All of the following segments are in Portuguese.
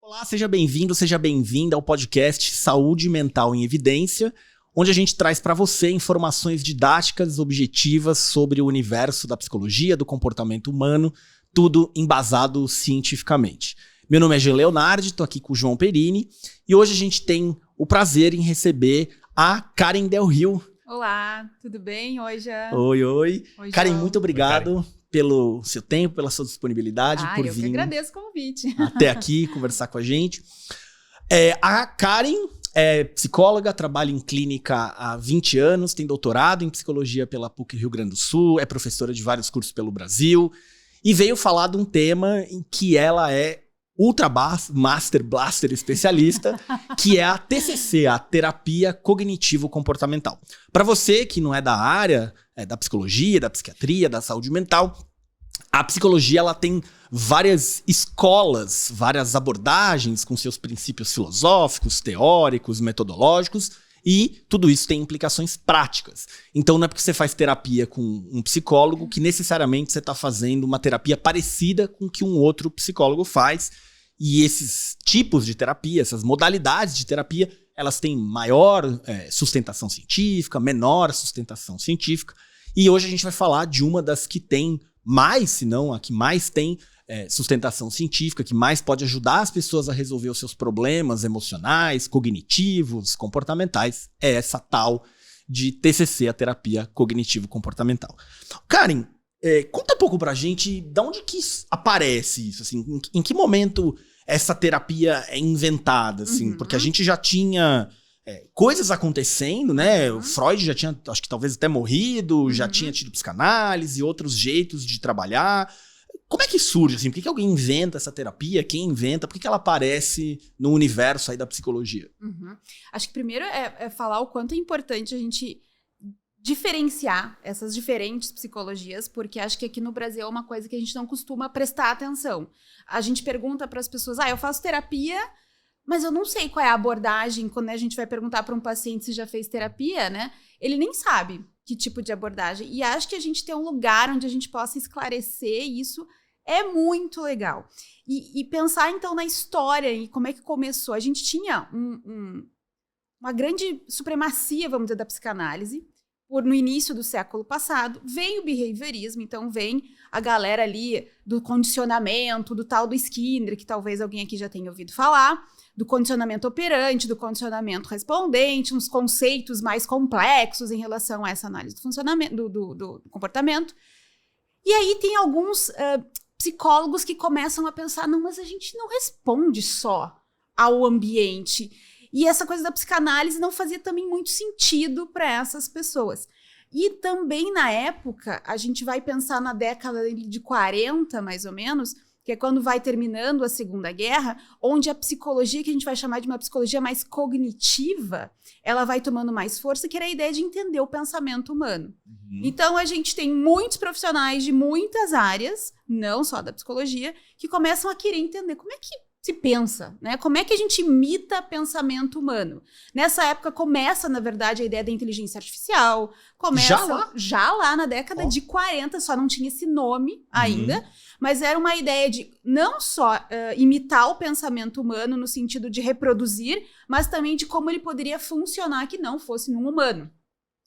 Olá, seja bem-vindo, seja bem-vinda ao podcast Saúde Mental em Evidência, onde a gente traz para você informações didáticas, objetivas sobre o universo da psicologia, do comportamento humano, tudo embasado cientificamente. Meu nome é Jean Leonardi, estou aqui com o João Perini e hoje a gente tem o prazer em receber a Karen Del Rio. Olá, tudo bem? Oi, Jean. Oi. Oi, Karen, João. muito obrigado pelo seu tempo, pela sua disponibilidade, por eu vir que agradeço o convite. até aqui conversar com a gente. A Karen é psicóloga, trabalha em clínica há 20 anos, tem doutorado em psicologia pela PUC Rio Grande do Sul, é professora de vários cursos pelo Brasil e veio falar de um tema em que ela é Ultra Master Blaster especialista, que é a TCC, a Terapia Cognitivo-Comportamental. Para você que não é da área da psicologia, da psiquiatria, da saúde mental, a psicologia ela tem várias escolas, várias abordagens com seus princípios filosóficos, teóricos, metodológicos, e tudo isso tem implicações práticas. Então não é porque você faz terapia com um psicólogo que necessariamente você está fazendo uma terapia parecida com o que um outro psicólogo faz. E esses tipos de terapia, essas modalidades de terapia, elas têm maior sustentação científica, menor sustentação científica. E hoje a gente vai falar de uma das que tem mais, se não a que mais tem sustentação científica, que mais pode ajudar as pessoas a resolver os seus problemas emocionais, cognitivos, comportamentais, é essa tal de TCC, a Terapia Cognitivo-Comportamental. Karen, conta um pouco pra gente de onde que aparece isso, assim, em que momento essa terapia é inventada, assim, porque a gente já tinha coisas acontecendo, né? O Freud já tinha, acho que talvez até morrido, já tinha tido psicanálise e outros jeitos de trabalhar. Como é que surge, assim? Por que alguém inventa essa terapia? Quem inventa? Por que ela aparece no universo aí da psicologia? Acho que primeiro é falar o quanto é importante a gente diferenciar essas diferentes psicologias, porque acho que aqui no Brasil é uma coisa que a gente não costuma prestar atenção. A gente pergunta para as pessoas, eu faço terapia, mas eu não sei qual é a abordagem. Quando a gente vai perguntar para um paciente se já fez terapia, né? Ele nem sabe que tipo de abordagem. E acho que a gente tem um lugar onde a gente possa esclarecer isso é muito legal. E pensar, então, na história e como é que começou. A gente tinha uma grande supremacia, vamos dizer, da psicanálise. No início do século passado, vem o behaviorismo, então vem a galera ali do condicionamento, do tal do Skinner, que talvez alguém aqui já tenha ouvido falar, do condicionamento operante, do condicionamento respondente, uns conceitos mais complexos em relação a essa análise do funcionamento, do comportamento. E aí tem alguns psicólogos que começam a pensar, não, mas a gente não responde só ao ambiente. E essa coisa da psicanálise não fazia também muito sentido para essas pessoas. E também, na época, a gente vai pensar na década de 40, mais ou menos, que é quando vai terminando a Segunda Guerra, onde a psicologia, que a gente vai chamar de uma psicologia mais cognitiva, ela vai tomando mais força, que era a ideia de entender o pensamento humano. Então, a gente tem muitos profissionais de muitas áreas, não só da psicologia, que começam a querer entender como é que se pensa, né? Como é que a gente imita pensamento humano? Nessa época começa, na verdade, a ideia da inteligência artificial. Já lá na década de 40, só não tinha esse nome ainda, mas era uma ideia de não só imitar o pensamento humano no sentido de reproduzir, mas também de como ele poderia funcionar que não fosse num humano.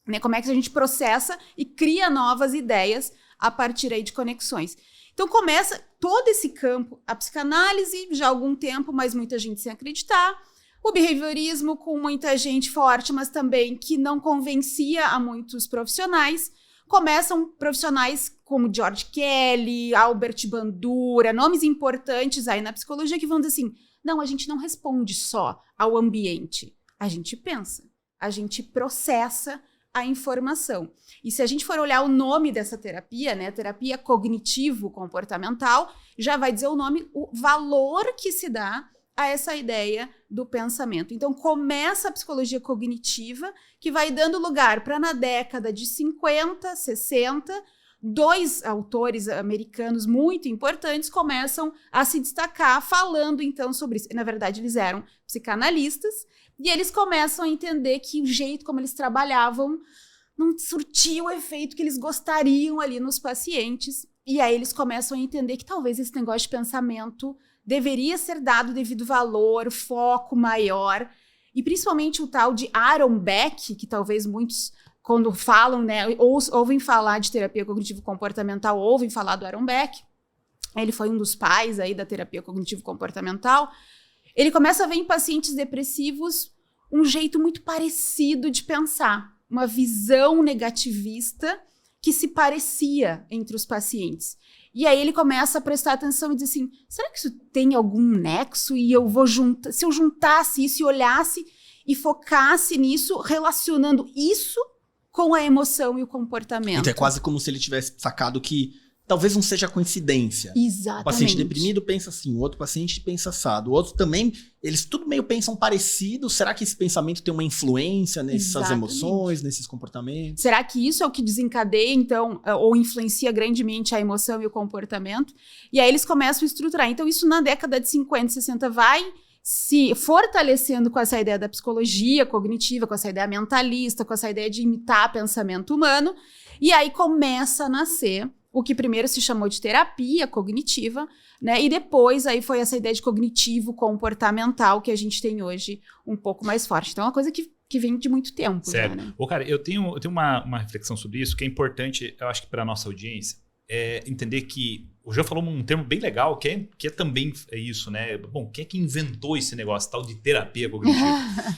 Né? Como é que a gente processa e cria novas ideias a partir aí de conexões. Então começa todo esse campo, a psicanálise já há algum tempo, mas muita gente sem acreditar, o behaviorismo com muita gente forte, mas também que não convencia a muitos profissionais. Começam profissionais como George Kelly, Albert Bandura, nomes importantes aí na psicologia que vão dizer assim, não, a gente não responde só ao ambiente, a gente pensa, a gente processa a informação. E se a gente for olhar o nome dessa terapia, né, terapia cognitivo-comportamental, já vai dizer o nome, o valor que se dá a essa ideia do pensamento. Então, começa a psicologia cognitiva, que vai dando lugar para, na década de 50, 60, dois autores americanos muito importantes começam a se destacar falando, então, sobre isso. Na verdade, eles eram psicanalistas, e eles começam a entender que o jeito como eles trabalhavam não surtia o efeito que eles gostariam ali nos pacientes. E aí eles começam a entender que talvez esse negócio de pensamento deveria ser dado devido valor, foco maior, e principalmente o tal de Aaron Beck, que talvez muitos, quando falam, né, ouvem falar de terapia cognitivo-comportamental, ouvem falar do Aaron Beck. Ele foi um dos pais aí da terapia cognitivo-comportamental. Ele começa a ver em pacientes depressivos um jeito muito parecido de pensar, uma visão negativista que se parecia entre os pacientes. E aí ele começa a prestar atenção e diz assim, será que isso tem algum nexo? E eu vou juntar, se eu juntasse isso e olhasse e focasse nisso, relacionando isso com a emoção e o comportamento. Então é quase como se ele tivesse sacado que talvez não seja coincidência. Exatamente. O paciente deprimido pensa assim, o outro paciente pensa assado. O outro também, eles tudo meio pensam parecido. Será que esse pensamento tem uma influência nessas emoções, nesses comportamentos? Será que isso é o que desencadeia, então, ou influencia grandemente a emoção e o comportamento? E aí eles começam a estruturar. Então isso na década de 50 e 60 vai se fortalecendo com essa ideia da psicologia cognitiva, com essa ideia mentalista, com essa ideia de imitar pensamento humano. E aí começa a nascer o que primeiro se chamou de terapia cognitiva, né? E depois aí foi essa ideia de cognitivo comportamental que a gente tem hoje um pouco mais forte. Então é uma coisa que vem de muito tempo. Certo. Já, né? Cara, eu tenho uma reflexão sobre isso que é importante, eu acho que para a nossa audiência, entender que o Jean falou um termo bem legal, que é também isso, né? Bom, quem é que inventou esse negócio tal de terapia cognitiva?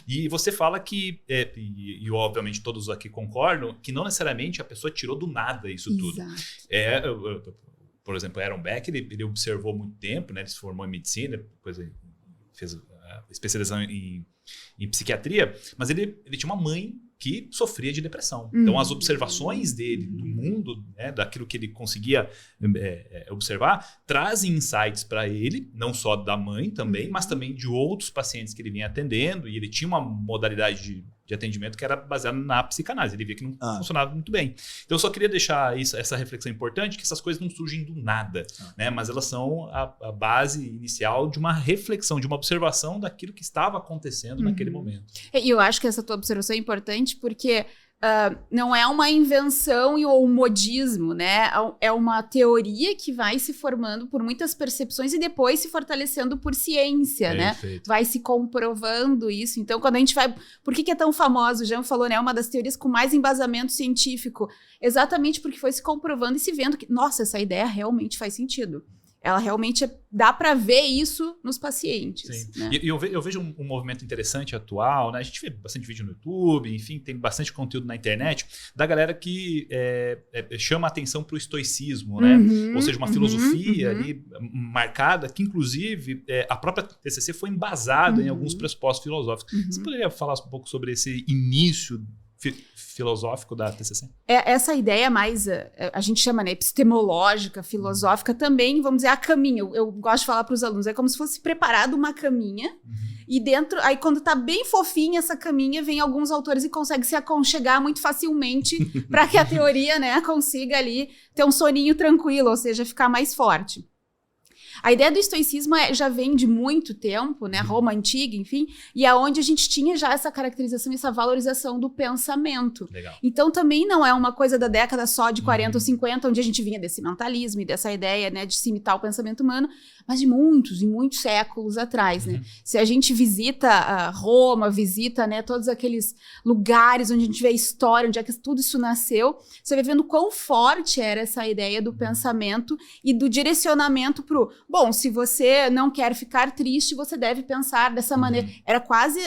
E você fala que, e obviamente todos aqui concordam, que não necessariamente a pessoa tirou do nada isso tudo. Por exemplo, Aaron Beck, ele observou muito tempo, né? Ele se formou em medicina, depois ele fez a especialização em psiquiatria, mas ele tinha uma mãe que sofria de depressão. Então, as observações dele do mundo, né, daquilo que ele conseguia observar, trazem insights para ele, não só da mãe também, mas também de outros pacientes que ele vinha atendendo, e ele tinha uma modalidade de atendimento que era baseada na psicanálise. Ele via que não funcionava muito bem. Então, eu só queria deixar essa reflexão importante, que essas coisas não surgem do nada, né, mas elas são a base inicial de uma reflexão, de uma observação daquilo que estava acontecendo naquele momento. E eu acho que essa tua observação é importante porque não é uma invenção ou um modismo, né? É uma teoria que vai se formando por muitas percepções e depois se fortalecendo por ciência, né? Vai se comprovando isso. Então, quando a gente vai... Por que é tão famoso? O Jean falou, né? Uma das teorias com mais embasamento científico. Exatamente porque foi se comprovando e se vendo que, nossa, essa ideia realmente faz sentido. Ela realmente dá para ver isso nos pacientes. Sim. Né? E eu vejo um movimento interessante atual, né? A gente vê bastante vídeo no YouTube, enfim, tem bastante conteúdo na internet da galera que chama a atenção para o estoicismo, né? Ou seja, uma filosofia ali marcada, que inclusive a própria TCC foi embasada em alguns pressupostos filosóficos. Você poderia falar um pouco sobre esse início filosófico da TCC? Essa ideia mais, a gente chama, né, epistemológica, filosófica, também, vamos dizer, a caminha. Eu gosto de falar para os alunos, é como se fosse preparado uma caminha, e dentro, aí quando tá bem fofinha essa caminha, vem alguns autores e consegue se aconchegar muito facilmente para que a teoria, né, consiga ali ter um soninho tranquilo, ou seja, ficar mais forte. A ideia do estoicismo já vem de muito tempo, né? Roma antiga, enfim, e é onde a gente tinha já essa caracterização, essa valorização do pensamento. Legal. Então também não é uma coisa da década só de 40 ou 50, onde a gente vinha desse mentalismo e dessa ideia, né, de se imitar o pensamento humano, mas de muitos e muitos séculos atrás, né? Se a gente visita Roma, visita, né, todos aqueles lugares onde a gente vê a história, onde é que tudo isso nasceu, você vai vendo quão forte era essa ideia do pensamento e do direcionamento pro... Bom, se você não quer ficar triste, você deve pensar dessa maneira. Era quase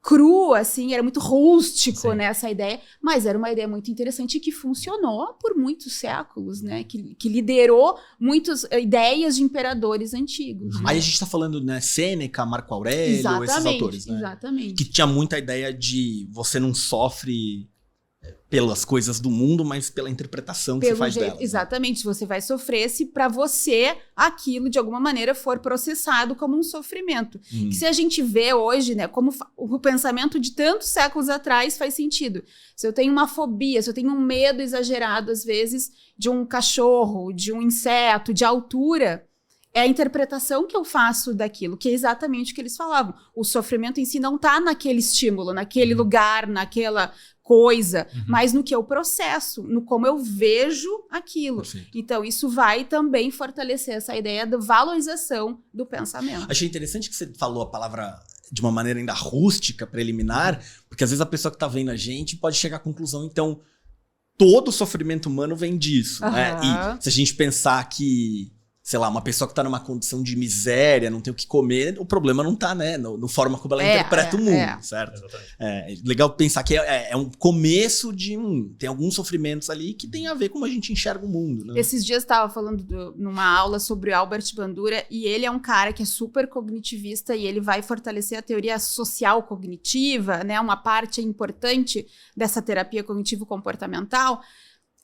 cru, assim, era muito rústico, né, essa ideia, mas era uma ideia muito interessante e que funcionou por muitos séculos, né, que liderou muitas ideias de imperadores antigos. Né? Aí a gente tá falando, né, Sêneca, Marco Aurélio, esses autores, né? Exatamente. Que tinha muita ideia de você não sofre pelas coisas do mundo, mas pela interpretação que você faz delas. Exatamente, você vai sofrer se para você aquilo de alguma maneira for processado como um sofrimento. Que se a gente vê hoje, né, como o pensamento de tantos séculos atrás faz sentido. Se eu tenho uma fobia, se eu tenho um medo exagerado às vezes de um cachorro, de um inseto, de altura, É a interpretação que eu faço daquilo, que é exatamente o que eles falavam. O sofrimento em si não está naquele estímulo, naquele lugar, naquela coisa, mas no que eu processo, no como eu vejo aquilo. Perfeito. Então, isso vai também fortalecer essa ideia da valorização do pensamento. Achei interessante que você falou a palavra de uma maneira ainda rústica, preliminar, porque às vezes a pessoa que tá vendo a gente pode chegar à conclusão, então, todo o sofrimento humano vem disso, né? E se a gente pensar que, sei lá, uma pessoa que tá numa condição de miséria, não tem o que comer, o problema não tá, né, no forma como ela interpreta o mundo, certo? Exatamente. É legal pensar que é um começo de tem alguns sofrimentos ali que tem a ver com como a gente enxerga o mundo, né? Esses dias eu estava falando numa aula sobre o Albert Bandura, e ele é um cara que é super cognitivista e ele vai fortalecer a teoria social cognitiva, né? Uma parte importante dessa terapia cognitivo-comportamental.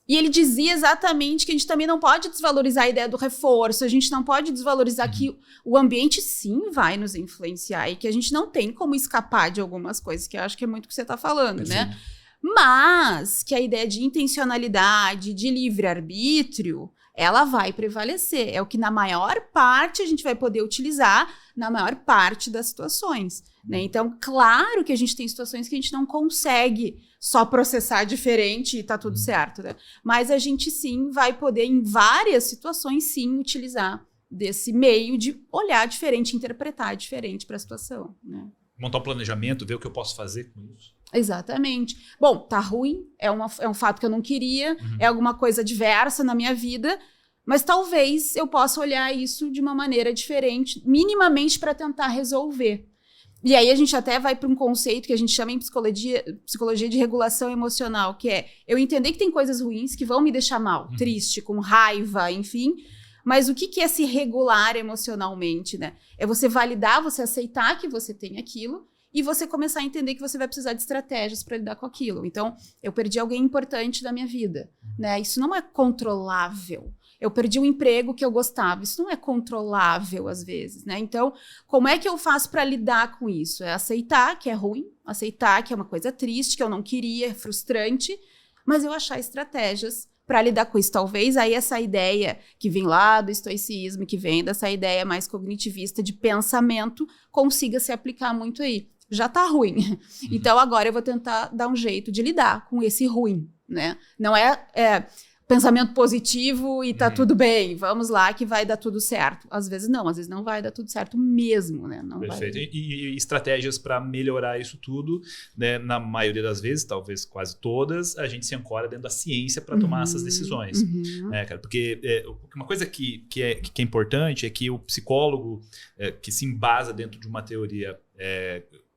E ele dizia exatamente que a gente também não pode desvalorizar a ideia do reforço, a gente não pode desvalorizar que o ambiente sim vai nos influenciar e que a gente não tem como escapar de algumas coisas, que eu acho que é muito o que você está falando, né? Mas que a ideia de intencionalidade, de livre-arbítrio, ela vai prevalecer. É o que na maior parte a gente vai poder utilizar na maior parte das situações, né? Então, claro que a gente tem situações que a gente não consegue só processar diferente e tá tudo certo, né? Mas a gente sim vai poder, em várias situações, sim, utilizar desse meio de olhar diferente, interpretar diferente para a situação, né? Montar um planejamento, ver o que eu posso fazer com isso. Exatamente. Bom, tá ruim, é um fato que eu não queria, é alguma coisa adversa na minha vida, mas talvez eu possa olhar isso de uma maneira diferente, minimamente para tentar resolver. E aí a gente até vai para um conceito que a gente chama em psicologia de regulação emocional, que é eu entender que tem coisas ruins que vão me deixar mal, triste, com raiva, enfim, mas o que é se regular emocionalmente, né? É você validar, você aceitar que você tem aquilo e você começar a entender que você vai precisar de estratégias para lidar com aquilo. Então, eu perdi alguém importante da minha vida, né? Isso não é controlável. Eu perdi um emprego que eu gostava. Isso não é controlável, às vezes, né? Então, como é que eu faço para lidar com isso? É aceitar que é ruim, aceitar que é uma coisa triste, que eu não queria, é frustrante, mas eu achar estratégias para lidar com isso. Talvez aí essa ideia que vem lá do estoicismo, que vem dessa ideia mais cognitivista de pensamento, consiga se aplicar muito aí. Já tá ruim. Então, agora eu vou tentar dar um jeito de lidar com esse ruim, né? Não é pensamento positivo e tá tudo bem, vamos lá que vai dar tudo certo. Às vezes não vai dar tudo certo mesmo, né? Não Perfeito. Vai. E estratégias para melhorar isso tudo, né? Na maioria das vezes, talvez quase todas, a gente se ancora dentro da ciência para tomar essas decisões. Né, cara? Porque uma coisa que é importante é que o psicólogo que se embasa dentro de uma teoria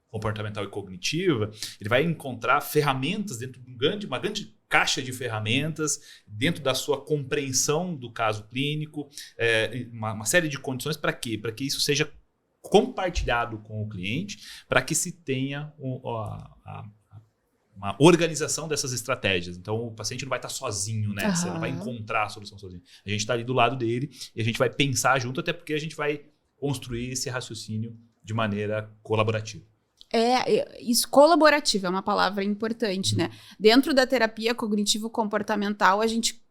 comportamental e cognitiva, ele vai encontrar ferramentas dentro de uma grande caixa de ferramentas, dentro da sua compreensão do caso clínico, uma série de condições para quê? Para que isso seja compartilhado com o cliente, para que se tenha uma organização dessas estratégias. Então, o paciente não vai estar sozinho nessa, ele não vai encontrar a solução sozinho. A gente está ali do lado dele e a gente vai pensar junto, até porque a gente vai construir esse raciocínio de maneira colaborativa. Isso, colaborativo é uma palavra importante, né? Dentro da terapia cognitivo-comportamental, a gente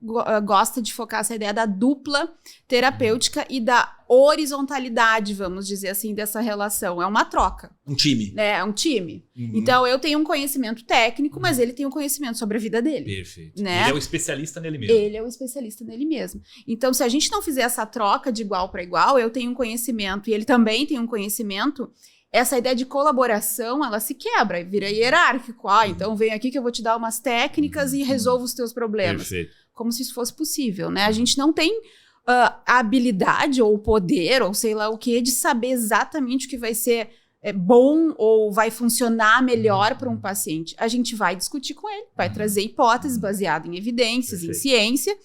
gosta de focar essa ideia da dupla terapêutica e da horizontalidade, vamos dizer assim, dessa relação. É uma troca. Um time. É um time. Então, eu tenho um conhecimento técnico, mas ele tem um conhecimento sobre a vida dele. Perfeito. Né? Ele é o especialista nele mesmo. Ele é o especialista nele mesmo. Então, se a gente não fizer essa troca de igual para igual, eu tenho um conhecimento e ele também tem um conhecimento, essa ideia de colaboração, ela se quebra, vira hierárquico. Então vem aqui que eu vou te dar umas técnicas e resolvo os teus problemas. Perfeito. Como se isso fosse possível, né? A gente não tem a habilidade ou o poder, ou sei lá o que, de saber exatamente o que vai ser bom ou vai funcionar melhor para um paciente. A gente vai discutir com ele, vai trazer hipóteses baseadas em evidências, em ciência,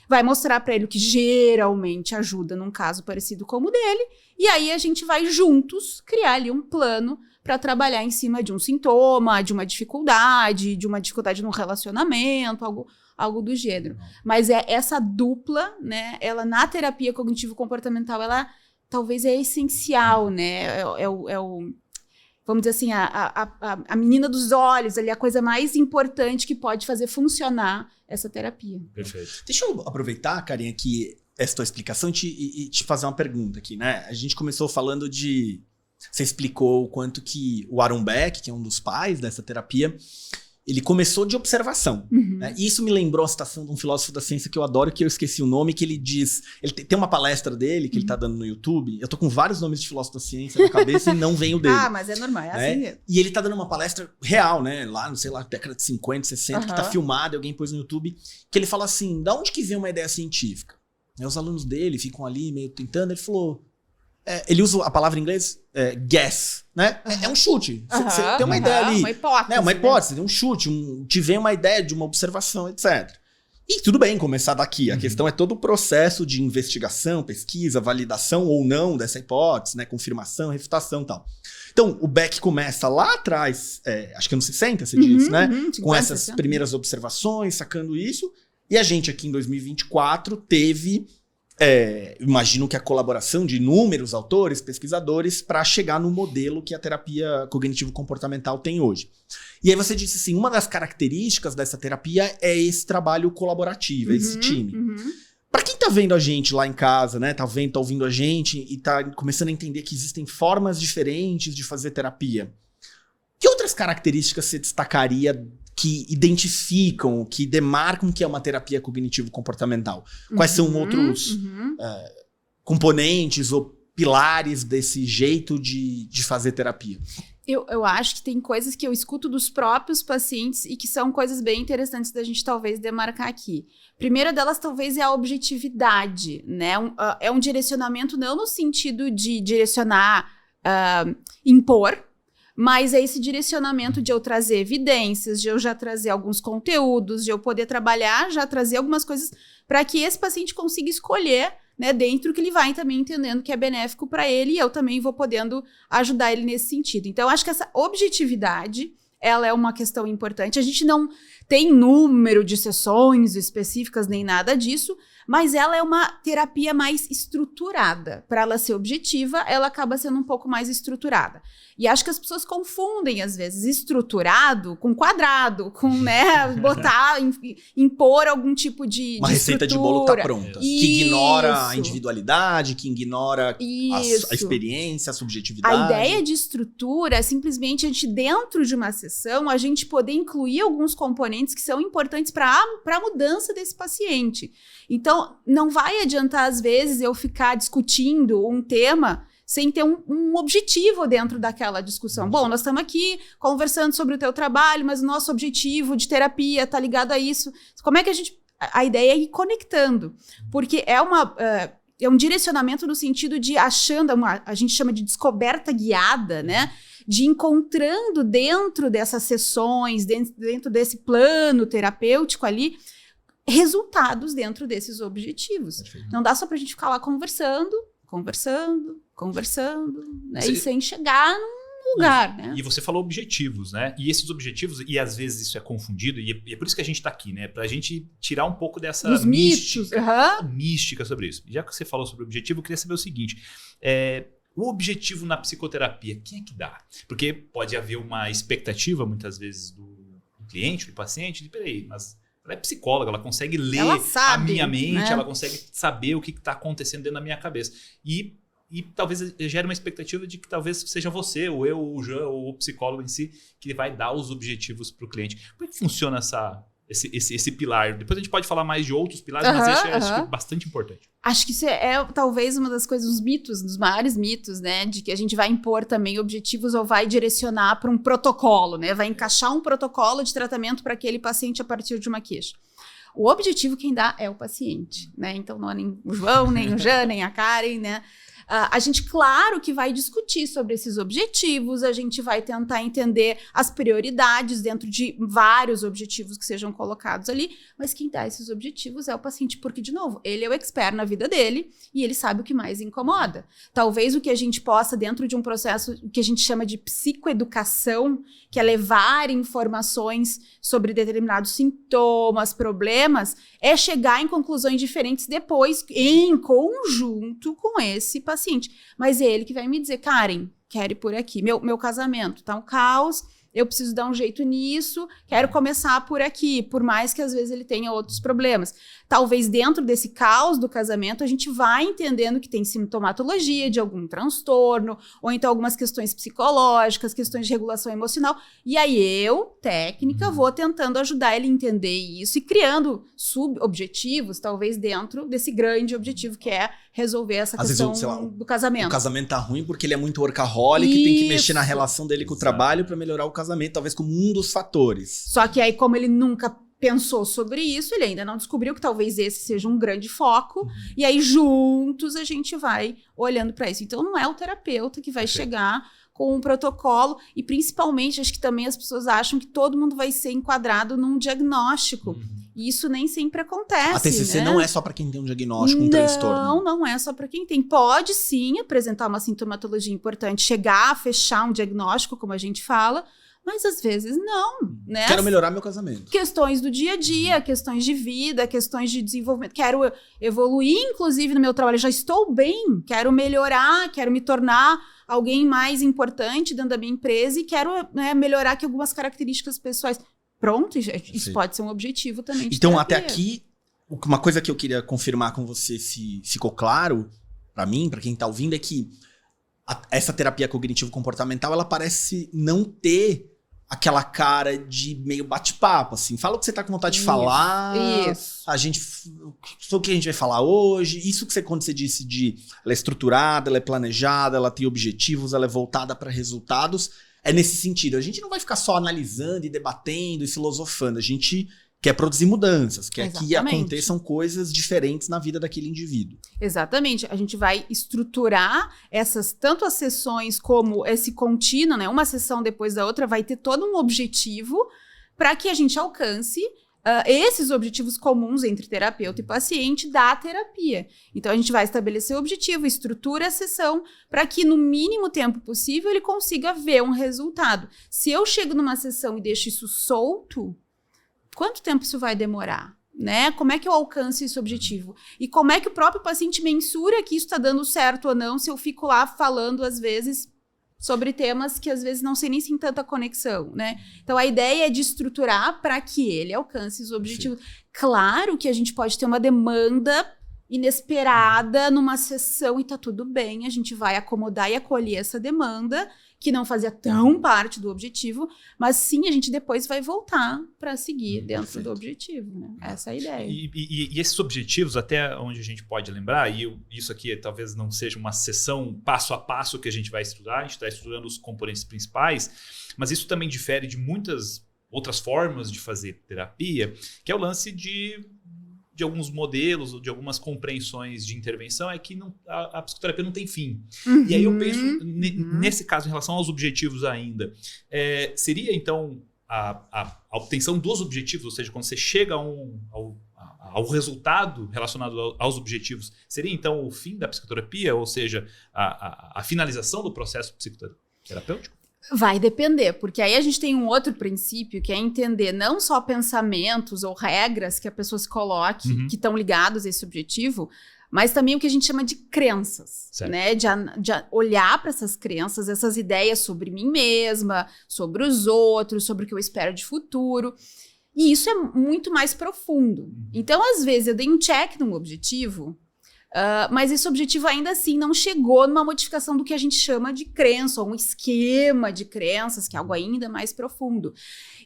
vai mostrar para ele o que geralmente ajuda num caso parecido como o dele, e aí a gente vai juntos criar ali um plano para trabalhar em cima de um sintoma, de uma dificuldade no relacionamento, algo do gênero. Mas essa dupla, né, ela na terapia cognitivo-comportamental, ela talvez é essencial, né, vamos dizer assim, a menina dos olhos, ali, a coisa mais importante que pode fazer funcionar essa terapia. Perfeito. Deixa eu aproveitar, Carinha, que essa tua explicação e te fazer uma pergunta aqui, né? A gente começou falando de... Você explicou o quanto que o Aaron Beck, que é um dos pais dessa terapia, ele começou de observação. Né? E isso me lembrou a citação de um filósofo da ciência que eu adoro, que eu esqueci o nome, que ele diz... Ele tem uma palestra dele que ele tá dando no YouTube. Eu tô com vários nomes de filósofo da ciência na cabeça e não vem o dele. Mas é normal, é assim mesmo. E ele tá dando uma palestra real, né? Lá, não sei lá, década de 50, 60, que tá filmado, alguém pôs no YouTube, que ele fala assim, da onde que vem uma ideia científica? Aí os alunos dele ficam ali meio tentando, ele falou... ele usa a palavra em inglês, guess, né? É um chute. Você tem uma ideia ali. Uma hipótese. Uma hipótese, um chute, te vem uma ideia de uma observação, etc. E tudo bem começar daqui. A questão é todo o processo de investigação, pesquisa, validação ou não dessa hipótese, né? Confirmação, refutação e tal. Então, o Beck começa lá atrás, acho que anos 60, você disse, né? 50, com essas primeiras observações, sacando isso. E a gente aqui em 2024 teve... imagino que a colaboração de inúmeros autores, pesquisadores, para chegar no modelo que a terapia cognitivo-comportamental tem hoje. E aí você disse assim, uma das características dessa terapia é esse trabalho colaborativo, esse time. Para quem tá vendo a gente lá em casa, né, tá ouvindo a gente e tá começando a entender que existem formas diferentes de fazer terapia, que outras características você destacaria que identificam, que demarcam que é uma terapia cognitivo-comportamental? Quais são outros componentes ou pilares desse jeito de fazer terapia? Eu acho que tem coisas que eu escuto dos próprios pacientes e que são coisas bem interessantes da gente talvez demarcar aqui. Primeira delas talvez é a objetividade, né? É um direcionamento não no sentido de direcionar, impor, mas é esse direcionamento de eu trazer evidências, de eu já trazer alguns conteúdos, de eu poder trabalhar, já trazer algumas coisas para que esse paciente consiga escolher, né, dentro que ele vai também entendendo que é benéfico para ele e eu também vou podendo ajudar ele nesse sentido. Então, eu acho que essa objetividade, ela é uma questão importante. A gente não tem número de sessões específicas nem nada disso, mas ela é uma terapia mais estruturada. Para ela ser objetiva, ela acaba sendo um pouco mais estruturada. E acho que as pessoas confundem, às vezes, estruturado com quadrado, com, né, impor algum tipo de uma receita de bolo que tá pronta. Que ignora a individualidade, que ignora a experiência, a subjetividade. A ideia de estrutura é simplesmente a gente, dentro de uma sessão, a gente poder incluir alguns componentes que são importantes para a mudança desse paciente. Então, não vai adiantar, às vezes, eu ficar discutindo um tema sem ter um objetivo dentro daquela discussão. Bom, nós estamos aqui conversando sobre o teu trabalho, mas o nosso objetivo de terapia está ligado a isso. Como é que a gente... A ideia é ir conectando, porque é um direcionamento no sentido de achando, a gente chama de descoberta guiada, né? De encontrando dentro dessas sessões, dentro desse plano terapêutico ali, resultados dentro desses objetivos. Perfeito. Não dá só pra gente ficar lá conversando, né? E sem chegar num lugar, né? E você falou objetivos, né? E esses objetivos, e às vezes isso é confundido, e é por isso que a gente tá aqui, né? Pra gente tirar um pouco dessa mística sobre isso. Já que você falou sobre o objetivo, eu queria saber o seguinte, o objetivo na psicoterapia, quem é que dá? Porque pode haver uma expectativa, muitas vezes, do cliente, do paciente, de peraí, mas... Ela é psicóloga, ela consegue ler a minha mente, né? Ela consegue saber o que está acontecendo dentro da minha cabeça. E talvez gere uma expectativa de que talvez seja você, ou eu, ou o Jean, ou o psicólogo em si, que vai dar os objetivos para o cliente. Como é que funciona esse pilar? Depois a gente pode falar mais de outros pilares, mas esse é bastante importante. Acho que isso é talvez uma das coisas, dos maiores mitos, né? De que a gente vai impor também objetivos ou vai direcionar para um protocolo, né? Vai encaixar um protocolo de tratamento para aquele paciente a partir de uma queixa. O objetivo quem dá é o paciente, né? Então não é nem o João, nem o Jean, nem a Karen, né? A gente, claro que vai discutir sobre esses objetivos, a gente vai tentar entender as prioridades dentro de vários objetivos que sejam colocados ali, mas quem dá esses objetivos é o paciente, porque, de novo, ele é o expert na vida dele e ele sabe o que mais incomoda. Talvez o que a gente possa, dentro de um processo que a gente chama de psicoeducação, que é levar informações sobre determinados sintomas, problemas, é chegar em conclusões diferentes depois, em conjunto com esse paciente. Mas é ele que vai me dizer, Karen, quero ir por aqui. Meu casamento tá um caos, eu preciso dar um jeito nisso, quero começar por aqui, por mais que às vezes ele tenha outros problemas. Talvez dentro desse caos do casamento a gente vai entendendo que tem sintomatologia de algum transtorno, ou então algumas questões psicológicas, questões de regulação emocional, e aí eu, técnica, vou tentando ajudar ele a entender isso e criando subobjetivos, talvez dentro desse grande objetivo que é resolver essa questão do casamento. O casamento tá ruim porque ele é muito workaholic e tem que mexer na relação dele com o trabalho para melhorar o casamento, talvez como um dos fatores. Só que aí, como ele nunca pensou sobre isso, ele ainda não descobriu que talvez esse seja um grande foco, e aí juntos a gente vai olhando para isso. Então não é o terapeuta que vai chegar com um protocolo, e principalmente acho que também as pessoas acham que todo mundo vai ser enquadrado num diagnóstico. E isso nem sempre acontece. A TCC né? não é só para quem tem um diagnóstico, um transtorno. Não é só para quem tem. Pode sim apresentar uma sintomatologia importante, chegar a fechar um diagnóstico, como a gente fala, mas às vezes não, né? Quero melhorar meu casamento. Questões do dia a dia, questões de vida, questões de desenvolvimento. Quero evoluir, inclusive, no meu trabalho. Já estou bem, quero melhorar, quero me tornar alguém mais importante dentro da minha empresa e quero melhorar aqui algumas características pessoais. Pronto, isso pode ser um objetivo também de Então, terapia. até aqui, uma coisa que eu queria confirmar com você, se ficou claro para mim, para quem tá ouvindo, é que essa terapia cognitivo-comportamental, ela parece não ter aquela cara de meio bate-papo, assim. Fala o que você tá com vontade de falar. Isso. O que a gente vai falar hoje. Isso que quando você disse ela é estruturada, ela é planejada, ela tem objetivos, ela é voltada para resultados. É nesse sentido. A gente não vai ficar só analisando e debatendo e filosofando. A gente quer produzir mudanças, quer que aconteçam coisas diferentes na vida daquele indivíduo. Exatamente. A gente vai estruturar tanto as sessões como esse contínuo, né? Uma sessão depois da outra vai ter todo um objetivo para que a gente alcance esses objetivos comuns entre terapeuta e paciente da terapia. Então, a gente vai estabelecer o objetivo, estrutura a sessão para que, no mínimo tempo possível, ele consiga ver um resultado. Se eu chego numa sessão e deixo isso solto, quanto tempo isso vai demorar? Né? Como é que eu alcanço esse objetivo? E como é que o próprio paciente mensura que isso está dando certo ou não, se eu fico lá falando, às vezes, sobre temas que às vezes não sei nem se tem tanta conexão, né? Então, a ideia é de estruturar para que ele alcance os objetivos. Sim. Claro que a gente pode ter uma demanda inesperada numa sessão e tá tudo bem, a gente vai acomodar e acolher essa demanda, que não fazia tão parte do objetivo, mas sim, a gente depois vai voltar para seguir dentro do objetivo, né? Essa é a ideia. E esses objetivos, até onde a gente pode lembrar, isso aqui talvez não seja uma sessão passo a passo que a gente vai estudar, a gente está estudando os componentes principais, mas isso também difere de muitas outras formas de fazer terapia, que é o lance de alguns modelos, ou de algumas compreensões de intervenção, é que a psicoterapia não tem fim. Uhum. E aí eu penso, nesse caso, em relação aos objetivos ainda, seria então a obtenção dos objetivos, ou seja, quando você chega ao resultado relacionado aos objetivos, seria então o fim da psicoterapia, ou seja, a finalização do processo psicoterapêutico? Vai depender, porque aí a gente tem um outro princípio, que é entender não só pensamentos ou regras que a pessoa se coloque, que estão ligados a esse objetivo, mas também o que a gente chama de crenças, né? De olhar para essas crenças, essas ideias sobre mim mesma, sobre os outros, sobre o que eu espero de futuro. E isso é muito mais profundo. Então, às vezes, eu dei um check num objetivo, mas esse objetivo ainda assim não chegou numa modificação do que a gente chama de crença, ou um esquema de crenças, que é algo ainda mais profundo.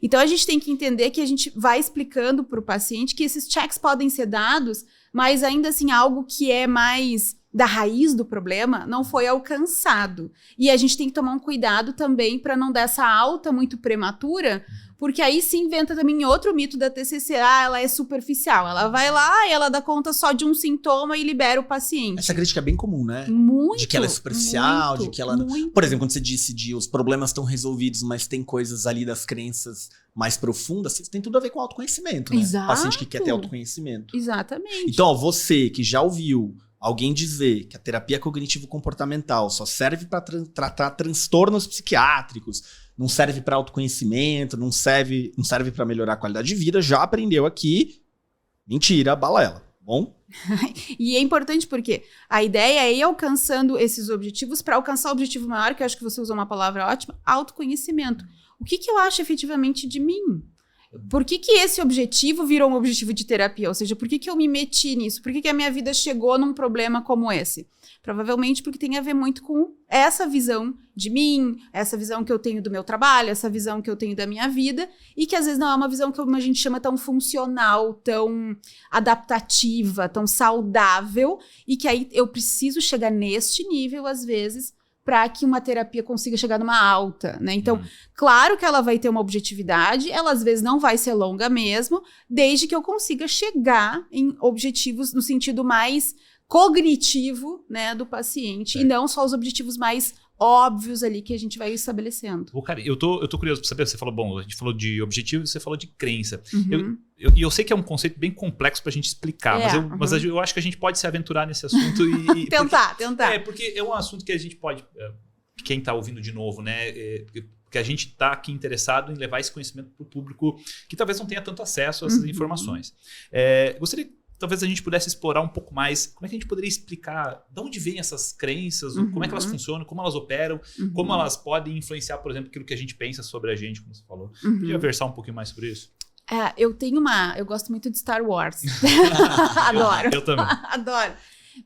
Então, a gente tem que entender que a gente vai explicando para o paciente que esses checks podem ser dados, mas ainda assim algo que é mais da raiz do problema não foi alcançado. E a gente tem que tomar um cuidado também para não dar essa alta muito prematura, porque aí se inventa também outro mito da TCC, ela é superficial, ela vai lá e ela dá conta só de um sintoma e libera o paciente. Essa crítica é bem comum, né? Muito. De que ela é superficial, de que ela... Por exemplo, quando você disse de os problemas estão resolvidos, mas tem coisas ali das crenças mais profundas, tem tudo a ver com autoconhecimento, né? Exato. O paciente que quer ter autoconhecimento. Exatamente. Então, ó, você que já ouviu alguém dizer que a terapia cognitivo-comportamental só serve para tratar transtornos psiquiátricos, não serve para autoconhecimento, não serve para melhorar a qualidade de vida, já aprendeu aqui, mentira, balela. Bom? E é importante porque a ideia é ir alcançando esses objetivos para alcançar o objetivo maior, que eu acho que você usou uma palavra ótima, autoconhecimento. O que eu acho efetivamente de mim? Por que esse objetivo virou um objetivo de terapia? Ou seja, por que eu me meti nisso? Por que a minha vida chegou num problema como esse? Provavelmente porque tem a ver muito com essa visão de mim, essa visão que eu tenho do meu trabalho, essa visão que eu tenho da minha vida, e que às vezes não é uma visão que a gente chama tão funcional, tão adaptativa, tão saudável, e que aí eu preciso chegar neste nível, às vezes, para que uma terapia consiga chegar numa alta, né? Então, claro que ela vai ter uma objetividade, ela às vezes não vai ser longa mesmo, desde que eu consiga chegar em objetivos no sentido mais cognitivo, né, do paciente, e não só os objetivos mais óbvios ali que a gente vai estabelecendo. Cara, eu tô curioso pra saber, você falou, bom, a gente falou de objetivo, você falou de crença. Uhum. Eu sei que é um conceito bem complexo pra gente explicar, mas eu acho que a gente pode se aventurar nesse assunto e tentar. Porque é um assunto que a gente pode, quem tá ouvindo de novo, né, que a gente tá aqui interessado em levar esse conhecimento pro público que talvez não tenha tanto acesso a essas informações. Gostaria que talvez a gente pudesse explorar um pouco mais como é que a gente poderia explicar de onde vêm essas crenças, como é que elas funcionam, como elas operam, como elas podem influenciar, por exemplo, aquilo que a gente pensa sobre a gente, como você falou. Podia versar um pouquinho mais sobre isso? Eu gosto muito de Star Wars. Adoro. Eu também. Adoro.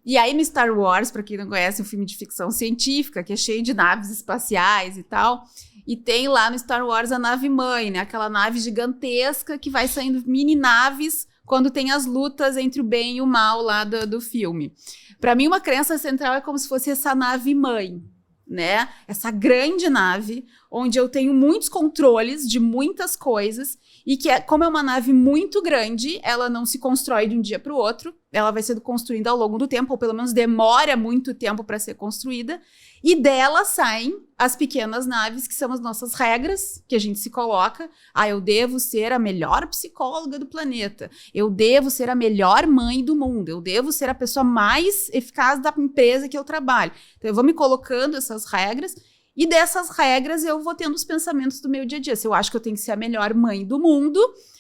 E aí no Star Wars, pra quem não conhece, é um filme de ficção científica, que é cheio de naves espaciais e tal. E tem lá no Star Wars a nave mãe, né? Aquela nave gigantesca que vai saindo mini naves quando tem as lutas entre o bem e o mal lá do filme. Para mim, uma crença central é como se fosse essa nave mãe, né? Essa grande nave, onde eu tenho muitos controles de muitas coisas, e que, como é uma nave muito grande, ela não se constrói de um dia para o outro, ela vai sendo construída ao longo do tempo, ou pelo menos demora muito tempo para ser construída, e dela saem as pequenas naves, que são as nossas regras, que a gente se coloca. Eu devo ser a melhor psicóloga do planeta, eu devo ser a melhor mãe do mundo, eu devo ser a pessoa mais eficaz da empresa que eu trabalho. Então eu vou me colocando essas regras, e dessas regras eu vou tendo os pensamentos do meu dia a dia. Se eu acho que eu tenho que ser a melhor mãe do mundo,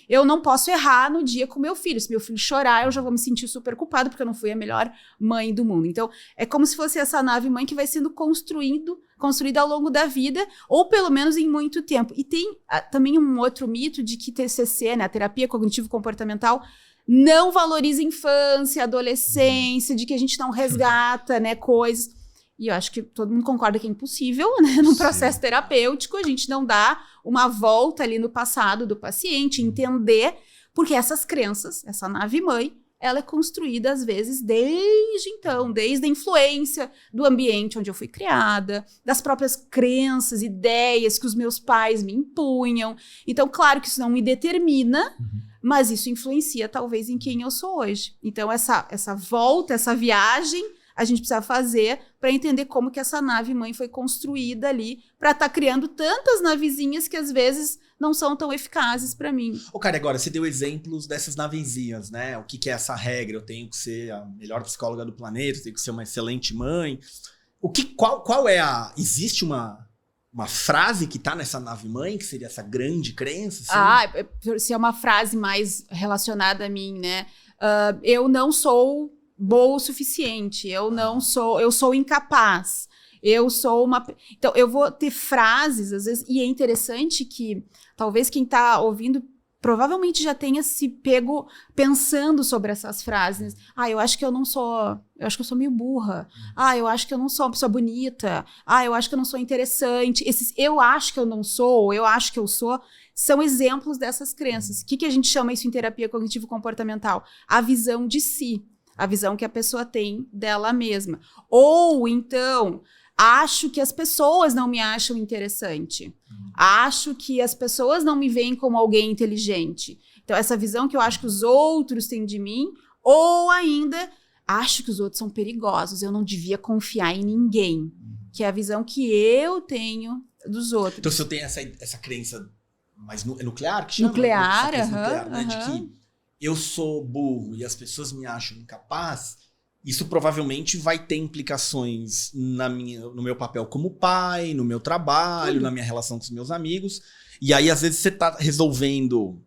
eu não posso errar no dia com meu filho. Se meu filho chorar, eu já vou me sentir super culpado, porque eu não fui a melhor mãe do mundo. Então, é como se fosse essa nave mãe que vai sendo construída ao longo da vida, ou pelo menos em muito tempo. E tem também um outro mito de que TCC, né, a terapia cognitivo-comportamental, não valoriza a infância, a adolescência, de que a gente não resgata, né, coisas. E eu acho que todo mundo concorda que é impossível, né? Num processo terapêutico, a gente não dá uma volta ali no passado do paciente, entender, porque essas crenças, essa nave-mãe, ela é construída, às vezes, desde então, desde a influência do ambiente onde eu fui criada, das próprias crenças, ideias que os meus pais me impunham. Então, claro que isso não me determina, mas isso influencia, talvez, em quem eu sou hoje. Então, essa volta, essa viagem, a gente precisa fazer para entender como que essa nave-mãe foi construída ali para estar criando tantas navezinhas que às vezes não são tão eficazes para mim. Cara, agora você deu exemplos dessas navezinhas, né? O que é essa regra? Eu tenho que ser a melhor psicóloga do planeta, eu tenho que ser uma excelente mãe. Qual é existe uma frase que tá nessa nave-mãe, que seria essa grande crença? Assim? Se é uma frase mais relacionada a mim, né? Eu não sou boa o suficiente, eu sou incapaz, eu sou uma... Então, eu vou ter frases, às vezes, e é interessante que talvez quem tá ouvindo provavelmente já tenha se pego pensando sobre essas frases. Eu acho que eu sou meio burra. Eu acho que eu não sou uma pessoa bonita. Eu acho que eu não sou interessante. Esses eu acho que eu não sou, eu acho que eu sou, são exemplos dessas crenças. O que a gente chama isso em terapia cognitivo-comportamental? A visão de si. A visão que a pessoa tem dela mesma. Ou, então, acho que as pessoas não me acham interessante. Acho que as pessoas não me veem como alguém inteligente. Então, essa visão que eu acho que os outros têm de mim. Ou ainda, acho que os outros são perigosos. Eu não devia confiar em ninguém. Que é a visão que eu tenho dos outros. Então, se eu tenho essa crença mais nuclear, que chama? Nuclear, né? De que eu sou burro e as pessoas me acham incapaz, isso provavelmente vai ter implicações no meu papel como pai, no meu trabalho, na minha relação com os meus amigos. E aí, às vezes, você tá resolvendo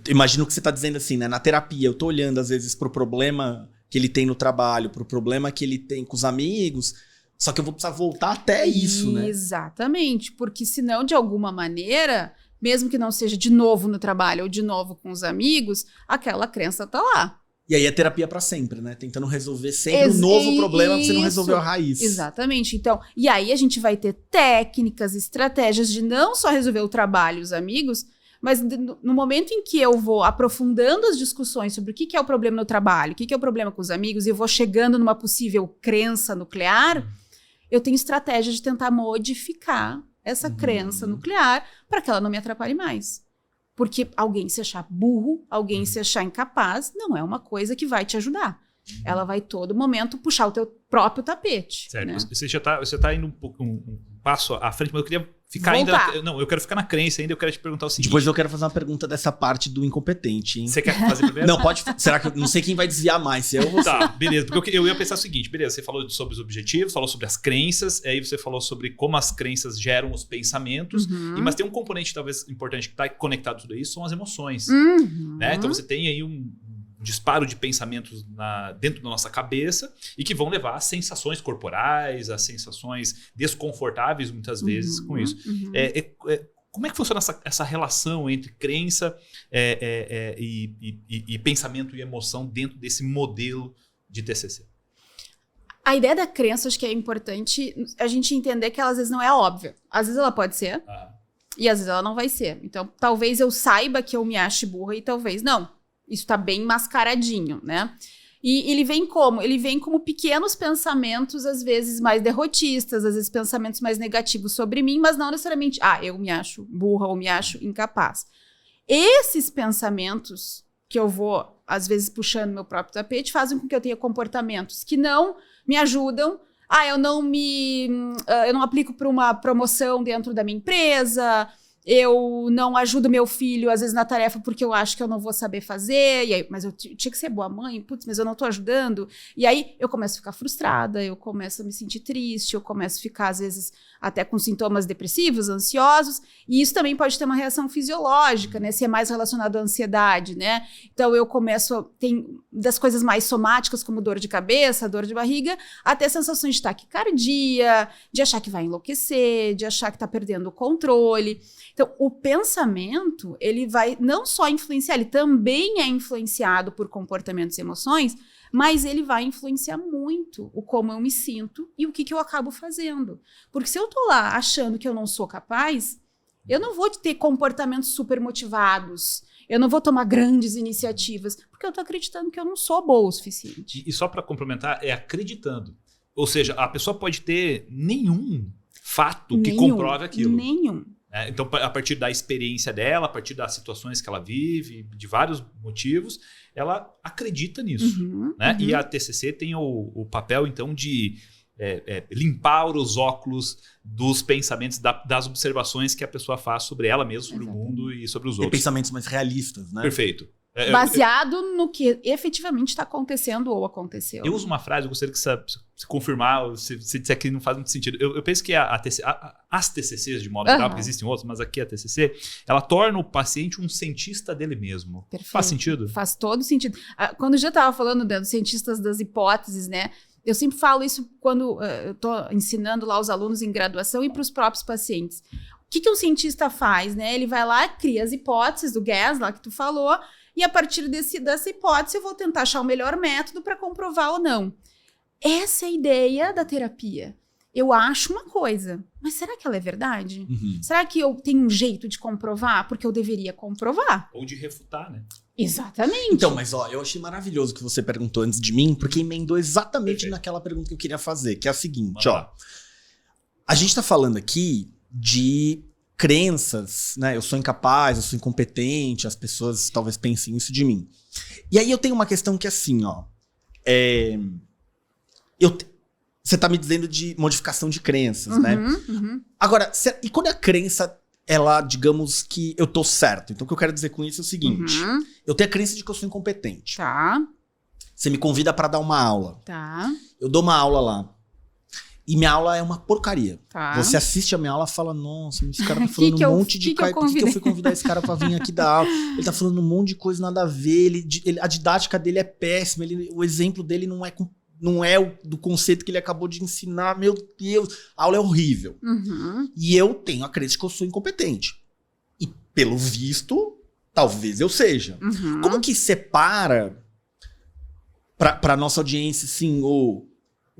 Imagino que você tá dizendo assim, né? Na terapia, eu tô olhando às vezes pro problema que ele tem no trabalho, pro problema que ele tem com os amigos, só que eu vou precisar voltar até isso, né? Exatamente, porque senão, de alguma maneira, mesmo que não seja de novo no trabalho ou de novo com os amigos, aquela crença tá lá. E aí é terapia pra sempre, né? Tentando resolver sempre um novo problema que você não resolveu a raiz. Exatamente. Então, e aí a gente vai ter técnicas, estratégias de não só resolver o trabalho e os amigos, mas no momento em que eu vou aprofundando as discussões sobre o que é o problema no trabalho, o que é o problema com os amigos, e eu vou chegando numa possível crença nuclear, eu tenho estratégia de tentar modificar essa crença nuclear para que ela não me atrapalhe mais. Porque alguém se achar burro, alguém se achar incapaz, não é uma coisa que vai te ajudar. Ela vai todo momento puxar o teu próprio tapete. Certo. Né? Você tá indo um passo à frente, mas eu queria ficar ainda... Não, eu quero ficar na crença ainda, eu quero te perguntar o seguinte. Depois eu quero fazer uma pergunta dessa parte do incompetente, hein? Você quer fazer primeiro? Não, pode... Será que eu não sei quem vai desviar mais, se eu ou você? Tá, beleza. Porque eu ia pensar o seguinte, beleza, você falou sobre os objetivos, falou sobre as crenças, aí você falou sobre como as crenças geram os pensamentos, mas tem um componente talvez importante que está conectado a tudo isso, são as emoções. Né? Então você tem aí um disparo de pensamentos dentro da nossa cabeça e que vão levar a sensações corporais, a sensações desconfortáveis muitas vezes com isso. Como é que funciona essa relação entre crença e pensamento e emoção dentro desse modelo de TCC? A ideia da crença, acho que é importante a gente entender que ela às vezes não é óbvia. Às vezes ela pode ser e às vezes ela não vai ser. Então, talvez eu saiba que eu me ache burra e talvez não. Isso tá bem mascaradinho, né? E ele vem como? Ele vem como pequenos pensamentos, às vezes mais derrotistas, às vezes pensamentos mais negativos sobre mim, mas não necessariamente, eu me acho burra ou me acho incapaz. Esses pensamentos que eu vou, às vezes, puxando meu próprio tapete, fazem com que eu tenha comportamentos que não me ajudam. Eu não aplico para uma promoção dentro da minha empresa, eu não ajudo meu filho, às vezes, na tarefa porque eu acho que eu não vou saber fazer, e aí, mas eu tinha que ser boa mãe, mas eu não tô ajudando. E aí eu começo a ficar frustrada, eu começo a me sentir triste, eu começo a ficar, às vezes, até com sintomas depressivos, ansiosos, e isso também pode ter uma reação fisiológica, né? Se é mais relacionado à ansiedade, né? Então eu começo tem das coisas mais somáticas, como dor de cabeça, dor de barriga, até sensações de taquicardia, de achar que vai enlouquecer, de achar que tá perdendo o controle. Então, o pensamento, ele vai não só influenciar, ele também é influenciado por comportamentos e emoções, mas ele vai influenciar muito o como eu me sinto e o que eu acabo fazendo. Porque se eu tô lá achando que eu não sou capaz, eu não vou ter comportamentos super motivados, eu não vou tomar grandes iniciativas, porque eu tô acreditando que eu não sou boa o suficiente. E só para complementar, é acreditando. Ou seja, a pessoa pode ter nenhum fato que comprove aquilo. Nenhum. Então, a partir da experiência dela, a partir das situações que ela vive, de vários motivos, ela acredita nisso. Né? E a TCC tem o papel, então, de limpar os óculos dos pensamentos, das observações que a pessoa faz sobre ela mesma, sobre o mundo e sobre os outros. Tem pensamentos mais realistas, né? Perfeito. Baseado no que efetivamente está acontecendo ou aconteceu. Eu uso uma frase, eu gostaria que você confirmar, se disser que não faz muito sentido. Eu penso que as TCCs, de modo geral, porque existem outros, mas aqui a TCC, ela torna o paciente um cientista dele mesmo. Perfeito. Faz sentido? Faz todo sentido. Quando eu já estava falando dos cientistas das hipóteses, né? Eu sempre falo isso quando eu estou ensinando lá os alunos em graduação e para os próprios pacientes. O que um cientista faz, né? Ele vai lá, cria as hipóteses do gas lá que tu falou, e a partir dessa hipótese eu vou tentar achar o melhor método para comprovar ou não. Essa é a ideia da terapia. Eu acho uma coisa, mas será que ela é verdade? Será que eu tenho um jeito de comprovar? Porque eu deveria comprovar. Ou de refutar, né? Exatamente. Então, mas eu achei maravilhoso o que você perguntou antes de mim, porque emendou exatamente naquela pergunta que eu queria fazer, que é a seguinte, a gente tá falando aqui de crenças, né? Eu sou incapaz, eu sou incompetente, as pessoas talvez pensem isso de mim. E aí eu tenho uma questão que é assim, você tá me dizendo de modificação de crenças, né? Agora, e quando a crença, ela, digamos que eu tô certo. Então o que eu quero dizer com isso é o seguinte, eu tenho a crença de que eu sou incompetente. Tá. Você me convida pra dar uma aula. Tá. Eu dou uma aula lá. E minha aula é uma porcaria. Tá. Você assiste a minha aula e fala, nossa, esse cara tá falando Que um monte de coisa. Por que eu fui convidei? convidar esse cara pra vir aqui dar aula? Ele tá falando um monte de coisa nada a ver. A didática dele é péssima. O exemplo dele não é do conceito que ele acabou de ensinar. Meu Deus, a aula é horrível. Uhum. E eu tenho a crença que eu sou incompetente. E pelo visto, talvez eu seja. Uhum. Como que separa pra nossa audiência, assim, o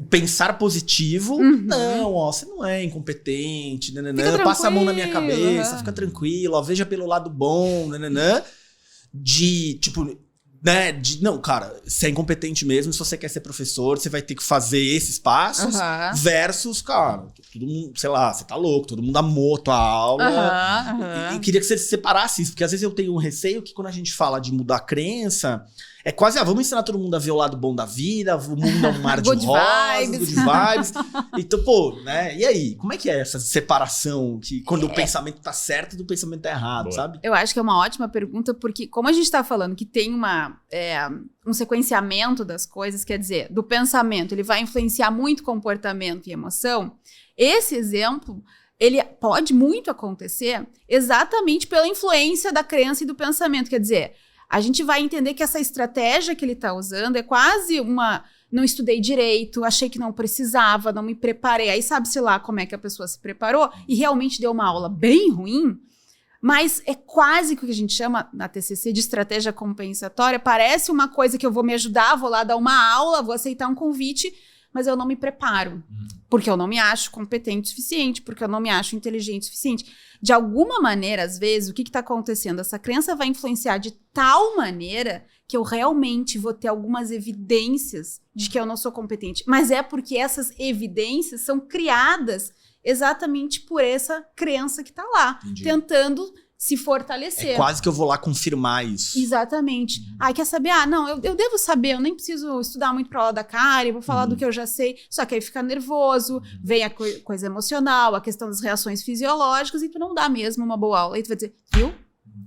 pensar positivo? Uhum. Não, ó, você não é incompetente, Fica passa a mão na minha tranquilo, cabeça, uhum. fica tranquilo, ó, veja pelo lado bom, de, tipo, né, não, cara, você é incompetente mesmo, se você quer ser professor, você vai ter que fazer esses passos, Uhum. versus, cara, todo mundo, sei lá, você tá louco, todo mundo amou tua aula. Uhum. E queria que você separasse isso, porque às vezes eu tenho um receio que quando a gente fala de mudar a crença, é quase, vamos ensinar todo mundo a ver o lado bom da vida, o mundo é um mar de Good rosas, vibes. good vibes. Então, pô, né? E aí, como é que é essa separação que quando o pensamento tá certo e do pensamento tá errado, Boa. sabe? Eu acho que é uma ótima pergunta, porque como a gente tá falando que tem um sequenciamento das coisas, quer dizer, do pensamento, ele vai influenciar muito comportamento e emoção, esse exemplo, ele pode muito acontecer exatamente pela influência da crença e do pensamento, quer dizer, a gente vai entender que essa estratégia que ele tá usando é quase uma... Não estudei direito, achei que não precisava, não me preparei. Aí sabe-se lá como é que a pessoa se preparou e realmente deu uma aula bem ruim, mas é quase o que a gente chama na TCC de estratégia compensatória. Parece uma coisa que eu vou me ajudar, vou lá dar uma aula, vou aceitar um convite, mas eu não me preparo, porque eu não me acho competente o suficiente, porque eu não me acho inteligente o suficiente. De alguma maneira, às vezes, o que está acontecendo? Essa crença vai influenciar de tal maneira que eu realmente vou ter algumas evidências de que eu não sou competente. Mas é porque essas evidências são criadas exatamente por essa crença que está lá, Entendi. tentando se fortalecer. É quase que eu vou lá confirmar isso. Exatamente. Quer saber? Não, eu devo saber, eu nem preciso estudar muito pra aula da Karen, vou falar do que eu já sei. Só que aí fica nervoso, vem a coisa emocional, a questão das reações fisiológicas, e tu não dá mesmo uma boa aula. Aí tu vai dizer, viu?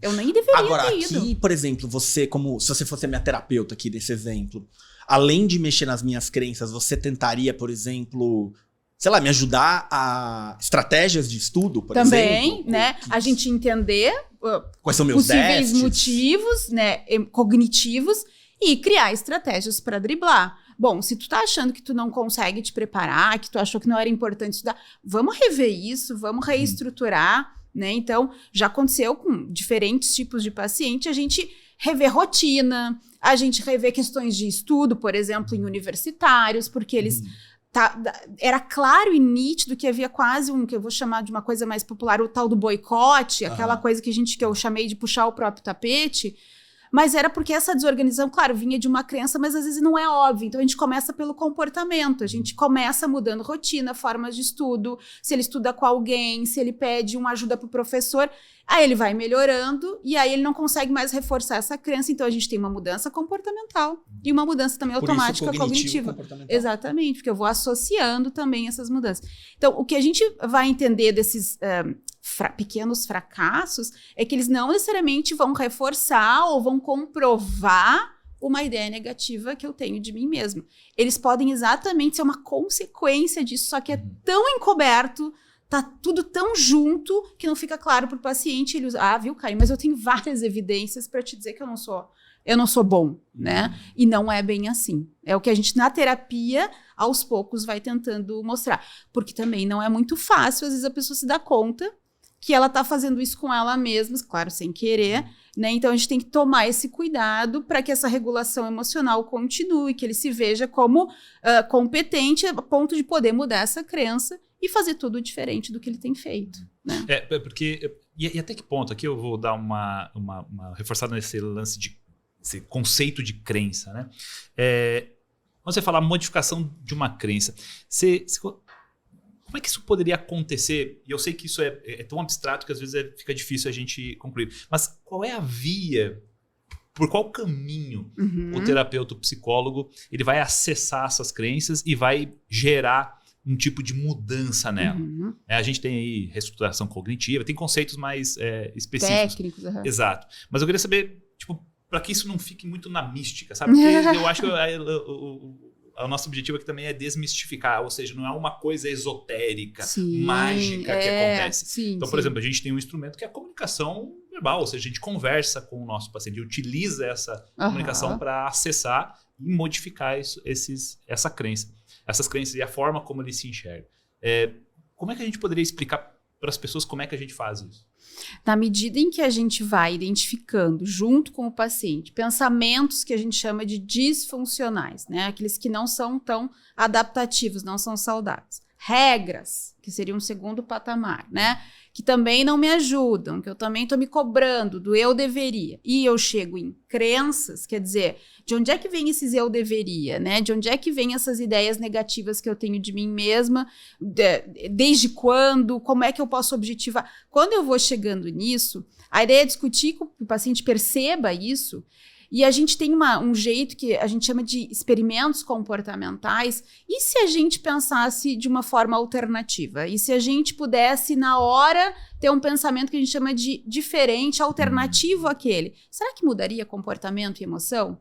Eu nem deveria Agora, ter ido. aqui, por exemplo, você, se você fosse a minha terapeuta aqui desse exemplo, além de mexer nas minhas crenças, você tentaria, por exemplo, sei lá, me ajudar a estratégias de estudo, por Também, exemplo? né? A gente entender Quais são meus possíveis déficits? motivos, né, cognitivos e criar estratégias para driblar. Bom, se tu tá achando que tu não consegue te preparar, que tu achou que não era importante estudar, vamos rever isso, vamos reestruturar, né? Então, já aconteceu com diferentes tipos de paciente, a gente rever rotina, a gente rever questões de estudo, por exemplo, em universitários, porque eles... era claro e nítido que havia quase que eu vou chamar de uma coisa mais popular, o tal do boicote, aquela coisa que eu chamei de puxar o próprio tapete, mas era porque essa desorganização, claro, vinha de uma crença, mas às vezes não é óbvio. Então a gente começa pelo comportamento, a gente começa mudando rotina, formas de estudo, se ele estuda com alguém, se ele pede uma ajuda pro professor, aí ele vai melhorando e aí ele não consegue mais reforçar essa crença, então a gente tem uma mudança comportamental e uma mudança também Por isso, automática cognitiva. comportamental. Exatamente, porque eu vou associando também essas mudanças. Então, o que a gente vai entender desses pequenos fracassos é que eles não necessariamente vão reforçar ou vão comprovar uma ideia negativa que eu tenho de mim mesmo. Eles podem exatamente ser uma consequência disso, só que é tão encoberto, tá tudo tão junto que não fica claro pro paciente. Ele usa, viu, Caio, mas eu tenho várias evidências para te dizer que eu não sou bom, né? E não é bem assim. É o que a gente, na terapia, aos poucos vai tentando mostrar. Porque também não é muito fácil, às vezes a pessoa se dá conta que ela tá fazendo isso com ela mesma, claro, sem querer, né? Então a gente tem que tomar esse cuidado para que essa regulação emocional continue, que ele se veja como competente a ponto de poder mudar essa crença e fazer tudo diferente do que ele tem feito, né? Porque... E até que ponto? Aqui eu vou dar uma reforçada nesse lance esse conceito de crença, né? Quando você fala modificação de uma crença, como é que isso poderia acontecer? E eu sei que isso é tão abstrato que às vezes fica difícil a gente concluir. Mas qual é a via, por qual caminho o terapeuta, o psicólogo, ele vai acessar essas crenças e vai gerar um tipo de mudança nela? A gente tem aí reestruturação cognitiva, tem conceitos mais específicos. Técnicos. Exato. Mas eu queria saber, para que isso não fique muito na mística, sabe? Porque eu acho que o nosso objetivo aqui também é desmistificar, ou seja, não é uma coisa esotérica, Sim, mágica que acontece. Sim, Então, por exemplo, a gente tem um instrumento que é a comunicação verbal, ou seja, a gente conversa com o nosso paciente, utiliza essa comunicação para acessar e modificar essa crença, essas crenças e a forma como ele se enxerga. Como é que a gente poderia explicar para as pessoas como é que a gente faz isso? Na medida em que a gente vai identificando, junto com o paciente, pensamentos que a gente chama de disfuncionais, né? Aqueles que não são tão adaptativos, não são saudáveis. Regras, que seria um segundo patamar, né? Que também não me ajudam, que eu também estou me cobrando do eu deveria. E eu chego em crenças, quer dizer, de onde é que vem esses eu deveria, né? De onde é que vem essas ideias negativas que eu tenho de mim mesma? Desde quando? Como é que eu posso objetivar? Quando eu vou chegando nisso, a ideia é discutir com o paciente perceba isso. E a gente tem um jeito que a gente chama de experimentos comportamentais. E se a gente pensasse de uma forma alternativa? E se a gente pudesse, na hora, ter um pensamento que a gente chama de diferente, alternativo àquele? Será que mudaria comportamento e emoção?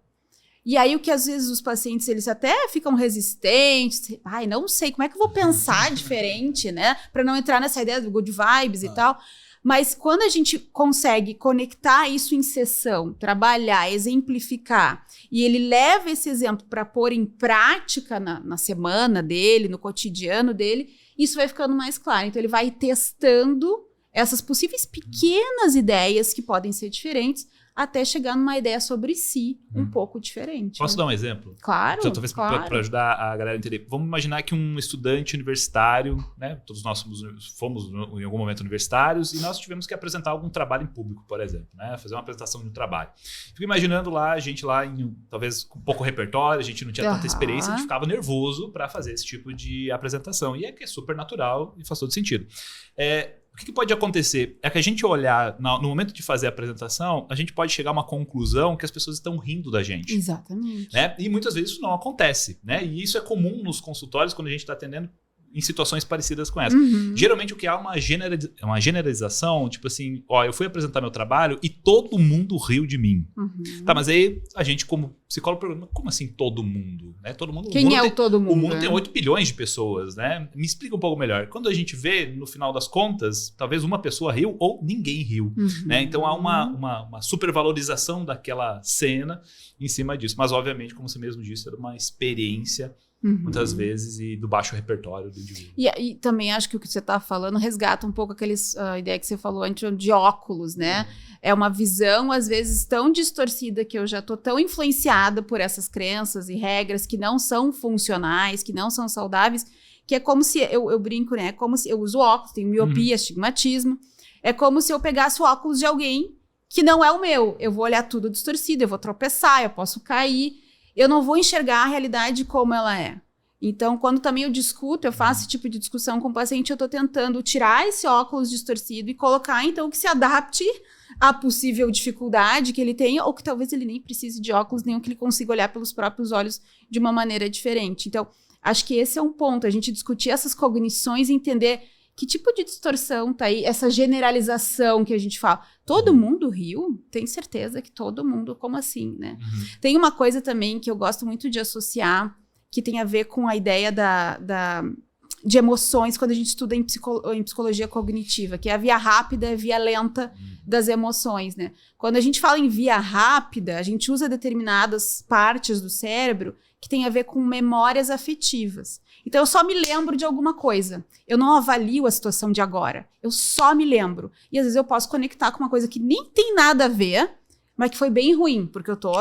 E aí o que às vezes os pacientes, eles até ficam resistentes. Ai, não sei, como é que eu vou pensar diferente, né? Para não entrar nessa ideia do good vibes e tal. Mas quando a gente consegue conectar isso em sessão, trabalhar, exemplificar, e ele leva esse exemplo para pôr em prática na semana dele, no cotidiano dele, isso vai ficando mais claro. Então ele vai testando essas possíveis pequenas ideias que podem ser diferentes, até chegar numa ideia sobre si um pouco diferente. Posso dar um exemplo? Claro, talvez para ajudar a galera a entender. Vamos imaginar que um estudante universitário, né? Todos nós fomos em algum momento universitários e nós tivemos que apresentar algum trabalho em público, por exemplo, né? Fazer uma apresentação de um trabalho. Fico imaginando lá, a gente lá, talvez com pouco repertório, a gente não tinha tanta experiência, a gente ficava nervoso para fazer esse tipo de apresentação. E que é super natural e faz todo sentido. O que pode acontecer? É que a gente olhar, no momento de fazer a apresentação, a gente pode chegar a uma conclusão que as pessoas estão rindo da gente. Exatamente. Né? E muitas vezes isso não acontece. Né? E isso é comum nos consultórios quando a gente está atendendo em situações parecidas com essa. Geralmente o que há é uma generalização, tipo assim, eu fui apresentar meu trabalho e todo mundo riu de mim. Tá, mas aí a gente como psicólogo pergunta, como assim todo mundo? Né? Todo mundo. Quem é o todo mundo? O mundo tem 8 bilhões de pessoas, né? Me explica um pouco melhor. Quando a gente vê, no final das contas, talvez uma pessoa riu ou ninguém riu. Né? Então há uma supervalorização daquela cena em cima disso. Mas obviamente, como você mesmo disse, era uma experiência muitas vezes, e do baixo repertório do indivíduo. E também acho que o que você está falando resgata um pouco a ideia que você falou antes de óculos, né? É uma visão, às vezes, tão distorcida que eu já estou tão influenciada por essas crenças e regras que não são funcionais, que não são saudáveis, que é como se, eu brinco, né? É como se eu uso óculos, tenho miopia, astigmatismo, é como se eu pegasse o óculos de alguém que não é o meu. Eu vou olhar tudo distorcido, eu vou tropeçar, eu posso cair, eu não vou enxergar a realidade como ela é. Então, quando também eu discuto, eu faço esse tipo de discussão com o paciente, eu estou tentando tirar esse óculos distorcido e colocar, então, que se adapte à possível dificuldade que ele tenha, ou que talvez ele nem precise de óculos, nem que ele consiga olhar pelos próprios olhos de uma maneira diferente. Então, acho que esse é um ponto, a gente discutir essas cognições e entender que tipo de distorção tá aí, essa generalização que a gente fala. Todo mundo riu? Tenho certeza que todo mundo, como assim, né? Tem uma coisa também que eu gosto muito de associar, que tem a ver com a ideia de emoções, quando a gente estuda em psicologia cognitiva, que é a via rápida e a via lenta das emoções, né? Quando a gente fala em via rápida, a gente usa determinadas partes do cérebro que tem a ver com memórias afetivas. Então, eu só me lembro de alguma coisa. Eu não avalio a situação de agora. Eu só me lembro. E, às vezes, eu posso conectar com uma coisa que nem tem nada a ver, mas que foi bem ruim, porque eu tô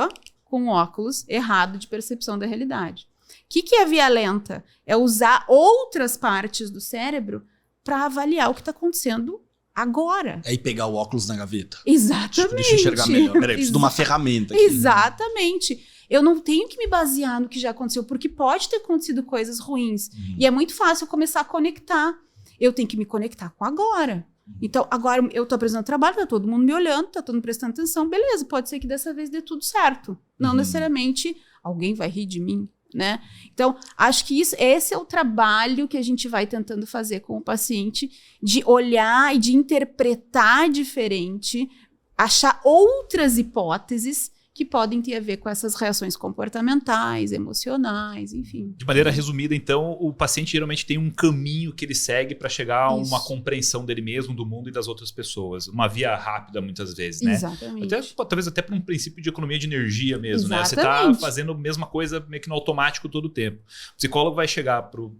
com um óculos errado de percepção da realidade. O que é via lenta? É usar outras partes do cérebro para avaliar o que está acontecendo agora. É ir pegar o óculos na gaveta. Exatamente. Deixa eu enxergar melhor. Peraí, preciso de uma ferramenta aqui. Exatamente. Eu não tenho que me basear no que já aconteceu, porque pode ter acontecido coisas ruins. E é muito fácil eu começar a conectar. Eu tenho que me conectar com agora. Então, agora eu tô apresentando trabalho, tá todo mundo me olhando, tá todo mundo prestando atenção. Beleza, pode ser que dessa vez dê tudo certo. Não necessariamente alguém vai rir de mim, né? Então, acho que esse é o trabalho que a gente vai tentando fazer com o paciente, de olhar e de interpretar diferente, achar outras hipóteses que podem ter a ver com essas reações comportamentais, emocionais, enfim. De maneira resumida, então, o paciente geralmente tem um caminho que ele segue para chegar a uma Isso. compreensão dele mesmo, do mundo e das outras pessoas. Uma via rápida, muitas vezes, né? Exatamente. Talvez até por um princípio de economia de energia mesmo, né? Você Exatamente. está fazendo a mesma coisa meio que no automático todo o tempo. O psicólogo vai chegar pro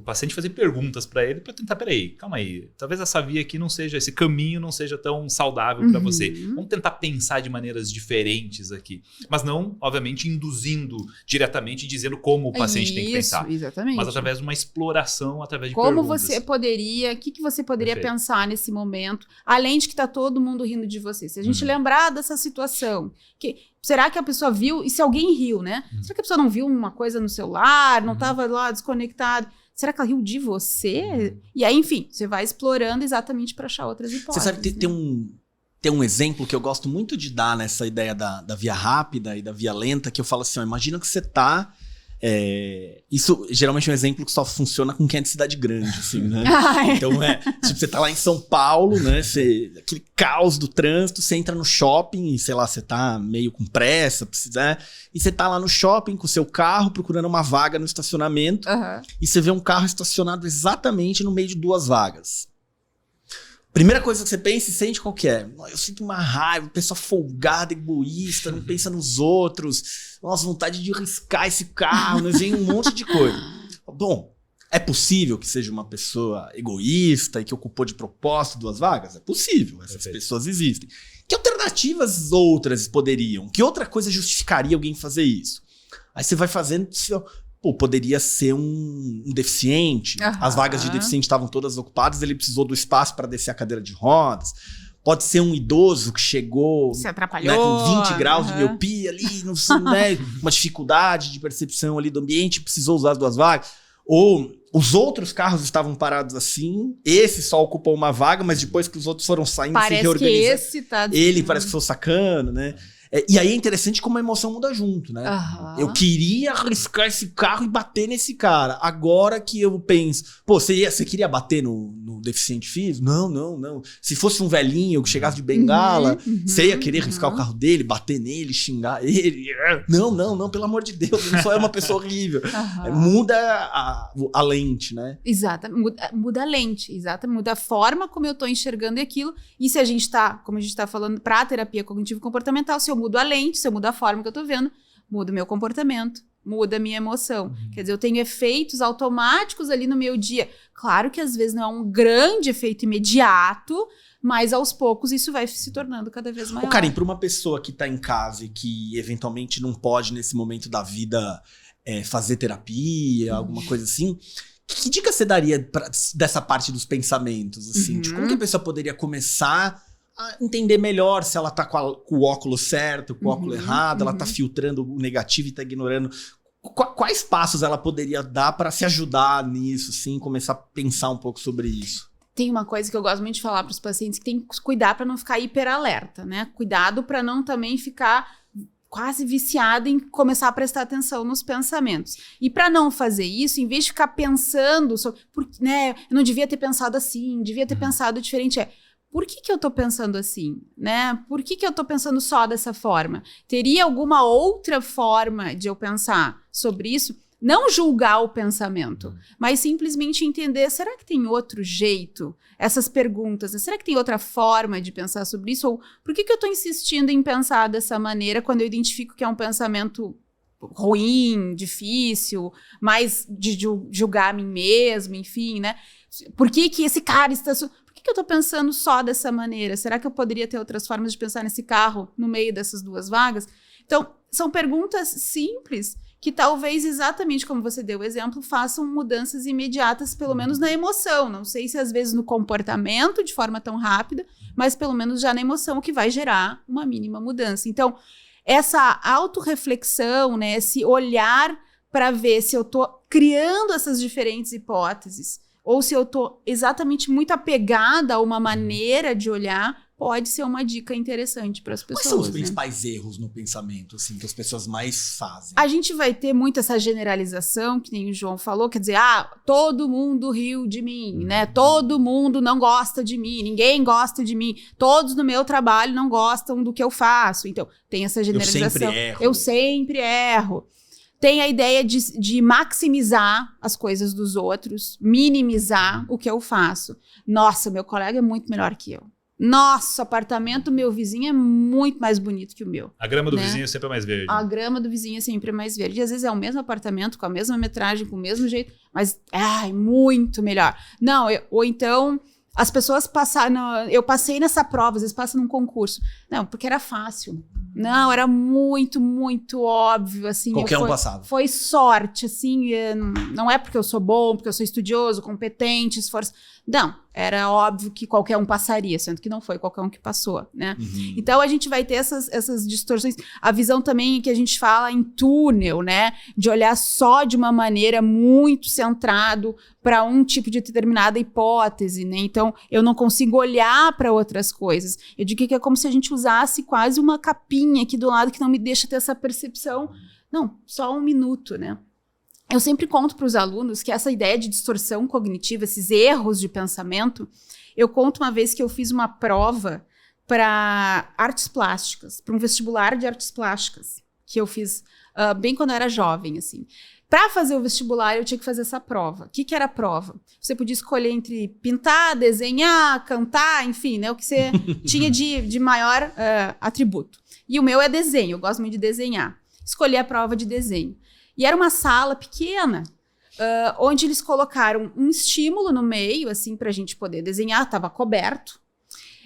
paciente fazer perguntas para ele para tentar, peraí, calma aí, talvez essa via aqui não seja, esse caminho não seja tão saudável para você. Vamos tentar pensar de maneiras diferentes aqui. Mas não, obviamente, induzindo diretamente e dizendo como o paciente tem que pensar. Exatamente. Mas através de uma exploração, através de Como perguntas. você poderia, o que você poderia Perfeito. pensar nesse momento, além de que tá todo mundo rindo de você. Se a gente lembrar dessa situação, será que a pessoa viu, e se alguém riu, né? Será que a pessoa não viu uma coisa no celular, não estava lá desconectado? Será que ela riu de você? E aí, enfim, você vai explorando exatamente para achar outras hipóteses. Você sabe, tem um exemplo que eu gosto muito de dar nessa ideia da via rápida e da via lenta, que eu falo assim, ó, imagina que você tá... isso geralmente é um exemplo que só funciona com quem é de cidade grande, assim, né? Então tipo, você tá lá em São Paulo, né? Aquele caos do trânsito, você entra no shopping e, sei lá, você tá meio com pressa, e você tá lá no shopping com o seu carro procurando uma vaga no estacionamento e você vê um carro estacionado exatamente no meio de duas vagas. Primeira coisa que você pensa e sente qual que é? Eu sinto uma raiva, pessoa folgada, egoísta, não pensa nos outros. Nossa, vontade de riscar esse carro, né? Vem um monte de coisa. Bom, é possível que seja uma pessoa egoísta e que ocupou de propósito duas vagas? É possível, essas pessoas existem. Que alternativas outras poderiam? Que outra coisa justificaria alguém fazer isso? Aí você vai fazendo... Pô, poderia ser um deficiente. As vagas de deficiente estavam todas ocupadas, ele precisou do espaço para descer a cadeira de rodas. Pode ser um idoso que chegou, se atrapalhou, com 20 graus de miopia ali, não sei, né, uma dificuldade de percepção ali do ambiente, precisou usar as duas vagas. Ou os outros carros estavam parados assim, esse só ocupou uma vaga, mas depois que os outros foram saindo, se reorganizando, esse tá... ele parece que foi sacando, né? E aí é interessante como a emoção muda junto, né? Eu queria arriscar esse carro e bater nesse cara. Agora que eu penso, pô, você queria bater no deficiente físico? Não. Se fosse um velhinho que chegasse de bengala, você ia querer arriscar o carro dele, bater nele, xingar ele? Não, pelo amor de Deus, ele só é uma pessoa horrível. Muda a lente, né? Exato, muda a lente, exato, muda a forma como eu tô enxergando aquilo. E se a gente tá, como a gente tá falando, pra terapia cognitivo-comportamental, se eu mudo a lente, se eu mudo a forma que eu tô vendo, muda o meu comportamento, muda a minha emoção. Quer dizer, eu tenho efeitos automáticos ali no meu dia. Claro que às vezes não é um grande efeito imediato, mas aos poucos isso vai se tornando cada vez maior. Karen, para uma pessoa que tá em casa e que eventualmente não pode, nesse momento da vida, fazer terapia, alguma coisa assim, que dica você daria dessa parte dos pensamentos? Assim? Tipo, como que a pessoa poderia começar a entender melhor se ela tá com o óculos certo, com o óculos errado, ela tá filtrando o negativo e tá ignorando. Quais passos ela poderia dar para se ajudar nisso, assim, começar a pensar um pouco sobre isso? Tem uma coisa que eu gosto muito de falar para os pacientes, que tem que cuidar para não ficar hiperalerta, né? Cuidado para não também ficar quase viciado em começar a prestar atenção nos pensamentos. E para não fazer isso, em vez de ficar pensando sobre, né, eu não devia ter pensado assim, devia ter pensado diferente, por que eu tô pensando assim, né? Por que eu tô pensando só dessa forma? Teria alguma outra forma de eu pensar sobre isso? Não julgar o pensamento, mas simplesmente entender, será que tem outro jeito? Essas perguntas, será que tem outra forma de pensar sobre isso? Ou por que eu tô insistindo em pensar dessa maneira quando eu identifico que é um pensamento ruim, difícil, mais de julgar a mim mesmo, enfim, né? Por que esse cara está... Por que eu tô pensando só dessa maneira? Será que eu poderia ter outras formas de pensar nesse carro no meio dessas duas vagas? Então, são perguntas simples que talvez, exatamente como você deu o exemplo, façam mudanças imediatas, pelo menos na emoção. Não sei se às vezes no comportamento de forma tão rápida, mas pelo menos já na emoção, que vai gerar uma mínima mudança. Então, essa autorreflexão, né, esse olhar para ver se eu tô criando essas diferentes hipóteses, ou se eu tô exatamente muito apegada a uma maneira de olhar, pode ser uma dica interessante para as pessoas. Quais são os né? principais erros no pensamento, assim, que as pessoas mais fazem? A gente vai ter muito essa generalização, que nem o João falou, quer dizer, todo mundo riu de mim, né? Todo mundo não gosta de mim, ninguém gosta de mim, todos no meu trabalho não gostam do que eu faço. Então, tem essa generalização. Eu sempre erro. Tem a ideia de maximizar as coisas dos outros, minimizar o que eu faço. Nossa, meu colega é muito melhor que eu. Nossa, apartamento do meu vizinho é muito mais bonito que o meu. A grama do vizinho sempre é mais verde. A grama do vizinho é sempre mais verde. E às vezes é o mesmo apartamento, com a mesma metragem, com o mesmo jeito, mas muito melhor. Não, ou então as pessoas passaram... Eu passei nessa prova, às vezes passa num concurso. Não, porque era fácil. Não, era muito, muito óbvio, assim. Qualquer um passava. Foi sorte, assim, não é porque eu sou bom, porque eu sou estudioso, competente, esforço. Não, era óbvio que qualquer um passaria, sendo que não foi qualquer um que passou, né? Uhum. Então, a gente vai ter essas distorções. A visão também que a gente fala em túnel, né? De olhar só de uma maneira muito centrado para um tipo de determinada hipótese, né? Então, eu não consigo olhar para outras coisas. Eu digo que é como se a gente usasse quase uma capinha aqui do lado que não me deixa ter essa percepção. Não, só um minuto, né? Eu sempre conto para os alunos que essa ideia de distorção cognitiva, esses erros de pensamento, eu conto uma vez que eu fiz uma prova para artes plásticas, para um vestibular de artes plásticas, que eu fiz bem quando eu era jovem, assim. Para fazer o vestibular, eu tinha que fazer essa prova. O que era a prova? Você podia escolher entre pintar, desenhar, cantar, enfim, né? O que você tinha de maior atributo. E o meu é desenho, eu gosto muito de desenhar. Escolhi a prova de desenho. E era uma sala pequena, onde eles colocaram um estímulo no meio, assim, para a gente poder desenhar, estava coberto.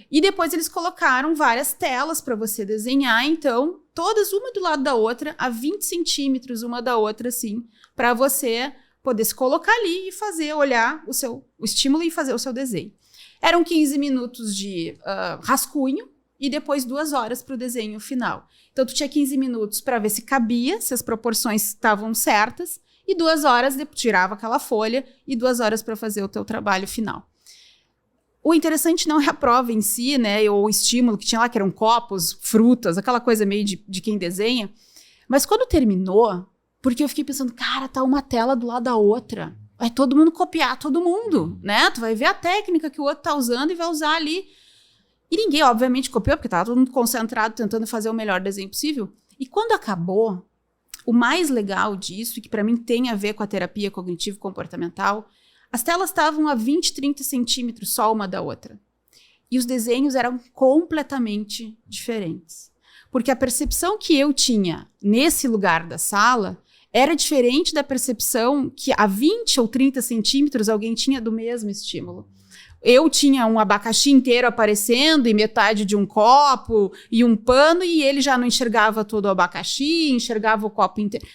E depois eles colocaram várias telas para você desenhar, então, todas uma do lado da outra, a 20 centímetros uma da outra, assim, para você poder se colocar ali e fazer, olhar o estímulo e fazer o seu desenho. Eram 15 minutos de rascunho e depois 2 horas para o desenho final. Então, tu tinha 15 minutos para ver se cabia, se as proporções estavam certas, e 2 horas, tirava aquela folha, e 2 horas para fazer o teu trabalho final. O interessante não é a prova em si, né, ou o estímulo que tinha lá, que eram copos, frutas, aquela coisa meio de quem desenha, mas quando terminou, porque eu fiquei pensando, cara, tá uma tela do lado da outra, vai todo mundo copiar todo mundo, né, tu vai ver a técnica que o outro tá usando e vai usar ali. E ninguém, obviamente, copiou, porque estava todo mundo concentrado tentando fazer o melhor desenho possível. E quando acabou, o mais legal disso, e que para mim tem a ver com a terapia cognitivo-comportamental, as telas estavam a 20, 30 centímetros só uma da outra. E os desenhos eram completamente diferentes. Porque a percepção que eu tinha nesse lugar da sala era diferente da percepção que a 20 ou 30 centímetros alguém tinha do mesmo estímulo. Eu tinha um abacaxi inteiro aparecendo e metade de um copo e um pano e ele já não enxergava todo o abacaxi, enxergava o copo inteiro.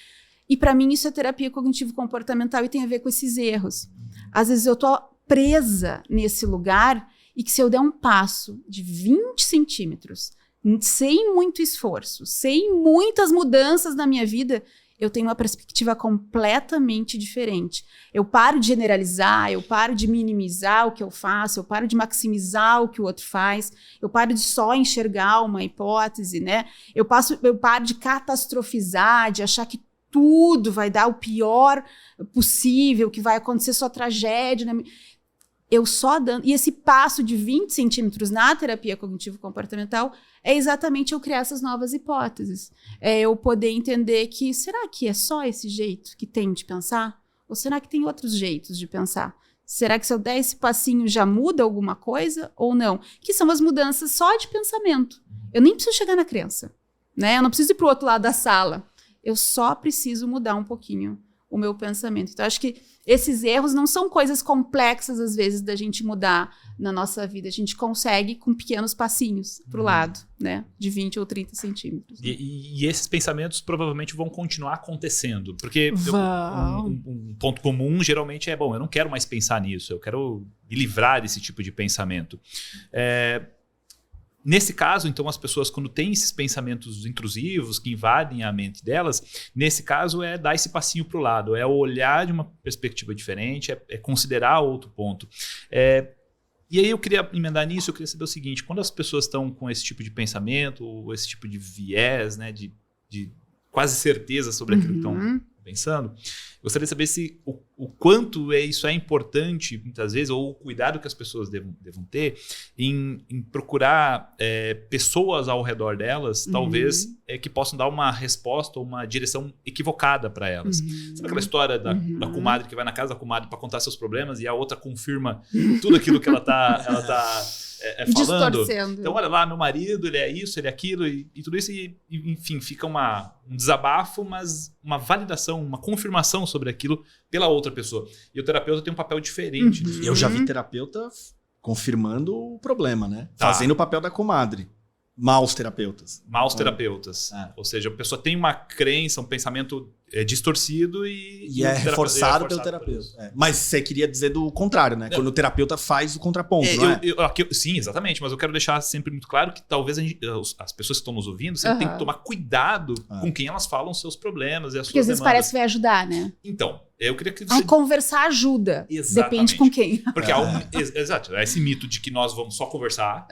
E para mim isso é terapia cognitivo-comportamental e tem a ver com esses erros. Às vezes eu tô presa nesse lugar e que se eu der um passo de 20 centímetros, sem muito esforço, sem muitas mudanças na minha vida, eu tenho uma perspectiva completamente diferente. Eu paro de generalizar, eu paro de minimizar o que eu faço, eu paro de maximizar o que o outro faz, eu paro de só enxergar uma hipótese, né? Eu paro de catastrofizar, de achar que tudo vai dar o pior possível, que vai acontecer só tragédia, né? Eu só dando... E esse passo de 20 centímetros na terapia cognitivo-comportamental é exatamente eu criar essas novas hipóteses. É eu poder entender que, será que é só esse jeito que tem de pensar? Ou será que tem outros jeitos de pensar? Será que se eu der esse passinho já muda alguma coisa ou não? Que são as mudanças só de pensamento. Eu nem preciso chegar na crença, né? Eu não preciso ir para o outro lado da sala. Eu só preciso mudar um pouquinho o meu pensamento. Então, acho que esses erros não são coisas complexas, às vezes, da gente mudar na nossa vida. A gente consegue com pequenos passinhos para o lado, né? De 20 ou 30 centímetros. E esses pensamentos provavelmente vão continuar acontecendo. Porque um ponto comum, geralmente, é, bom, eu não quero mais pensar nisso. Eu quero me livrar desse tipo de pensamento. Nesse caso, então, as pessoas, quando têm esses pensamentos intrusivos que invadem a mente delas, nesse caso é dar esse passinho para o lado, é olhar de uma perspectiva diferente, é considerar outro ponto. E aí eu queria emendar nisso, eu queria saber o seguinte, quando as pessoas estão com esse tipo de pensamento, ou esse tipo de viés, né, de quase certeza sobre aquilo que estão pensando, gostaria de saber se o quanto isso é importante, muitas vezes, ou o cuidado que as pessoas devam ter em procurar pessoas ao redor delas, talvez, que possam dar uma resposta ou uma direção equivocada para elas. Sabe aquela história da comadre que vai na casa da comadre para contar seus problemas e a outra confirma tudo aquilo que ela tá falando? Distorcendo. Então, olha lá, meu marido, ele é isso, ele é aquilo, e tudo isso, e, enfim, fica um desabafo, mas uma validação, uma confirmação sobre aquilo pela outra pessoa. E o terapeuta tem um papel diferente. Eu já vi terapeuta confirmando o problema, né? Tá. Fazendo o papel da comadre. Maus terapeutas. Maus terapeutas. Ou seja, a pessoa tem uma crença, um pensamento distorcido e é reforçado pelo terapeuta. Mas você queria dizer do contrário, né? Quando o terapeuta faz o contraponto, não é? Sim, exatamente. Mas eu quero deixar sempre muito claro que talvez as pessoas que estão nos ouvindo sempre têm que tomar cuidado com quem elas falam os seus problemas e as Porque suas às vezes demandas. parece que vai ajudar, né? Então, eu queria que você... conversar ajuda. Exatamente. Depende com quem. Porque exato, é esse mito de que nós vamos só conversar.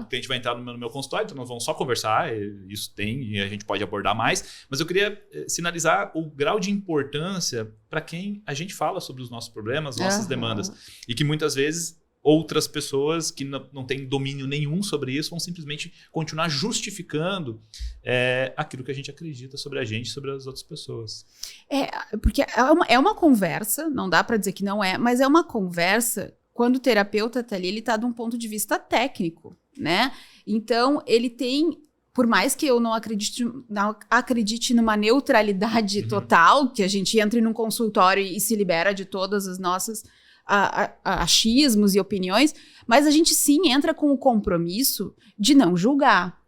O cliente vai entrar no meu consultório, então nós vamos só conversar. Isso tem, e a gente pode abordar mais. Mas eu queria sinalizar o grau de importância para quem a gente fala sobre os nossos problemas, nossas demandas. E que muitas vezes outras pessoas que não têm domínio nenhum sobre isso vão simplesmente continuar justificando aquilo que a gente acredita sobre a gente e sobre as outras pessoas. Porque é uma conversa, não dá para dizer que não é, mas é uma conversa quando o terapeuta está ali, ele está de um ponto de vista técnico, né? Então, ele tem... Por mais que eu não acredite numa neutralidade total, que a gente entre num consultório e se libera de todas as nossas achismos e opiniões, mas a gente sim entra com o compromisso de não julgar,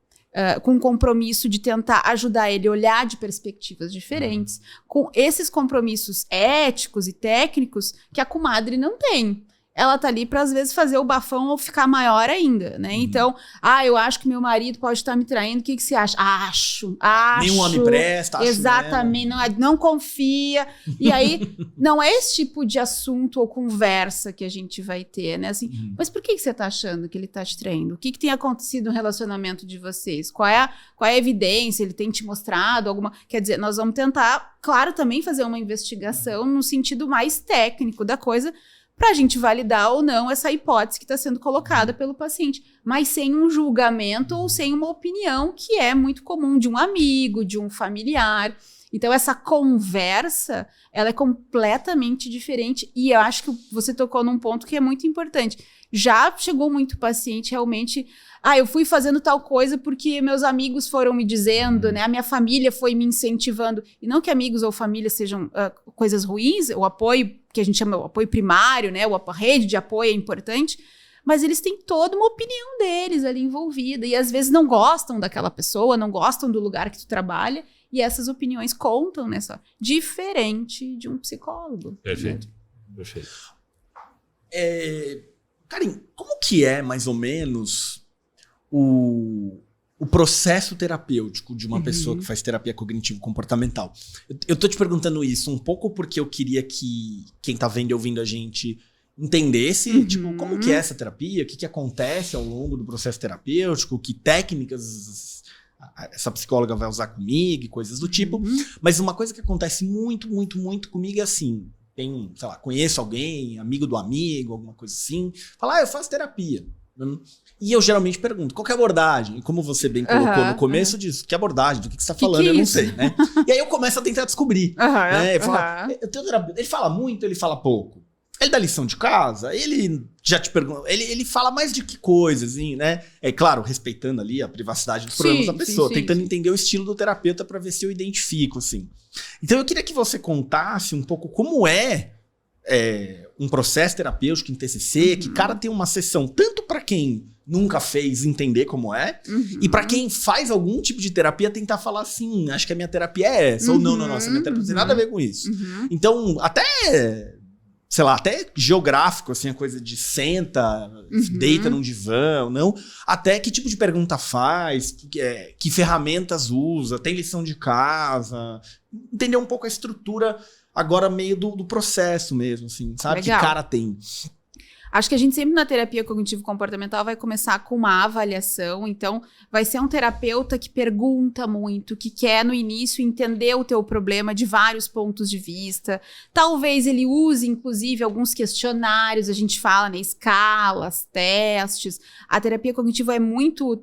com o compromisso de tentar ajudar ele a olhar de perspectivas diferentes, com esses compromissos éticos e técnicos que a comadre não tem. Ela tá ali para às vezes fazer o bafão ou ficar maior ainda, né? Então, eu acho que meu marido pode estar me traindo, o que você acha? Acho. Nenhum homem presta, acho. Exatamente, não confia. E aí, não é esse tipo de assunto ou conversa que a gente vai ter, né? Assim, mas por que você tá achando que ele tá te traindo? O que tem acontecido no relacionamento de vocês? Qual é a evidência? Ele tem te mostrado alguma... Quer dizer, nós vamos tentar, claro, também fazer uma investigação no sentido mais técnico da coisa, para a gente validar ou não essa hipótese que está sendo colocada pelo paciente, mas sem um julgamento ou sem uma opinião que é muito comum de um amigo, de um familiar. Então, essa conversa, ela é completamente diferente e eu acho que você tocou num ponto que é muito importante. Já chegou muito paciente realmente... eu fui fazendo tal coisa porque meus amigos foram me dizendo, né? A minha família foi me incentivando. E não que amigos ou família sejam coisas ruins, o apoio, que a gente chama o apoio primário, né? A rede de apoio é importante, mas eles têm toda uma opinião deles ali envolvida. E às vezes não gostam daquela pessoa, não gostam do lugar que tu trabalha, e essas opiniões contam nessa... Diferente de um psicólogo. Perfeito. Né? Perfeito. Karen, como que é, mais ou menos... O processo terapêutico de uma pessoa que faz terapia cognitivo-comportamental. Eu tô te perguntando isso um pouco porque eu queria que quem tá vendo e ouvindo a gente entendesse, tipo, como que é essa terapia, o que acontece ao longo do processo terapêutico, que técnicas essa psicóloga vai usar comigo e coisas do tipo. Mas uma coisa que acontece muito, muito, muito comigo é assim, sei lá, conheço alguém, amigo do amigo, alguma coisa assim, fala, eu faço terapia. E eu geralmente pergunto, qual que é a abordagem? E como você bem colocou no começo disso, que abordagem, do que você está falando, eu não sei, né? E aí eu começo a tentar descobrir. Né? Ele fala muito, ele fala pouco. Ele dá lição de casa, ele já te pergunta, ele fala mais de que coisas, assim, né? É claro, respeitando ali a privacidade dos problemas da pessoa, tentando entender o estilo do terapeuta para ver se eu identifico, assim. Então eu queria que você contasse um pouco como é um processo terapêutico em TCC, que cara tem uma sessão tanto para quem nunca fez entender como é, e para quem faz algum tipo de terapia tentar falar assim, acho que a minha terapia é essa, ou não, essa minha terapia não tem nada a ver com isso. Então, até, sei lá, até geográfico, assim, a coisa de senta, deita num divã, ou não, até que tipo de pergunta faz, que ferramentas usa, tem lição de casa, entender um pouco a estrutura agora meio do processo mesmo, assim, sabe? Legal. Que cara tem. Acho que a gente sempre na terapia cognitivo-comportamental vai começar com uma avaliação, então vai ser um terapeuta que pergunta muito, que quer no início entender o teu problema de vários pontos de vista, talvez ele use inclusive alguns questionários, a gente fala, né, escalas, testes, a terapia cognitiva é muito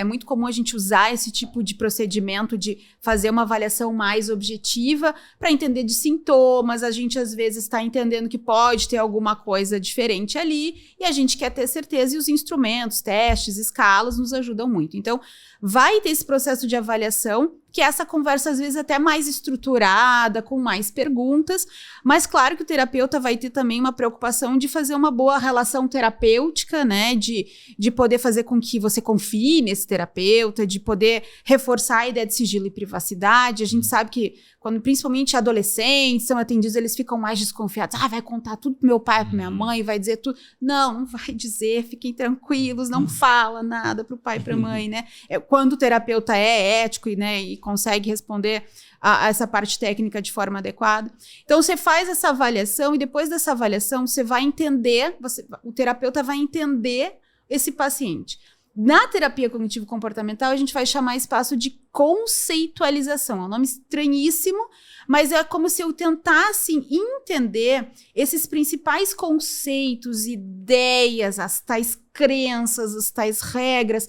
muito comum a gente usar esse tipo de procedimento de fazer uma avaliação mais objetiva para entender de sintomas, a gente às vezes está entendendo que pode ter alguma coisa diferente ali e a gente quer ter certeza e os instrumentos, testes, escalas nos ajudam muito. Então, vai ter esse processo de avaliação, que é essa conversa às vezes até mais estruturada, com mais perguntas, mas claro que o terapeuta vai ter também uma preocupação de fazer uma boa relação terapêutica, né, de poder fazer com que você confie nesse terapeuta, de poder reforçar a ideia de sigilo e privacidade. A gente sabe que quando principalmente adolescentes são atendidos, eles ficam mais desconfiados. Vai contar tudo pro meu pai, pra minha mãe, vai dizer tudo. Não vai dizer, fiquem tranquilos, não fala nada pro pai e pra mãe, né? Quando o terapeuta é ético e consegue responder a essa parte técnica de forma adequada. Então, você faz essa avaliação e depois dessa avaliação, você vai entender, o terapeuta vai entender esse paciente. Na terapia cognitivo-comportamental, a gente vai chamar espaço de conceitualização. É um nome estranhíssimo, mas é como se eu tentasse entender esses principais conceitos, ideias, as tais crenças, as tais regras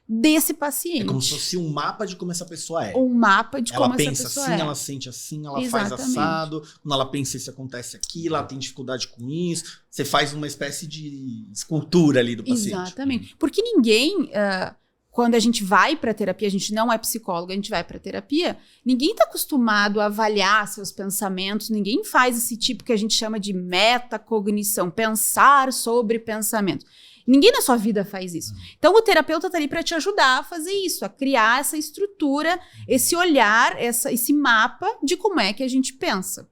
desse paciente. É como se fosse um mapa de como essa pessoa é. Um mapa de como essa pessoa é. Ela pensa assim, ela sente assim, ela faz assado. Quando ela pensa isso, acontece aquilo, ela tem dificuldade com isso. Você faz uma espécie de escultura ali do paciente. Exatamente. Porque ninguém... quando a gente vai para terapia, a gente não é psicólogo, a gente vai para terapia, ninguém está acostumado a avaliar seus pensamentos, ninguém faz esse tipo que a gente chama de metacognição, pensar sobre pensamento. Ninguém na sua vida faz isso. Então, o terapeuta está ali para te ajudar a fazer isso, a criar essa estrutura, esse olhar, esse mapa de como é que a gente pensa.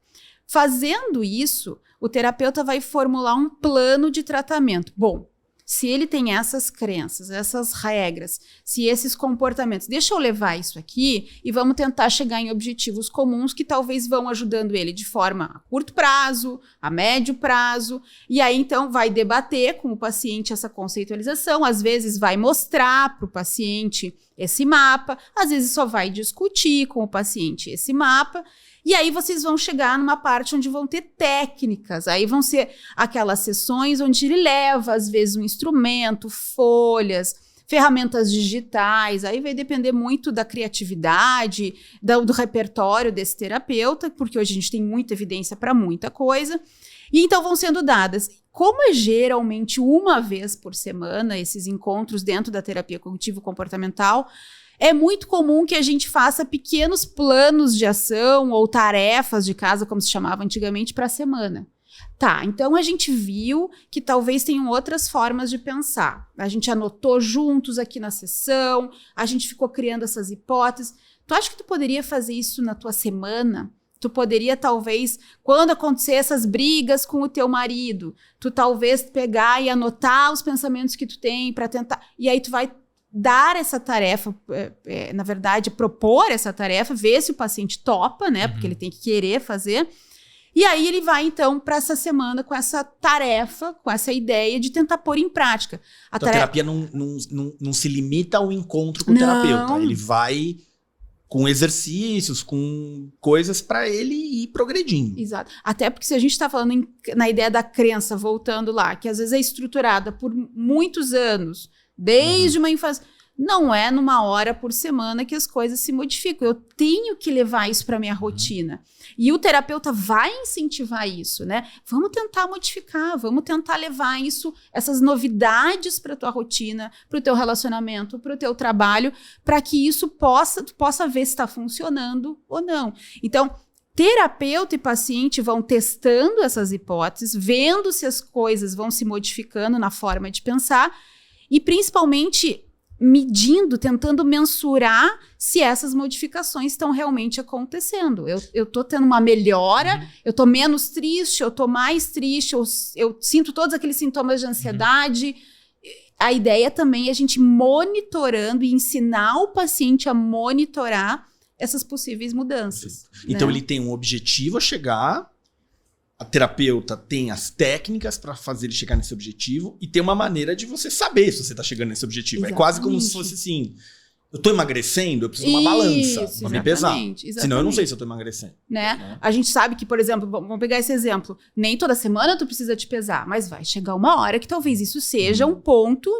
Fazendo isso, o terapeuta vai formular um plano de tratamento. Bom, se ele tem essas crenças, essas regras, se esses comportamentos, deixa eu levar isso aqui e vamos tentar chegar em objetivos comuns que talvez vão ajudando ele de forma a curto prazo, a médio prazo, e aí então vai debater com o paciente essa conceitualização, às vezes vai mostrar para o paciente esse mapa, às vezes só vai discutir com o paciente esse mapa. E aí vocês vão chegar numa parte onde vão ter técnicas, aí vão ser aquelas sessões onde ele leva, às vezes, um instrumento, folhas, ferramentas digitais, aí vai depender muito da criatividade, do repertório desse terapeuta, porque hoje a gente tem muita evidência para muita coisa, e então vão sendo dadas. Como é geralmente uma vez por semana esses encontros dentro da terapia cognitivo-comportamental, é muito comum que a gente faça pequenos planos de ação ou tarefas de casa, como se chamava antigamente, para a semana. Tá, então a gente viu que talvez tenham outras formas de pensar. A gente anotou juntos aqui na sessão, a gente ficou criando essas hipóteses. Tu acha que tu poderia fazer isso na tua semana? Tu poderia, talvez, quando acontecer essas brigas com o teu marido, tu talvez pegar e anotar os pensamentos que tu tem para tentar... E aí tu vai dar essa tarefa, na verdade, propor essa tarefa, ver se o paciente topa, né? Porque ele tem que querer fazer. E aí ele vai, então, para essa semana com essa tarefa, com essa ideia de tentar pôr em prática. A terapia não se limita ao encontro com o terapeuta. Ele vai com exercícios, com coisas para ele ir progredindo. Exato. Até porque se a gente está falando na ideia da crença, voltando lá, que às vezes é estruturada por muitos anos, desde uma infância, não é numa hora por semana que as coisas se modificam. Eu tenho que levar isso para minha rotina. E o terapeuta vai incentivar isso, né? Vamos tentar modificar, vamos tentar levar isso, essas novidades para a tua rotina, para o teu relacionamento, para o teu trabalho, para que isso tu possa ver se está funcionando ou não. Então, terapeuta e paciente vão testando essas hipóteses, vendo se as coisas vão se modificando na forma de pensar e, principalmente, medindo, tentando mensurar se essas modificações estão realmente acontecendo. Eu tô tendo uma melhora, eu tô menos triste, eu tô mais triste, eu sinto todos aqueles sintomas de ansiedade. A ideia também é a gente monitorando e ensinar o paciente a monitorar essas possíveis mudanças. Então né? ele tem um objetivo a chegar a terapeuta tem as técnicas para fazer ele chegar nesse objetivo e tem uma maneira de você saber se você tá chegando nesse objetivo. Exatamente. É quase como se fosse assim, eu tô emagrecendo, eu preciso de uma balança pra me pesar. Exatamente. Senão eu não sei se eu tô emagrecendo. Né? A gente sabe que, por exemplo, vamos pegar esse exemplo, nem toda semana tu precisa te pesar, mas vai chegar uma hora que talvez isso seja um ponto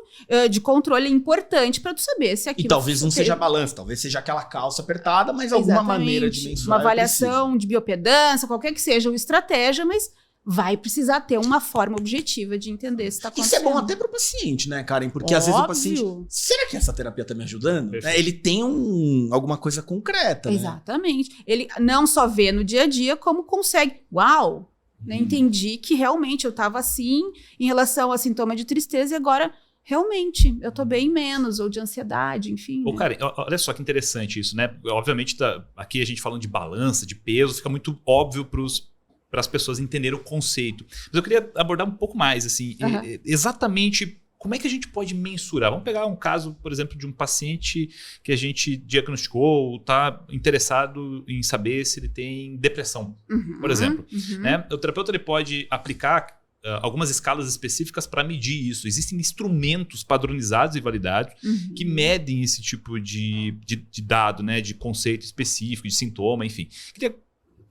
de controle importante pra tu saber se aquilo... E talvez não seja a balança, talvez seja aquela calça apertada, mas alguma maneira de mensurar. Uma avaliação de biopedância, qualquer que seja uma estratégia, mas vai precisar ter uma forma objetiva de entender se tá acontecendo. Isso é bom até pro paciente, né, Karen? Porque às vezes o paciente... Será que essa terapia tá me ajudando? Ele tem alguma coisa concreta, né? Exatamente. Ele não só vê no dia a dia, como consegue... Uau! Né? Entendi que realmente eu tava assim em relação a sintoma de tristeza e agora... Realmente, eu tô bem menos, ou de ansiedade, enfim. Ô, né? Karen, olha só que interessante isso, né? Obviamente, aqui a gente falando de balança, de peso, fica muito óbvio para as pessoas entenderem o conceito. Mas eu queria abordar um pouco mais, assim, exatamente como é que a gente pode mensurar. Vamos pegar um caso, por exemplo, de um paciente que a gente diagnosticou, está interessado em saber se ele tem depressão, por exemplo. Né? O terapeuta ele pode aplicar algumas escalas específicas para medir isso. Existem instrumentos padronizados e validados que medem esse tipo de dado, né? De conceito específico, de sintoma, enfim. Queria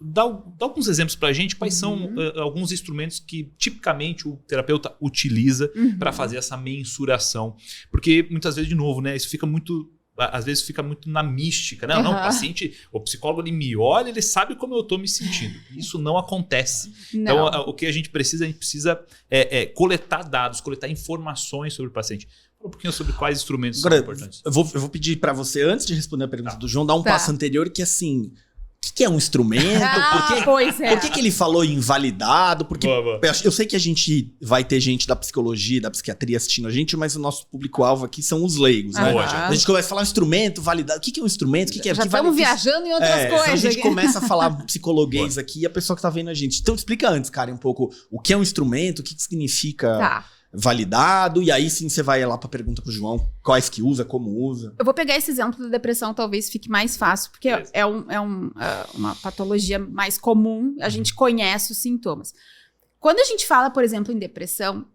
dar alguns exemplos para a gente, quais são alguns instrumentos que tipicamente o terapeuta utiliza para fazer essa mensuração. Porque muitas vezes, de novo, né? Isso fica muito... Às vezes fica muito na mística, né? Não, o paciente, o psicólogo, ele me olha, ele sabe como eu estou me sentindo. Isso não acontece. Não. Então, o que a gente precisa coletar dados, coletar informações sobre o paciente. Fala um pouquinho sobre quais instrumentos são importantes. Eu vou pedir para você, antes de responder a pergunta do João, dar um passo anterior que, assim... O que é um instrumento? Por que ele falou invalidado? Porque eu sei que a gente vai ter gente da psicologia, da psiquiatria assistindo a gente, mas o nosso público-alvo aqui são os leigos, né? A gente começa a falar instrumento, validado. O que é um instrumento? O que é? Já estamos viajando em outras coisas. A gente começa a falar psicologuês aqui e a pessoa que tá vendo a gente. Então explica antes, Karen, um pouco o que é um instrumento, o que significa... validado, e aí sim você vai lá pra pergunta pro João, quais que usa, como usa. Eu vou pegar esse exemplo da depressão, talvez fique mais fácil, porque é uma patologia mais comum, a gente conhece os sintomas. Quando a gente fala, por exemplo, em depressão,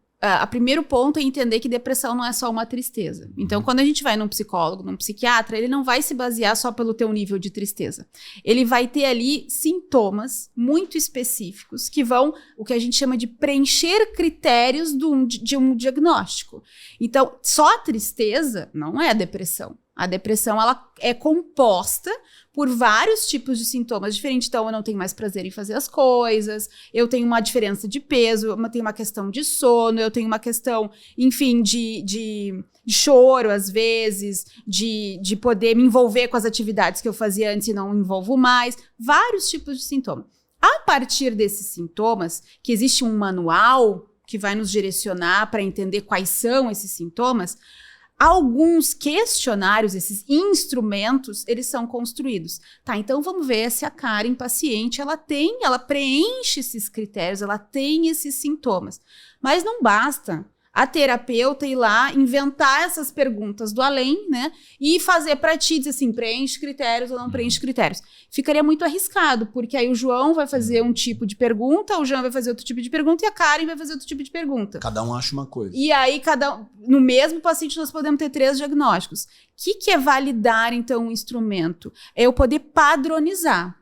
o primeiro ponto é entender que depressão não é só uma tristeza. Então, quando a gente vai num psicólogo, num psiquiatra, ele não vai se basear só pelo teu nível de tristeza. Ele vai ter ali sintomas muito específicos que vão, o que a gente chama de preencher critérios de um diagnóstico. Então, só a tristeza não é depressão. A depressão, ela é composta por vários tipos de sintomas diferentes. Então, eu não tenho mais prazer em fazer as coisas, eu tenho uma diferença de peso, eu tenho uma questão de sono, eu tenho uma questão, enfim, de choro, às vezes, de poder me envolver com as atividades que eu fazia antes e não me envolvo mais. Vários tipos de sintomas. A partir desses sintomas, que existe um manual que vai nos direcionar para entender quais são esses sintomas, alguns questionários, esses instrumentos, eles são construídos. Tá, então vamos ver se a Karen, paciente, ela preenche esses critérios, ela tem esses sintomas. Mas não basta a terapeuta ir lá, inventar essas perguntas do além, né? E fazer para ti, dizer assim, preenche critérios ou não preenche critérios. Ficaria muito arriscado, porque aí o João vai fazer um tipo de pergunta, o João vai fazer outro tipo de pergunta e a Karen vai fazer outro tipo de pergunta. Cada um acha uma coisa. E aí, no mesmo paciente, nós podemos ter 3 diagnósticos. O que é validar, então, um instrumento? É eu poder padronizar.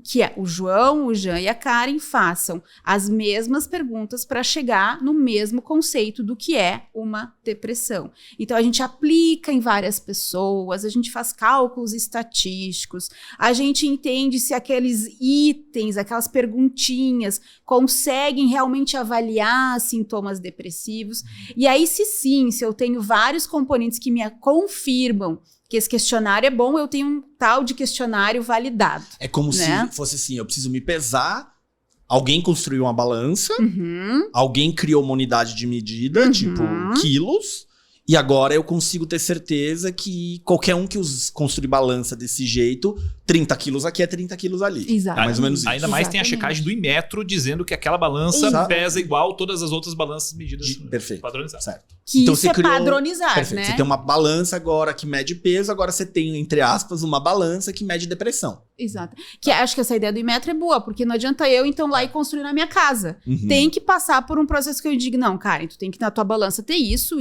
Que é o João, o Jean e a Karen façam as mesmas perguntas para chegar no mesmo conceito do que é uma depressão. Então, a gente aplica em várias pessoas, a gente faz cálculos estatísticos, a gente entende se aqueles itens, aquelas perguntinhas conseguem realmente avaliar sintomas depressivos. E aí, se eu tenho vários componentes que me confirmam que esse questionário é bom, eu tenho um tal de questionário validado. É como se fosse assim, eu preciso me pesar, alguém construiu uma balança, alguém criou uma unidade de medida, tipo quilos, e agora eu consigo ter certeza que qualquer um que construir balança desse jeito 30 quilos aqui é 30 quilos ali. Exato. É mais ou menos isso. Ainda mais tem a Exatamente. checagem do Inmetro dizendo que aquela balança Exato. pesa igual todas as outras balanças medidas Perfeito. padronizadas. Certo. Que Então isso você é criou- padronizar, Perfeito. né? Você tem uma balança agora que mede peso, agora você tem, entre aspas, uma balança que mede depressão. Exato. Que acho que essa ideia do Inmetro é boa, porque não adianta eu, então, lá e construir na minha casa. Uhum. Tem que passar por um processo que eu digo, não, Karen, tu tem que na tua balança ter isso,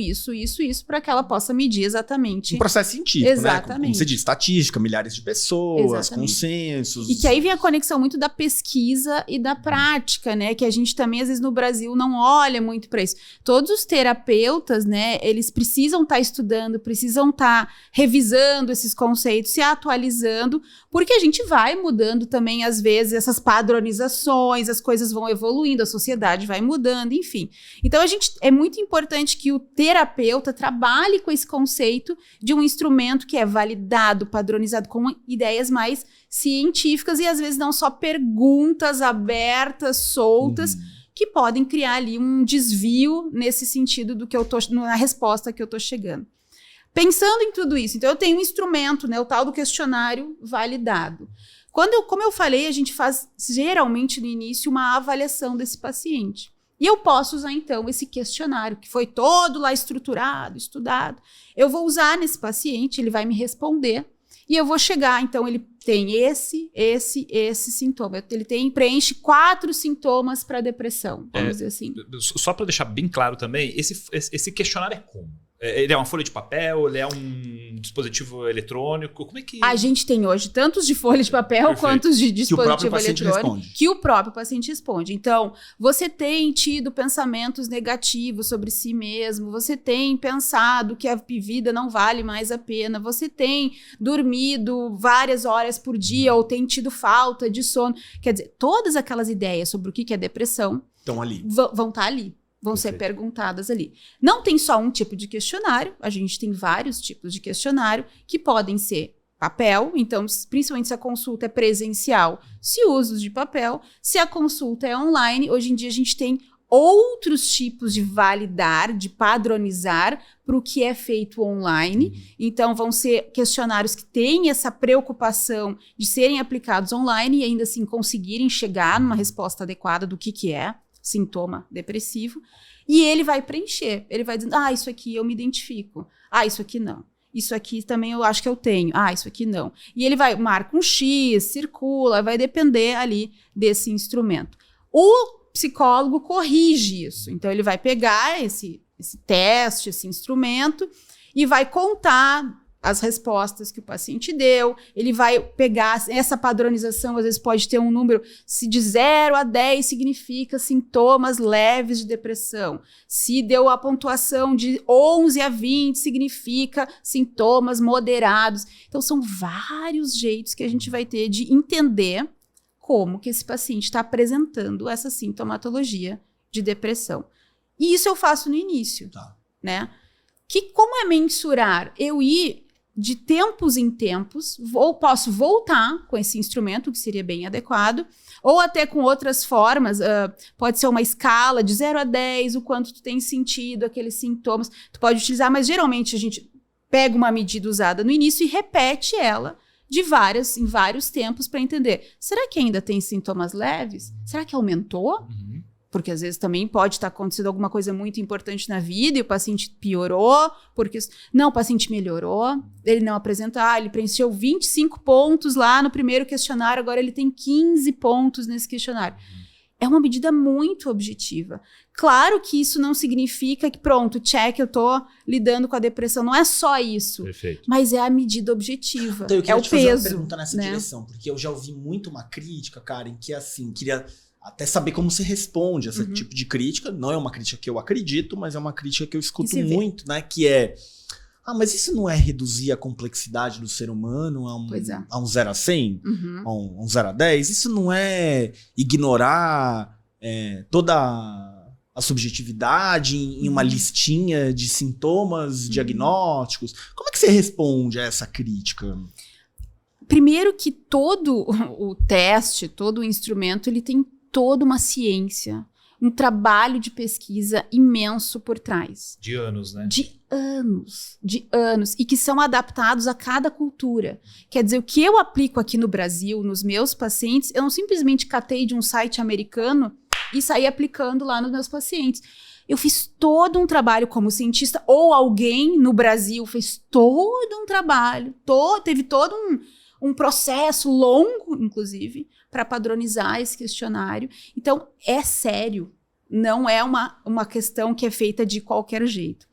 para que ela possa medir exatamente. Um processo científico, né? Exatamente. Como você diz, estatística, milhares de pessoas, Exatamente. consensos. E que aí vem a conexão muito da pesquisa e da prática, né? Que a gente também, às vezes, no Brasil não olha muito para isso. Todos os terapeutas, né? Eles precisam estar estudando, precisam estar revisando esses conceitos, se atualizando, porque a gente vai mudando também, às vezes, essas padronizações, as coisas vão evoluindo, a sociedade vai mudando, enfim. Então, é muito importante que o terapeuta trabalhe com esse conceito de um instrumento que é validado, padronizado, com ideias mais científicas e às vezes não só perguntas abertas, soltas, que podem criar ali um desvio nesse sentido do que eu tô, na resposta que eu tô chegando. Pensando em tudo isso, então eu tenho um instrumento, né, o tal do questionário validado. Como eu falei, a gente faz geralmente no início uma avaliação desse paciente. E eu posso usar, então, esse questionário, que foi todo lá estruturado, estudado. Eu vou usar nesse paciente, ele vai me responder. E eu vou chegar, então, ele tem esse sintoma. Ele preenche 4 sintomas para depressão, vamos dizer assim. Só para deixar bem claro também, esse questionário é como? Ele é uma folha de papel? Ele é um dispositivo eletrônico? Como é que... A gente tem hoje tantos de folha de papel Perfeito. quanto de Que o dispositivo próprio paciente eletrônico responde. que o próprio paciente responde. Então, você tem tido pensamentos negativos sobre si mesmo, você tem pensado que a vida não vale mais a pena, você tem dormido várias horas por dia ou tem tido falta de sono. Quer dizer, todas aquelas ideias sobre o que é depressão Estão ali. vão estar ali. Vão ser perguntadas ali. Não tem só um tipo de questionário, a gente tem vários tipos de questionário que podem ser papel, então, principalmente se a consulta é presencial, se usa de papel. Se a consulta é online, hoje em dia a gente tem outros tipos de validar, de padronizar para o que é feito online. Então, vão ser questionários que têm essa preocupação de serem aplicados online e ainda assim conseguirem chegar numa resposta adequada do que é sintoma depressivo, e ele vai preencher, ele vai dizendo, isso aqui eu me identifico, isso aqui não, isso aqui também eu acho que eu tenho, isso aqui não, e ele marca um X, circula, vai depender ali desse instrumento. O psicólogo corrige isso, então ele vai pegar esse teste, esse instrumento, e vai contar as respostas que o paciente deu, ele vai pegar essa padronização, às vezes pode ter um número, se de 0 a 10 significa sintomas leves de depressão, se deu a pontuação de 11 a 20 significa sintomas moderados. Então são vários jeitos que a gente vai ter de entender como que esse paciente está apresentando essa sintomatologia de depressão. E isso eu faço no início, né? Como é mensurar? Eu ir de tempos em tempos, ou posso voltar com esse instrumento, que seria bem adequado, ou até com outras formas, pode ser uma escala de 0 a 10, o quanto tu tem sentido aqueles sintomas, tu pode utilizar, mas geralmente a gente pega uma medida usada no início e repete ela em vários tempos para entender, será que ainda tem sintomas leves? Será que aumentou? Porque às vezes também pode estar acontecendo alguma coisa muito importante na vida e o paciente piorou, porque não, o paciente melhorou, ele não apresenta, ele preencheu 25 pontos lá no primeiro questionário, agora ele tem 15 pontos nesse questionário. É uma medida muito objetiva. Claro que isso não significa que pronto, check, eu tô lidando com a depressão, não é só isso. Perfeito. Mas é a medida objetiva, Então, eu queria é o te fazer peso. uma pergunta nessa direção, porque eu já ouvi muito uma crítica, Karen, que assim, queria até saber como você responde a esse tipo de crítica. Não é uma crítica que eu acredito, mas é uma crítica que eu escuto muito, né? Que é, mas isso não é reduzir a complexidade do ser humano a um 0 a 100? A um 0 a 10? Isso não é ignorar toda a subjetividade em uma listinha de sintomas diagnósticos? Como é que você responde a essa crítica? Primeiro que todo o teste, todo o instrumento, ele tem toda uma ciência, um trabalho de pesquisa imenso por trás. De anos, né? De anos, e que são adaptados a cada cultura. Quer dizer, o que eu aplico aqui no Brasil, nos meus pacientes, eu não simplesmente catei de um site americano e saí aplicando lá nos meus pacientes. Eu fiz todo um trabalho como cientista, ou alguém no Brasil fez todo um trabalho, teve todo um processo longo, inclusive, para padronizar esse questionário. Então, é sério, não é uma questão que é feita de qualquer jeito.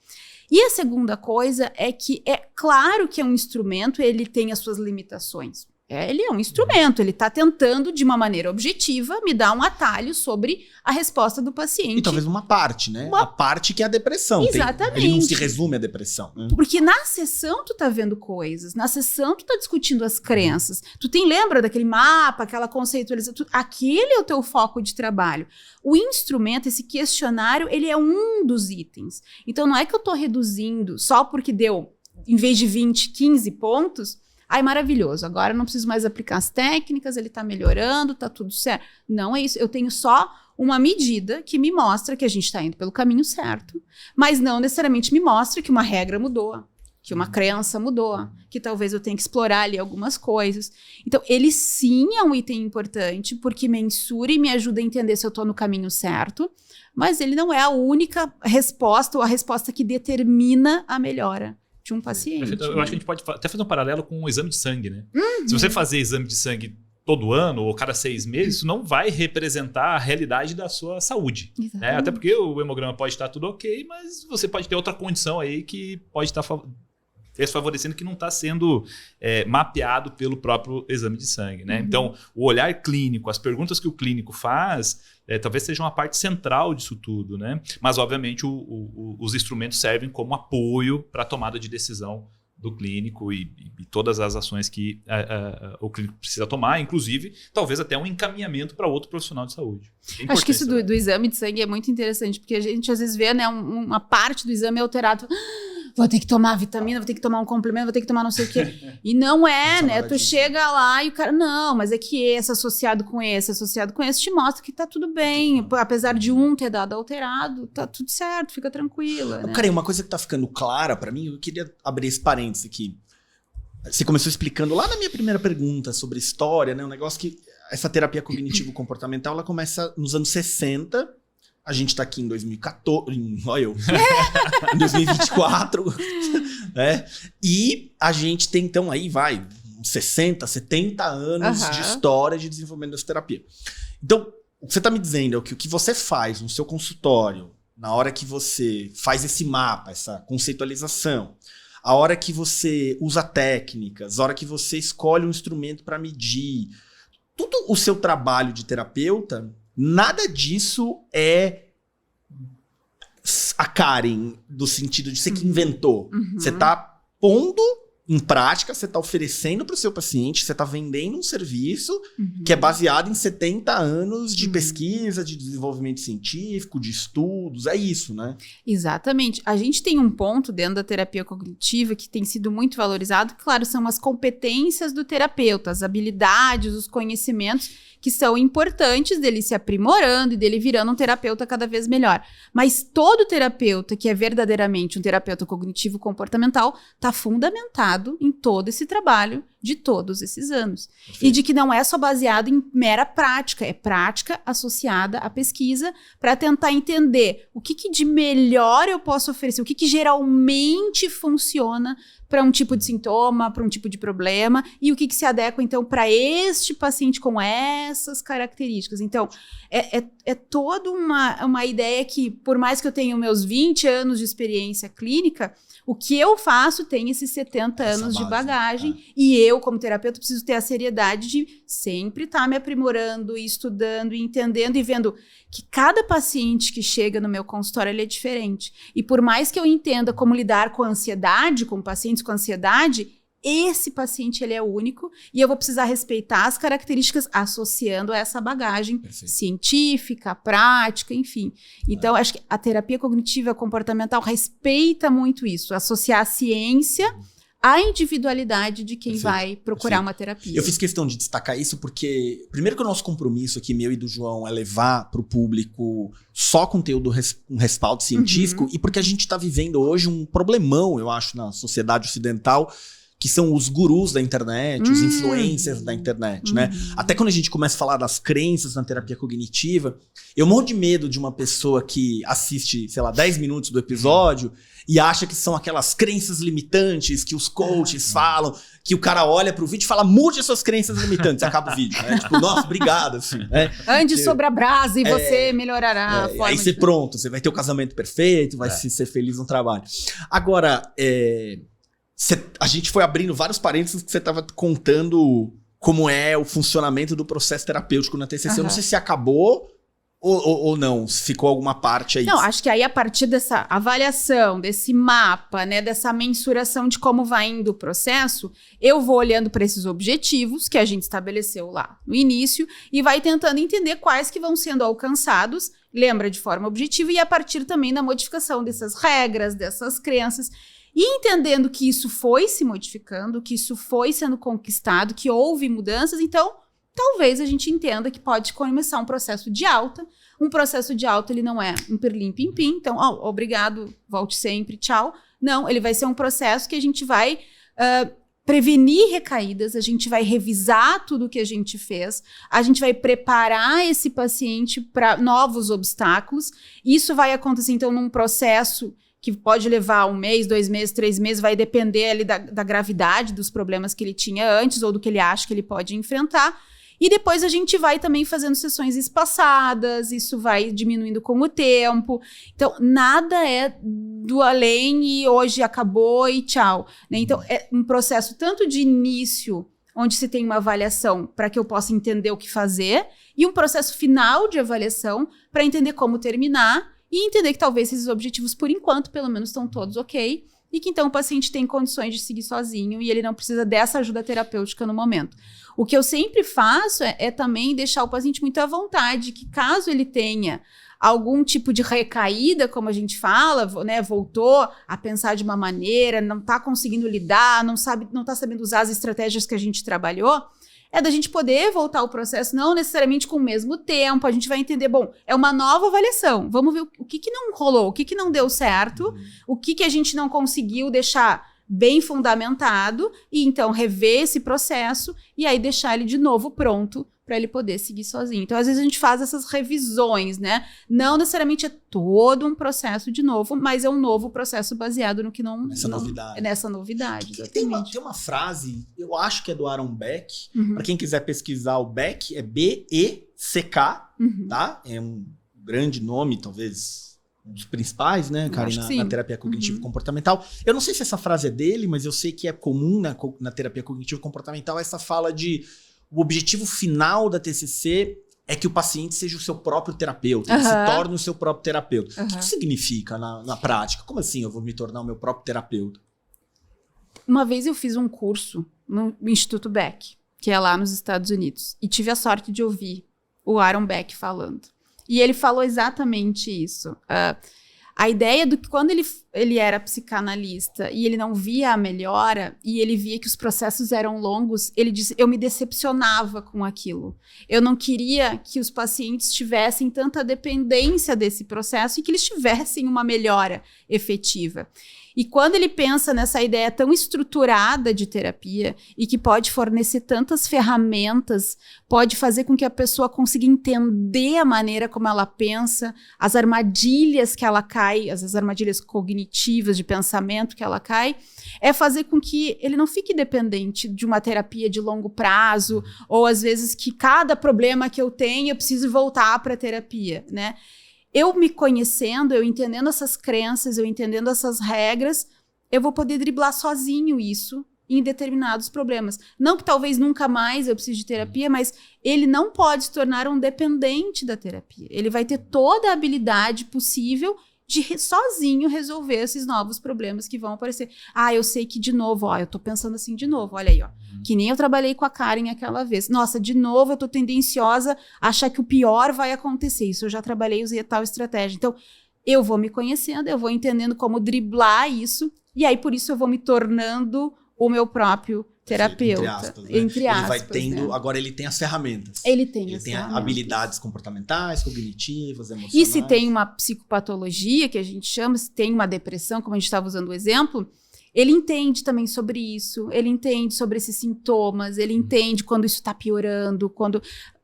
E a segunda coisa é que é claro que é um instrumento, ele tem as suas limitações. Ele é um instrumento, ele está tentando, de uma maneira objetiva, me dar um atalho sobre a resposta do paciente. E talvez uma parte, né? A parte que é a depressão. Exatamente. Ele não se resume à depressão. Né? Porque na sessão tu tá vendo coisas, na sessão tu tá discutindo as crenças. Lembra daquele mapa, aquela conceitualização? Aquele é o teu foco de trabalho. O instrumento, esse questionário, ele é um dos itens. Então não é que eu tô reduzindo só porque deu, em vez de 20, 15 pontos... Ai, maravilhoso, agora eu não preciso mais aplicar as técnicas, ele está melhorando, está tudo certo. Não é isso, eu tenho só uma medida que me mostra que a gente está indo pelo caminho certo, mas não necessariamente me mostra que uma regra mudou, que uma crença mudou, que talvez eu tenha que explorar ali algumas coisas. Então, ele sim é um item importante, porque mensura e me ajuda a entender se eu estou no caminho certo, mas ele não é a única resposta ou a resposta que determina a melhora de um paciente. Eu acho que a gente pode até fazer um paralelo com o exame de sangue, né? Se você fazer exame de sangue todo ano ou cada 6 meses, isso não vai representar a realidade da sua saúde. Né? Até porque o hemograma pode estar tudo ok, mas você pode ter outra condição aí que pode estar desfavorecendo, que não está sendo mapeado pelo próprio exame de sangue. Né? Então, o olhar clínico, as perguntas que o clínico faz, talvez seja uma parte central disso tudo. Né? Mas, obviamente, os instrumentos servem como apoio para a tomada de decisão do clínico e todas as ações que o clínico precisa tomar, inclusive, talvez até um encaminhamento para outro profissional de saúde. Acho que isso do exame de sangue é muito interessante, porque a gente às vezes vê, né, uma parte do exame alterado. Vou ter que tomar vitamina, vou ter que tomar um complemento, vou ter que tomar não sei o quê. E não é, né? Tu chega lá e o cara, não, mas é que esse associado com esse te mostra que tá tudo bem. Apesar de um ter dado alterado, tá tudo certo, fica tranquila. Né? Cara, uma coisa que tá ficando clara pra mim, eu queria abrir esse parênteses aqui. Você começou explicando lá na minha primeira pergunta sobre história, né? Um negócio que essa terapia cognitivo-comportamental, ela começa nos anos 60. A gente tá aqui em 2014, olha eu, em 2024, né? E a gente tem, então, aí vai, 60, 70 anos de história de desenvolvimento dessa terapia. Então, o que você tá me dizendo é que o que você faz no seu consultório, na hora que você faz esse mapa, essa conceitualização, a hora que você usa técnicas, a hora que você escolhe um instrumento para medir, tudo o seu trabalho de terapeuta... Nada disso é a Karen, do sentido de você que inventou. Você tá pondo em prática, você tá oferecendo para o seu paciente, você tá vendendo um serviço que é baseado em 70 anos de pesquisa, de desenvolvimento científico, de estudos, é isso, né? Exatamente. A gente tem um ponto dentro da terapia cognitiva que tem sido muito valorizado, que, claro, são as competências do terapeuta, as habilidades, os conhecimentos que são importantes dele se aprimorando e dele virando um terapeuta cada vez melhor. Mas todo terapeuta que é verdadeiramente um terapeuta cognitivo-comportamental está fundamentado em todo esse trabalho de todos esses anos. Perfeito. E de que não é só baseado em mera prática, é prática associada à pesquisa para tentar entender o que de melhor eu posso oferecer, o que geralmente funciona para um tipo de sintoma, para um tipo de problema, e o que se adequa, então, para este paciente com essas características. Então, é toda uma ideia que, por mais que eu tenha meus 20 anos de experiência clínica, o que eu faço tem esses 70 anos de bagagem, e eu, como terapeuta, preciso ter a seriedade de sempre estar me aprimorando, e estudando, e entendendo, e vendo que cada paciente que chega no meu consultório, ele é diferente. E por mais que eu entenda como lidar com a ansiedade, com pacientes com ansiedade, esse paciente ele é único e eu vou precisar respeitar as características associando a essa bagagem científica, prática, enfim. Então, acho que a terapia cognitiva comportamental respeita muito isso, associar a ciência a individualidade de quem Perfeito, vai procurar uma terapia. Eu fiz questão de destacar isso porque, primeiro que o nosso compromisso aqui, meu e do João, é levar para o público só conteúdo, um respaldo científico, e porque a gente está vivendo hoje um problemão, eu acho, na sociedade ocidental, que são os gurus da internet, os influencers da internet, né? Até quando a gente começa a falar das crenças na terapia cognitiva, eu morro de medo de uma pessoa que assiste, sei lá, 10 minutos do episódio e acha que são aquelas crenças limitantes que os coaches falam, que o cara olha pro vídeo e fala, mude as suas crenças limitantes, acaba o vídeo, né? Tipo, nossa, obrigado, assim, né? Ande sobre a brasa e você melhorará a forma aí você pronto, você vai ter o casamento perfeito, vai ser feliz no trabalho. Agora, a gente foi abrindo vários parênteses que você estava contando como é o funcionamento do processo terapêutico na TCC. Eu não sei se acabou ou não, se ficou alguma parte aí. Não, acho que aí a partir dessa avaliação, desse mapa, né, dessa mensuração de como vai indo o processo, eu vou olhando para esses objetivos que a gente estabeleceu lá no início e vai tentando entender quais que vão sendo alcançados, lembra, de forma objetiva, e a partir também da modificação dessas regras, dessas crenças. E entendendo que isso foi se modificando, que isso foi sendo conquistado, que houve mudanças, então talvez a gente entenda que pode começar um processo de alta. Um processo de alta, ele não é um pirlim-pim-pim, então, obrigado, volte sempre, tchau. Não, ele vai ser um processo que a gente vai prevenir recaídas, a gente vai revisar tudo o que a gente fez, a gente vai preparar esse paciente para novos obstáculos. Isso vai acontecer, então, num processo que pode levar 1 mês, 2 meses, 3 meses, vai depender ali da gravidade dos problemas que ele tinha antes ou do que ele acha que ele pode enfrentar. E depois a gente vai também fazendo sessões espaçadas, isso vai diminuindo com o tempo. Então, nada é do além e hoje acabou e tchau, né? Então, é um processo tanto de início, onde se tem uma avaliação para que eu possa entender o que fazer, e um processo final de avaliação para entender como terminar, e entender que talvez esses objetivos, por enquanto, pelo menos, estão todos ok. E que então o paciente tem condições de seguir sozinho e ele não precisa dessa ajuda terapêutica no momento. O que eu sempre faço é também deixar o paciente muito à vontade, que caso ele tenha algum tipo de recaída, como a gente fala, né, voltou a pensar de uma maneira, não está conseguindo lidar, não está sabendo usar as estratégias que a gente trabalhou, é da gente poder voltar ao processo, não necessariamente com o mesmo tempo, a gente vai entender, bom, é uma nova avaliação, vamos ver o que não rolou, o que não deu certo, o que a gente não conseguiu deixar bem fundamentado, e então rever esse processo, e aí deixar ele de novo pronto para ele poder seguir sozinho. Então, às vezes a gente faz essas revisões, né? Não necessariamente é todo um processo de novo, mas é um novo processo baseado no que não... novidade. Nessa novidade, tem uma frase, eu acho que é do Aaron Beck, para quem quiser pesquisar o Beck, é B-E-C-K, tá? É um grande nome, talvez um dos principais, né, Karen, na terapia cognitivo-comportamental. Eu não sei se essa frase é dele, mas eu sei que é comum na terapia cognitivo-comportamental essa fala de o objetivo final da TCC é que o paciente seja o seu próprio terapeuta, ele se torne o seu próprio terapeuta. O que significa na prática? Como assim eu vou me tornar o meu próprio terapeuta? Uma vez eu fiz um curso no Instituto Beck, que é lá nos Estados Unidos, e tive a sorte de ouvir o Aaron Beck falando. E ele falou exatamente isso. A ideia do que quando ele era psicanalista e ele não via a melhora e ele via que os processos eram longos, ele disse, eu me decepcionava com aquilo. Eu não queria que os pacientes tivessem tanta dependência desse processo e que eles tivessem uma melhora efetiva. E quando ele pensa nessa ideia tão estruturada de terapia e que pode fornecer tantas ferramentas, pode fazer com que a pessoa consiga entender a maneira como ela pensa, as armadilhas que ela cai, as armadilhas cognitivas de pensamento que ela cai, é fazer com que ele não fique dependente de uma terapia de longo prazo, ou às vezes que cada problema que eu tenho eu preciso voltar para a terapia, né? Eu me conhecendo, eu entendendo essas crenças, eu entendendo essas regras, eu vou poder driblar sozinho isso em determinados problemas. Não que talvez nunca mais eu precise de terapia, mas ele não pode se tornar um dependente da terapia. Ele vai ter toda a habilidade possível de sozinho resolver esses novos problemas que vão aparecer. Eu sei que de novo, eu tô pensando assim de novo, olha aí, que nem eu trabalhei com a Karen aquela vez. Nossa, de novo eu tô tendenciosa a achar que o pior vai acontecer. Isso eu já trabalhei, usei tal estratégia. Então, eu vou me conhecendo, eu vou entendendo como driblar isso, e aí por isso eu vou me tornando o meu próprio terapeuta. Entre aspas, né? Ele vai tendo, né? agora ele tem as ferramentas. Ele tem habilidades comportamentais, cognitivas, emocionais. E se tem uma psicopatologia, que a gente chama, se tem uma depressão, como a gente estava usando o exemplo, ele entende também sobre isso, ele entende sobre esses sintomas, ele entende quando isso está piorando, quando...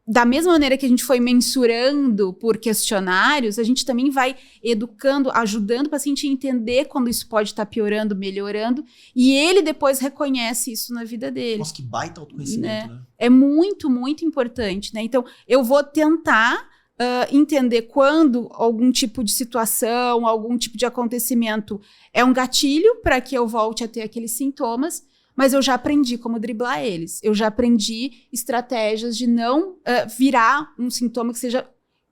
Da mesma maneira que a gente foi mensurando por questionários, a gente também vai educando, ajudando o paciente a entender quando isso pode estar piorando, melhorando, e ele depois reconhece isso na vida dele. Nossa, que baita autoconhecimento, né? É muito, muito importante, né? Então, eu vou tentar entender quando algum tipo de situação, algum tipo de acontecimento é um gatilho para que eu volte a ter aqueles sintomas, mas eu já aprendi como driblar eles. Eu já aprendi estratégias de não virar um sintoma que seja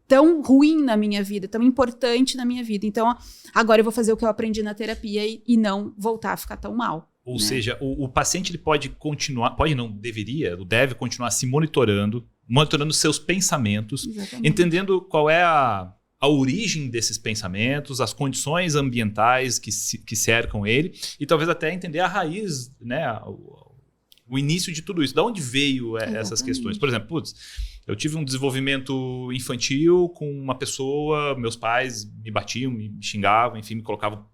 tão ruim na minha vida, tão importante na minha vida. Então, agora eu vou fazer o que eu aprendi na terapia e não voltar a ficar tão mal. Ou seja, o paciente ele pode continuar, deve continuar se monitorando seus pensamentos, Exatamente. Entendendo qual é a origem desses pensamentos, as condições ambientais que cercam ele, e talvez até entender a raiz, né, o início de tudo isso. De onde veio essas questões? Por exemplo, eu tive um desenvolvimento infantil com uma pessoa, meus pais me batiam, me xingavam, enfim, me colocavam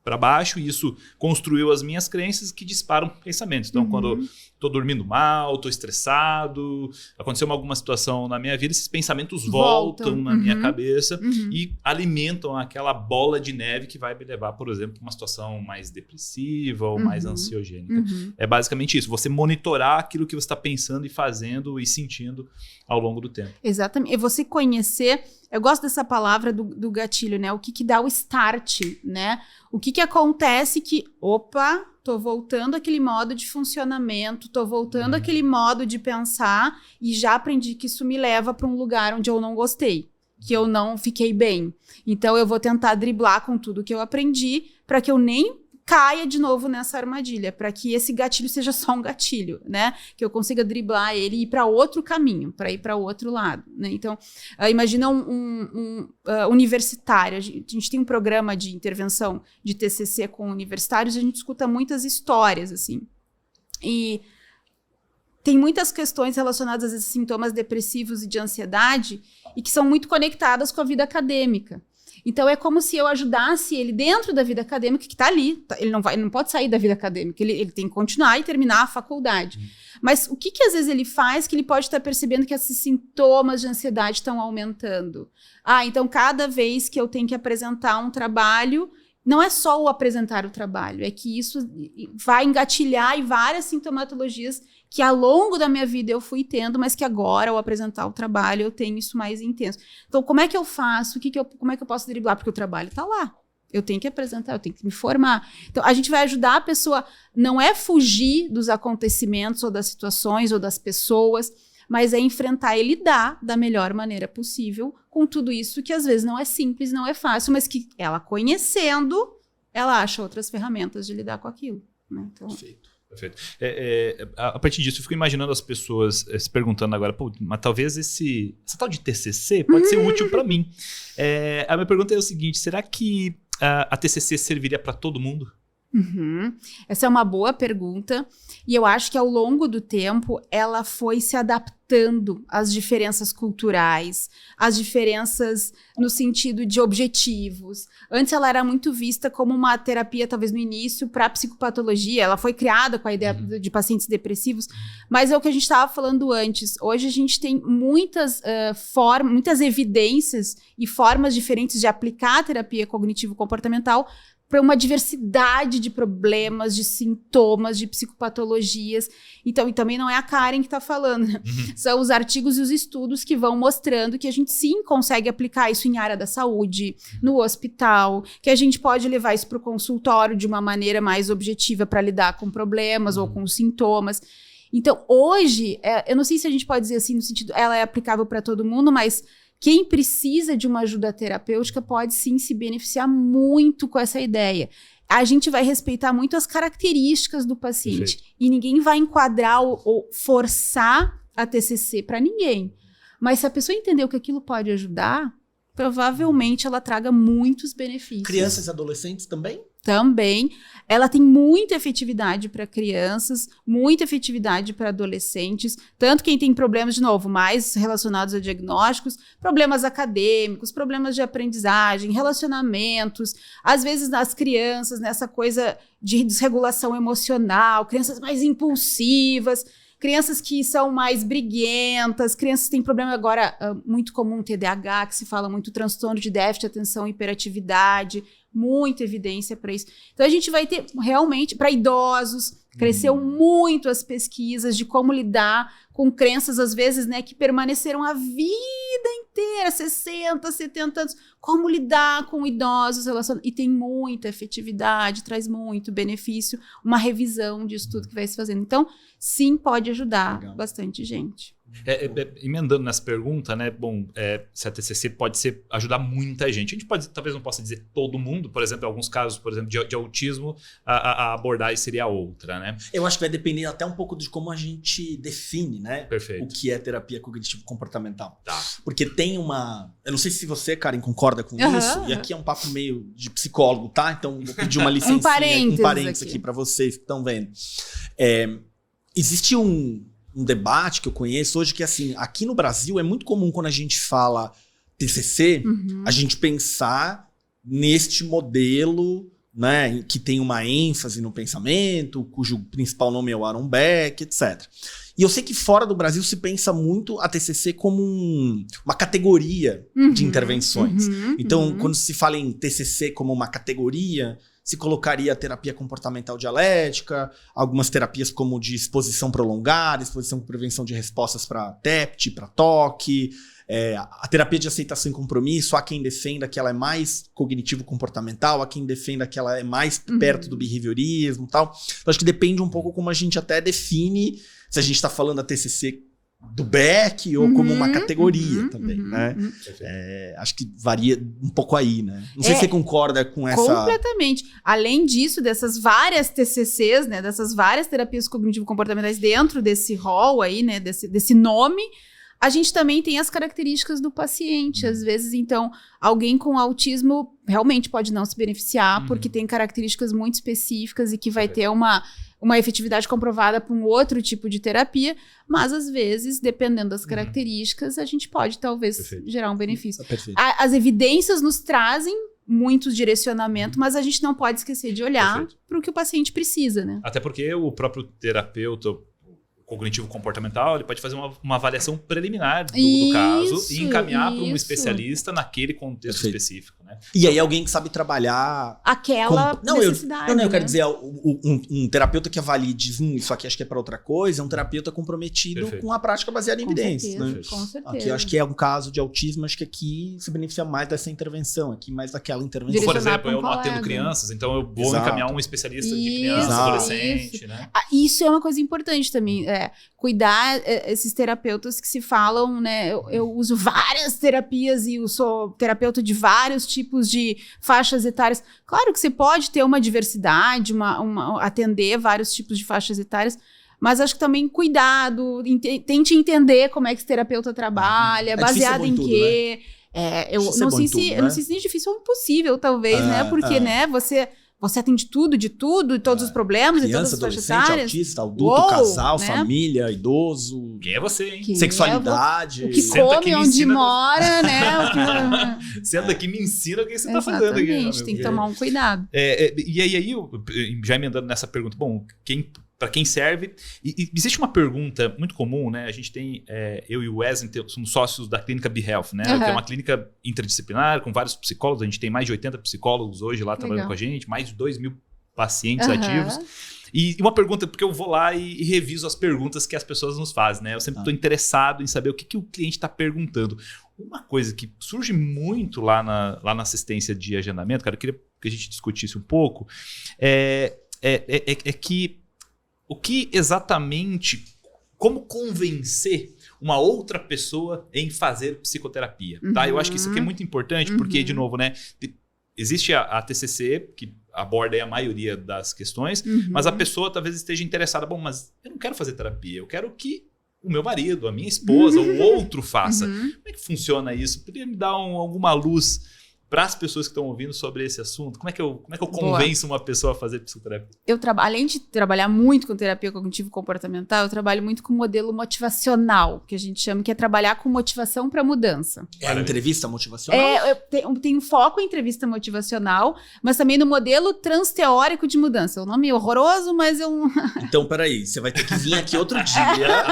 para baixo, e isso construiu as minhas crenças que disparam pensamentos. Então, quando estou dormindo mal, estou estressado, aconteceu alguma situação na minha vida, esses pensamentos voltam na minha cabeça e alimentam aquela bola de neve que vai me levar, por exemplo, para uma situação mais depressiva ou mais ansiogênica. É basicamente isso, você monitorar aquilo que você está pensando e fazendo e sentindo ao longo do tempo. Exatamente. E você conhecer... Eu gosto dessa palavra do gatilho, né? O que dá o start, né? O que acontece que, opa, tô voltando àquele modo de funcionamento, tô voltando àquele modo de pensar e já aprendi que isso me leva para um lugar onde eu não gostei, que eu não fiquei bem. Então, eu vou tentar driblar com tudo que eu aprendi para que eu nem caia de novo nessa armadilha, para que esse gatilho seja só um gatilho, né? Que eu consiga driblar ele e ir para outro caminho, para ir para o outro lado, né? Então, imagina um universitário. A gente tem um programa de intervenção de TCC com universitários, a gente escuta muitas histórias, assim. E tem muitas questões relacionadas a esses sintomas depressivos e de ansiedade e que são muito conectadas com a vida acadêmica. Então, é como se eu ajudasse ele dentro da vida acadêmica, que está ali. Ele não pode sair da vida acadêmica, ele tem que continuar e terminar a faculdade. Mas o que às vezes ele faz que ele pode estar percebendo que esses sintomas de ansiedade estão aumentando? Então, cada vez que eu tenho que apresentar um trabalho, não é só o apresentar o trabalho, é que isso vai engatilhar em várias sintomatologias que ao longo da minha vida eu fui tendo, mas que agora, ao apresentar o trabalho, eu tenho isso mais intenso. Então, como é que eu faço? Como é que eu posso driblar? Porque o trabalho está lá. Eu tenho que apresentar, eu tenho que me formar. Então, a gente vai ajudar a pessoa, não é fugir dos acontecimentos ou das situações ou das pessoas, mas é enfrentar e lidar da melhor maneira possível com tudo isso que às vezes não é simples, não é fácil, mas que ela conhecendo, ela acha outras ferramentas de lidar com aquilo, né? Então... Perfeito. A partir disso, eu fico imaginando as pessoas se perguntando agora, mas talvez essa tal de TCC pode ser útil para mim. A minha pergunta é o seguinte, será que a TCC serviria para todo mundo? Essa é uma boa pergunta e eu acho que ao longo do tempo ela foi se adaptando às diferenças culturais, às diferenças no sentido de objetivos. Antes ela era muito vista como uma terapia, talvez no início, para psicopatologia. Ela foi criada com a ideia de pacientes depressivos, mas é o que a gente estava falando antes. Hoje a gente tem muitas evidências e formas diferentes de aplicar a terapia cognitivo-comportamental para uma diversidade de problemas, de sintomas, de psicopatologias. Então, e também não é a Karen que está falando, né? São os artigos e os estudos que vão mostrando que a gente sim consegue aplicar isso em área da saúde, no hospital, que a gente pode levar isso para o consultório de uma maneira mais objetiva para lidar com problemas ou com sintomas. Então, hoje, eu não sei se a gente pode dizer assim, no sentido, ela é aplicável para todo mundo, mas quem precisa de uma ajuda terapêutica pode sim se beneficiar muito com essa ideia. A gente vai respeitar muito as características do paciente. Perfeito. E ninguém vai enquadrar ou forçar a TCC para ninguém. Mas se a pessoa entendeu que aquilo pode ajudar, provavelmente ela traga muitos benefícios. Crianças e adolescentes também? Também. Ela tem muita efetividade para crianças, muita efetividade para adolescentes, tanto quem tem problemas, de novo, mais relacionados a diagnósticos, problemas acadêmicos, problemas de aprendizagem, relacionamentos, às vezes as crianças nessa coisa de desregulação emocional, crianças mais impulsivas, crianças que são mais briguentas, crianças que têm problema agora muito comum, TDAH, que se fala muito, transtorno de déficit de atenção e hiperatividade, muita evidência para isso. Então a gente vai ter realmente, para idosos, cresceu muito as pesquisas de como lidar com crenças, às vezes, né, que permaneceram a vida inteira, 60, 70 anos, como lidar com idosos, e tem muita efetividade, traz muito benefício, uma revisão disso tudo que vai se fazendo. Então, sim, pode ajudar bastante gente. Emendando nessa pergunta, né? Bom, se a TCC pode ajudar muita gente. A gente talvez não possa dizer todo mundo, por exemplo, em alguns casos, por exemplo, de autismo, a abordagem seria outra, né? Eu acho que vai depender até um pouco de como a gente define, né? Perfeito. O que é terapia cognitivo-comportamental. Tá. Porque tem uma... Eu não sei se você, Karen, concorda com isso, e aqui é um papo meio de psicólogo, tá? Então, vou pedir uma licencinha, um parênteses aqui para vocês que estão vendo. Existe um debate que eu conheço hoje que, assim, aqui no Brasil é muito comum quando a gente fala TCC, a gente pensar neste modelo, né, que tem uma ênfase no pensamento, cujo principal nome é o Aaron Beck, etc. E eu sei que fora do Brasil se pensa muito a TCC como uma categoria de intervenções. Então, quando se fala em TCC como uma categoria, se colocaria a terapia comportamental dialética, algumas terapias como de exposição prolongada, exposição com prevenção de respostas para TEPT, para toque, a terapia de aceitação e compromisso, há quem defenda que ela é mais cognitivo-comportamental, há quem defenda que ela é mais perto do behaviorismo e tal. Então, acho que depende um pouco como a gente até define se a gente está falando da TCC do Beck ou como uma categoria também, né? Acho que varia um pouco aí, né? Não sei se você concorda com essa... Completamente. Além disso, dessas várias TCCs, né? Dessas várias terapias cognitivo-comportamentais dentro desse rol aí, né? Desse nome, a gente também tem as características do paciente. Às vezes, então, alguém com autismo realmente pode não se beneficiar porque tem características muito específicas e que vai ter uma efetividade comprovada para um outro tipo de terapia, mas às vezes, dependendo das características, a gente pode talvez gerar um benefício. As evidências nos trazem muitos direcionamentos, mas a gente não pode esquecer de olhar para o que o paciente precisa, né? Até porque o próprio terapeuta cognitivo-comportamental, ele pode fazer uma avaliação preliminar do caso e encaminhar para um especialista naquele contexto específico, né? E aí alguém que sabe trabalhar... Aquela necessidade. Eu quero dizer, um terapeuta que avalie e diz, isso aqui acho que é para outra coisa, é um terapeuta comprometido com a prática baseada em evidências. Né? Com certeza. Aqui eu acho que é um caso de autismo, acho que aqui se beneficia mais dessa intervenção, aqui mais daquela intervenção. Por exemplo, eu não atendo crianças, então eu vou encaminhar um especialista de criança, adolescente, né? Isso é uma coisa importante também, cuidar esses terapeutas que se falam, né? Eu uso várias terapias e eu sou terapeuta de vários tipos de faixas etárias. Claro que você pode ter uma diversidade, atender vários tipos de faixas etárias, mas acho que também cuidado, tente entender como é que esse terapeuta trabalha, baseado em quê. Né? Eu não sei se é difícil ou impossível, talvez, né? Porque, né, você atende tudo, de tudo, e todos os problemas, criança, e todas as faixas etárias. Autista, adulto, casal, né? Família, idoso. Quem é você, hein? Sexualidade. O que come, onde mora, né? Senta aqui, me ensina o que você tá fazendo aqui. Exatamente, tem que tomar um cuidado. E aí, já emendando nessa pergunta, bom, para quem serve? E existe uma pergunta muito comum, né? A gente tem, eu e o Wesley somos sócios da clínica BeHealth, né? Que é uma clínica interdisciplinar com vários psicólogos. A gente tem mais de 80 psicólogos hoje lá trabalhando com a gente, mais de 2.000 pacientes ativos. E uma pergunta, porque eu vou lá e reviso as perguntas que as pessoas nos fazem, né? Eu sempre estou interessado em saber o que o cliente está perguntando. Uma coisa que surge muito lá na assistência de agendamento, cara, eu queria que a gente discutisse um pouco, é que o que exatamente, como convencer uma outra pessoa em fazer psicoterapia, tá? Eu acho que isso aqui é muito importante, porque, de novo, né, existe a TCC, que aborda aí a maioria das questões, mas a pessoa talvez esteja interessada, bom, mas eu não quero fazer terapia, eu quero que o meu marido, a minha esposa, ou outro faça. Como é que funciona isso? Poderia me dar alguma luz para as pessoas que estão ouvindo sobre esse assunto? Como é que eu convenço uma pessoa a fazer psicoterapia? Além de trabalhar muito com terapia cognitivo-comportamental, eu trabalho muito com modelo motivacional, que a gente chama, que é trabalhar com motivação para mudança. É a entrevista motivacional? Eu tenho foco em entrevista motivacional, mas também no modelo transteórico de mudança. O nome é horroroso, mas eu... Então, peraí, você vai ter que vir aqui outro dia.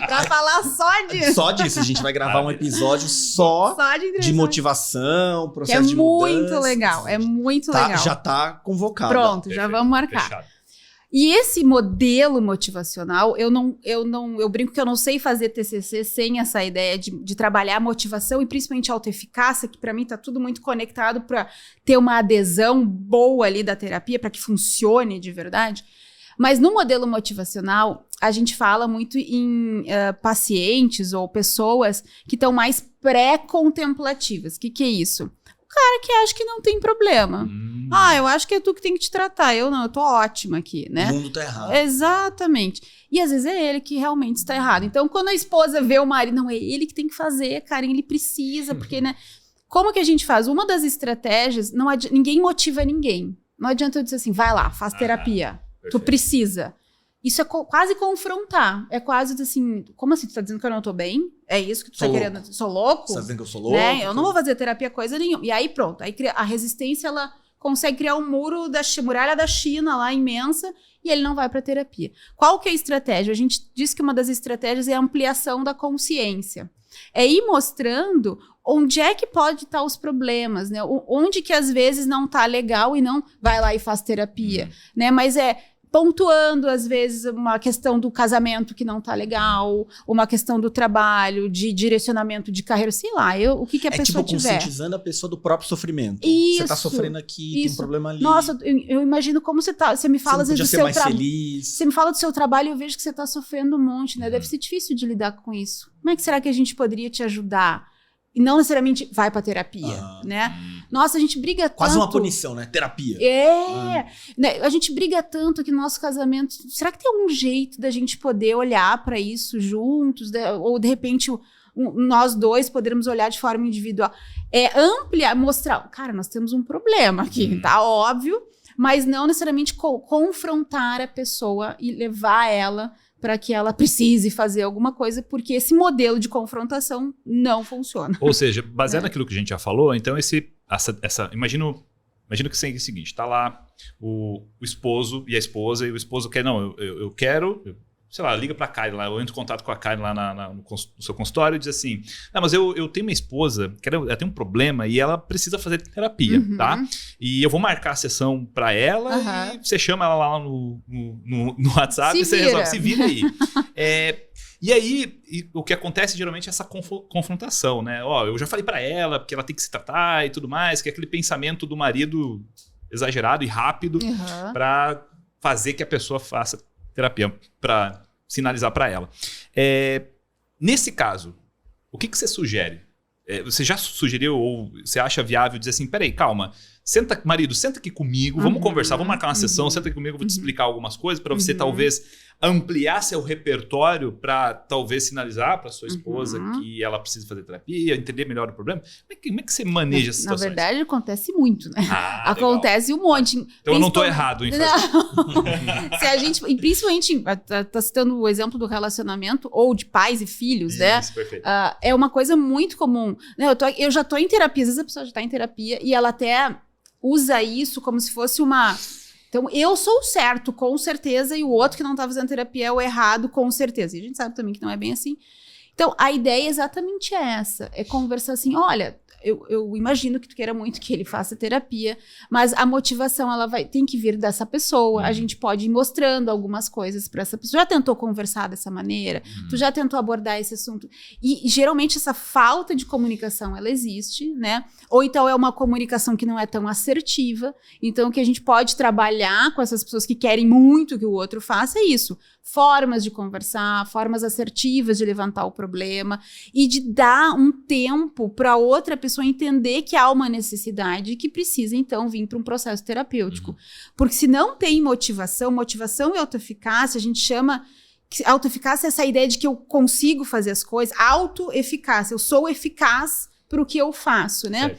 Pra falar só disso. Só disso, a gente vai gravar um episódio só de motivação, processo de mudança. É muito legal. Já tá convocado. Pronto, Perfeito, já vamos marcar. Fechado. E esse modelo motivacional, eu brinco que eu não sei fazer TCC sem essa ideia de trabalhar a motivação e principalmente a autoeficácia, que para mim tá tudo muito conectado para ter uma adesão boa ali da terapia, para que funcione de verdade. Mas no modelo motivacional, a gente fala muito em pacientes ou pessoas que estão mais pré-contemplativas. O que é isso? O cara que acha que não tem problema. Eu acho que é tu que tem que te tratar. Eu não, eu tô ótima aqui, né? O mundo tá errado. Exatamente. E às vezes é ele que realmente está errado. Então, quando a esposa vê o marido, não, é ele que tem que fazer, cara, ele precisa, porque, né? Como que a gente faz? Uma das estratégias, ninguém motiva ninguém. Não adianta eu dizer assim, vai lá, faz terapia. Tu precisa. Isso é quase confrontar. É quase assim, como assim? Tu tá dizendo que eu não tô bem? É isso que tu tá querendo? Sou louco? Você tá dizendo que eu sou louco? Né? Eu não vou fazer terapia coisa nenhuma. E aí pronto. Aí a resistência, ela consegue criar um muro da muralha da China lá, imensa, e ele não vai pra terapia. Qual que é a estratégia? A gente disse que uma das estratégias é a ampliação da consciência. É ir mostrando onde é que pode estar os problemas, né? Onde que às vezes não tá legal e não vai lá e faz terapia, né? Mas pontuando, às vezes, uma questão do casamento que não tá legal, uma questão do trabalho, de direcionamento de carreira, sei lá, o que a pessoa tiver. Conscientizando a pessoa do próprio sofrimento. Isso, você tá sofrendo aqui, tem um problema ali. Nossa, eu imagino como você tá. Você me fala, às vezes, do seu trabalho. Você me fala do seu trabalho e eu vejo que você tá sofrendo um monte, né? Deve ser difícil de lidar com isso. Como é que será que a gente poderia te ajudar? E não necessariamente vai pra terapia, né? Nossa, a gente briga tanto... Quase uma punição, né? Terapia. Né? A gente briga tanto que no nosso casamento... Será que tem algum jeito da gente poder olhar pra isso juntos? Ou, de repente, nós dois podermos olhar de forma individual? Ampliar, mostrar... Cara, nós temos um problema aqui, tá? Óbvio. Mas não necessariamente confrontar a pessoa e levar ela... para que ela precise fazer alguma coisa, porque esse modelo de confrontação não funciona. Ou seja, baseado naquilo que a gente já falou, então imagino que seja o seguinte, tá lá o esposo e a esposa, e o esposo quer, não, eu quero... sei lá, liga pra Karen lá, eu entro em contato com a Karen lá no seu consultório e diz assim, não, mas eu tenho uma esposa, ela tem um problema e ela precisa fazer terapia, tá? E eu vou marcar a sessão pra ela e você chama ela lá no WhatsApp e você resolve, se vira aí. E aí, o que acontece geralmente é essa confrontação, né? Eu já falei pra ela, porque ela tem que se tratar e tudo mais, que é aquele pensamento do marido exagerado e rápido pra fazer que a pessoa faça terapia, para sinalizar para ela. Nesse caso, o que você sugere? Você já sugeriu ou você acha viável dizer assim, peraí, calma, marido, senta aqui comigo, vamos conversar, vamos marcar uma sessão, senta aqui comigo, eu vou te explicar algumas coisas para você talvez ampliar seu repertório para talvez sinalizar para sua esposa que ela precisa fazer terapia, entender melhor o problema. Como é que você maneja essa situação? Na verdade, acontece muito, né? Acontece um monte. Então eu não estou errado em fazer. Se a gente, e principalmente, tá citando o exemplo do relacionamento ou de pais e filhos, né? Isso, perfeito. É uma coisa muito comum. Eu já tô em terapia, às vezes a pessoa já tá em terapia e ela até usa isso como se fosse uma... Então, eu sou o certo, com certeza, e o outro que não tá fazendo terapia é o errado, com certeza. E a gente sabe também que não é bem assim. Então, a ideia é exatamente essa. É conversar assim, olha, eu imagino que tu queira muito que ele faça terapia, mas a motivação, tem que vir dessa pessoa. A gente pode ir mostrando algumas coisas para essa pessoa. Já tentou conversar dessa maneira? Tu já tentou abordar esse assunto? E geralmente essa falta de comunicação, ela existe, né? Ou então é uma comunicação que não é tão assertiva. Então, o que a gente pode trabalhar com essas pessoas que querem muito que o outro faça é isso. Formas de conversar, formas assertivas de levantar o problema e de dar um tempo para outra pessoa entender que há uma necessidade e que precisa, então, vir para um processo terapêutico. Porque se não tem motivação e autoeficácia, a gente chama... Autoeficácia é essa ideia de que eu consigo fazer as coisas. Autoeficácia, eu sou eficaz para o que eu faço, né?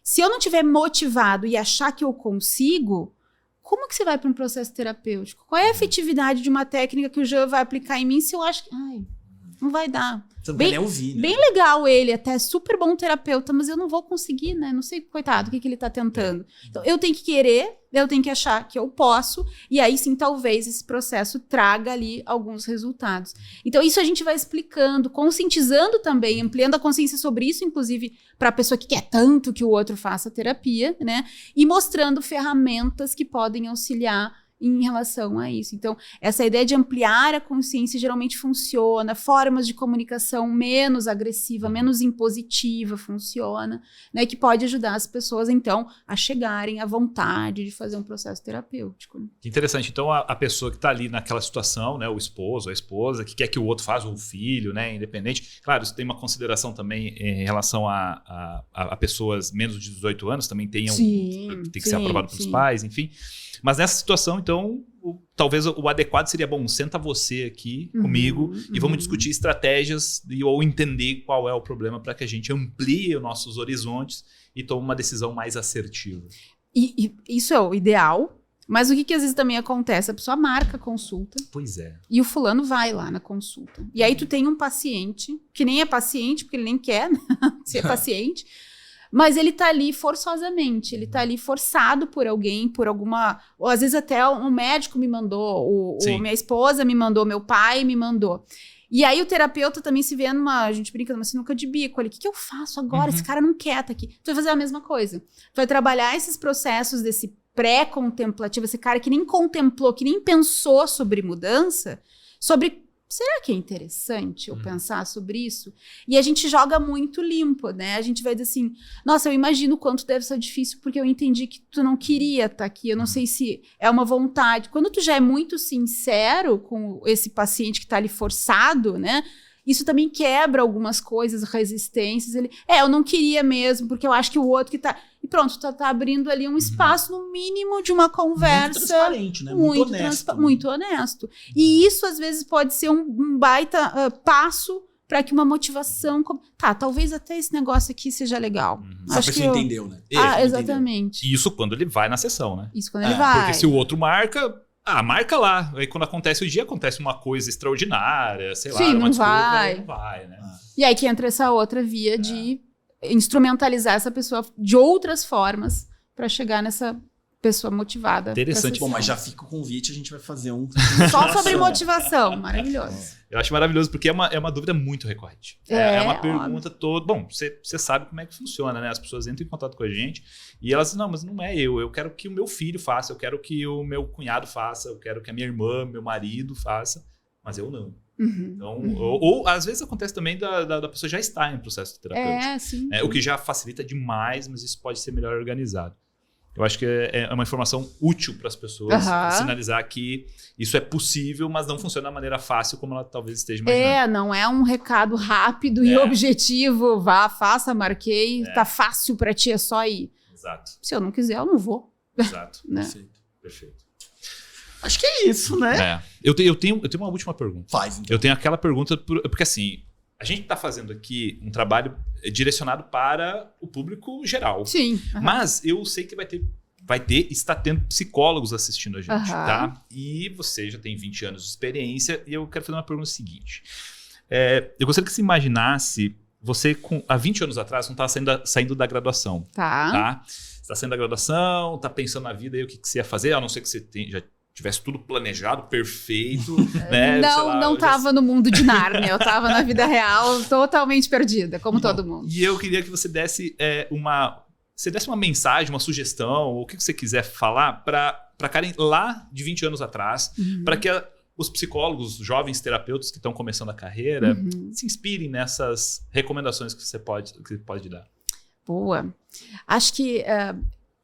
Se eu não estiver motivado e achar que eu consigo, como que você vai para um processo terapêutico? Qual é a efetividade de uma técnica que o Jean vai aplicar em mim se eu acho que... não vai dar. Você não vai nem ouvir, né? Bem legal ele, até super bom terapeuta, mas eu não vou conseguir, né? Não sei, coitado, o que ele tá tentando. Então, eu tenho que querer, eu tenho que achar que eu posso, e aí sim, talvez, esse processo traga ali alguns resultados. Então, isso a gente vai explicando, conscientizando também, ampliando a consciência sobre isso, inclusive, para a pessoa que quer tanto que o outro faça terapia, né? E mostrando ferramentas que podem auxiliar em relação a isso. Então, essa ideia de ampliar a consciência geralmente funciona, formas de comunicação menos agressiva, menos impositiva funciona, né, que pode ajudar as pessoas, então, a chegarem à vontade de fazer um processo terapêutico. Que interessante. Então, a pessoa que está ali naquela situação, né, o esposo, a esposa, que quer que o outro faça, ou o filho, né, independente. Claro, isso tem uma consideração também em relação a pessoas menos de 18 anos, também tem que ser aprovado pelos pais, enfim. Mas nessa situação, então, talvez o adequado seria, bom, senta você aqui comigo e vamos discutir estratégias ou entender qual é o problema para que a gente amplie os nossos horizontes e tome uma decisão mais assertiva. E isso é o ideal, mas o que às vezes também acontece? A pessoa marca a consulta. Pois é. E o fulano vai lá na consulta. E aí tu tem um paciente, que nem é paciente, porque ele nem quer ser paciente, mas ele tá ali forçosamente, ele tá ali forçado por alguém, por alguma... Ou às vezes até um médico me mandou, minha esposa me mandou, meu pai me mandou. E aí o terapeuta também se vê a gente brinca numa sinuca de bico ali. O que eu faço agora? Esse cara não quer estar aqui. Tu vai fazer a mesma coisa. Tu vai trabalhar esses processos desse pré-contemplativo, esse cara que nem contemplou, que nem pensou sobre mudança, sobre... Será que é interessante eu pensar sobre isso? E a gente joga muito limpo, né? A gente vai dizer assim, nossa, eu imagino o quanto deve ser difícil porque eu entendi que tu não queria estar aqui, eu não sei se é uma vontade. Quando tu já é muito sincero com esse paciente que está ali forçado, né? Isso também quebra algumas coisas, resistências. Eu não queria mesmo, porque eu acho que o outro que tá... E pronto, tu tá abrindo ali um espaço, no mínimo, de uma conversa... Muito transparente, né? Muito honesto. Muito honesto. E isso, às vezes, pode ser um baita passo para que uma motivação... talvez até esse negócio aqui seja legal. A pessoa entendeu, né? Exatamente. Entendeu. Isso quando ele vai na sessão, né? Isso quando ele vai. Porque se o outro marca... marca lá. Aí quando acontece o dia, acontece uma coisa extraordinária, sei lá. Sim, uma não vai. Não vai, né? E aí que entra essa outra via de instrumentalizar essa pessoa de outras formas para chegar nessa pessoa motivada. Interessante. Bom, mas já fica o convite, a gente vai fazer só sobre motivação. Maravilhoso. Eu acho maravilhoso porque é uma dúvida muito recorrente. É uma pergunta toda... Bom, você sabe como é que funciona, né? As pessoas entram em contato com a gente e elas dizem, não, mas não é eu quero que o meu filho faça, eu quero que o meu cunhado faça, eu quero que a minha irmã, meu marido faça, mas eu não. Então, ou às vezes acontece também da pessoa já estar em processo terapêutico. Sim. O que já facilita demais, mas isso pode ser melhor organizado. Eu acho que é uma informação útil para as pessoas sinalizar que isso é possível, mas não funciona da maneira fácil como ela talvez esteja imaginando. Não é um recado rápido e objetivo. Vá, faça, marquei, tá fácil para ti, é só ir. Exato. Se eu não quiser, eu não vou. Exato. Né? Perfeito. Acho que é isso, né? Eu tenho uma última pergunta. Faz, então. Eu tenho aquela pergunta, porque assim, a gente está fazendo aqui um trabalho direcionado para o público geral. Sim. Mas eu sei que está tendo psicólogos assistindo a gente, tá? E você já tem 20 anos de experiência e eu quero fazer uma pergunta seguinte. Eu gostaria que você imaginasse você, há 20 anos atrás, não estava saindo da graduação. Tá? Você está saindo da graduação, está pensando na vida, aí o que você ia fazer, a não ser que você já tivesse tudo planejado, perfeito, né? Não estava no mundo de Nárnia, eu estava na vida real totalmente perdida, como todo mundo. E eu queria que você desse uma mensagem, uma sugestão, ou o que você quiser falar para Karen lá de 20 anos atrás, para que os psicólogos, os jovens terapeutas que estão começando a carreira, se inspirem nessas recomendações que você pode dar. Boa. Acho que,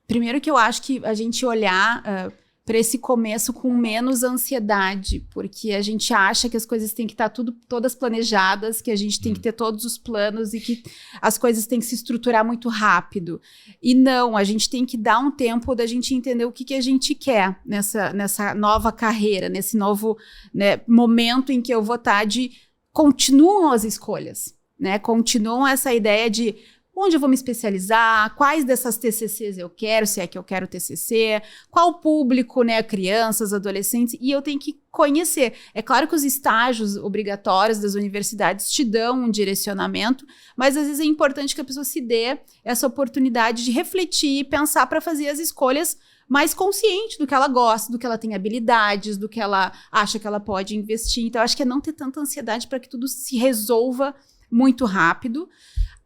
primeiro que eu acho que a gente olhar para esse começo com menos ansiedade, porque a gente acha que as coisas têm que estar todas planejadas, que a gente tem que ter todos os planos e que as coisas têm que se estruturar muito rápido. E não, a gente tem que dar um tempo da gente entender o que a gente quer nessa nova carreira, nesse novo, né, momento em que eu vou estar continuam as escolhas, né? Continuam essa ideia de onde eu vou me especializar, quais dessas TCCs eu quero, se é que eu quero TCC, qual público, né, crianças, adolescentes, e eu tenho que conhecer. É claro que os estágios obrigatórios das universidades te dão um direcionamento, mas às vezes é importante que a pessoa se dê essa oportunidade de refletir e pensar para fazer as escolhas mais consciente do que ela gosta, do que ela tem habilidades, do que ela acha que ela pode investir. Então, acho que é não ter tanta ansiedade para que tudo se resolva muito rápido.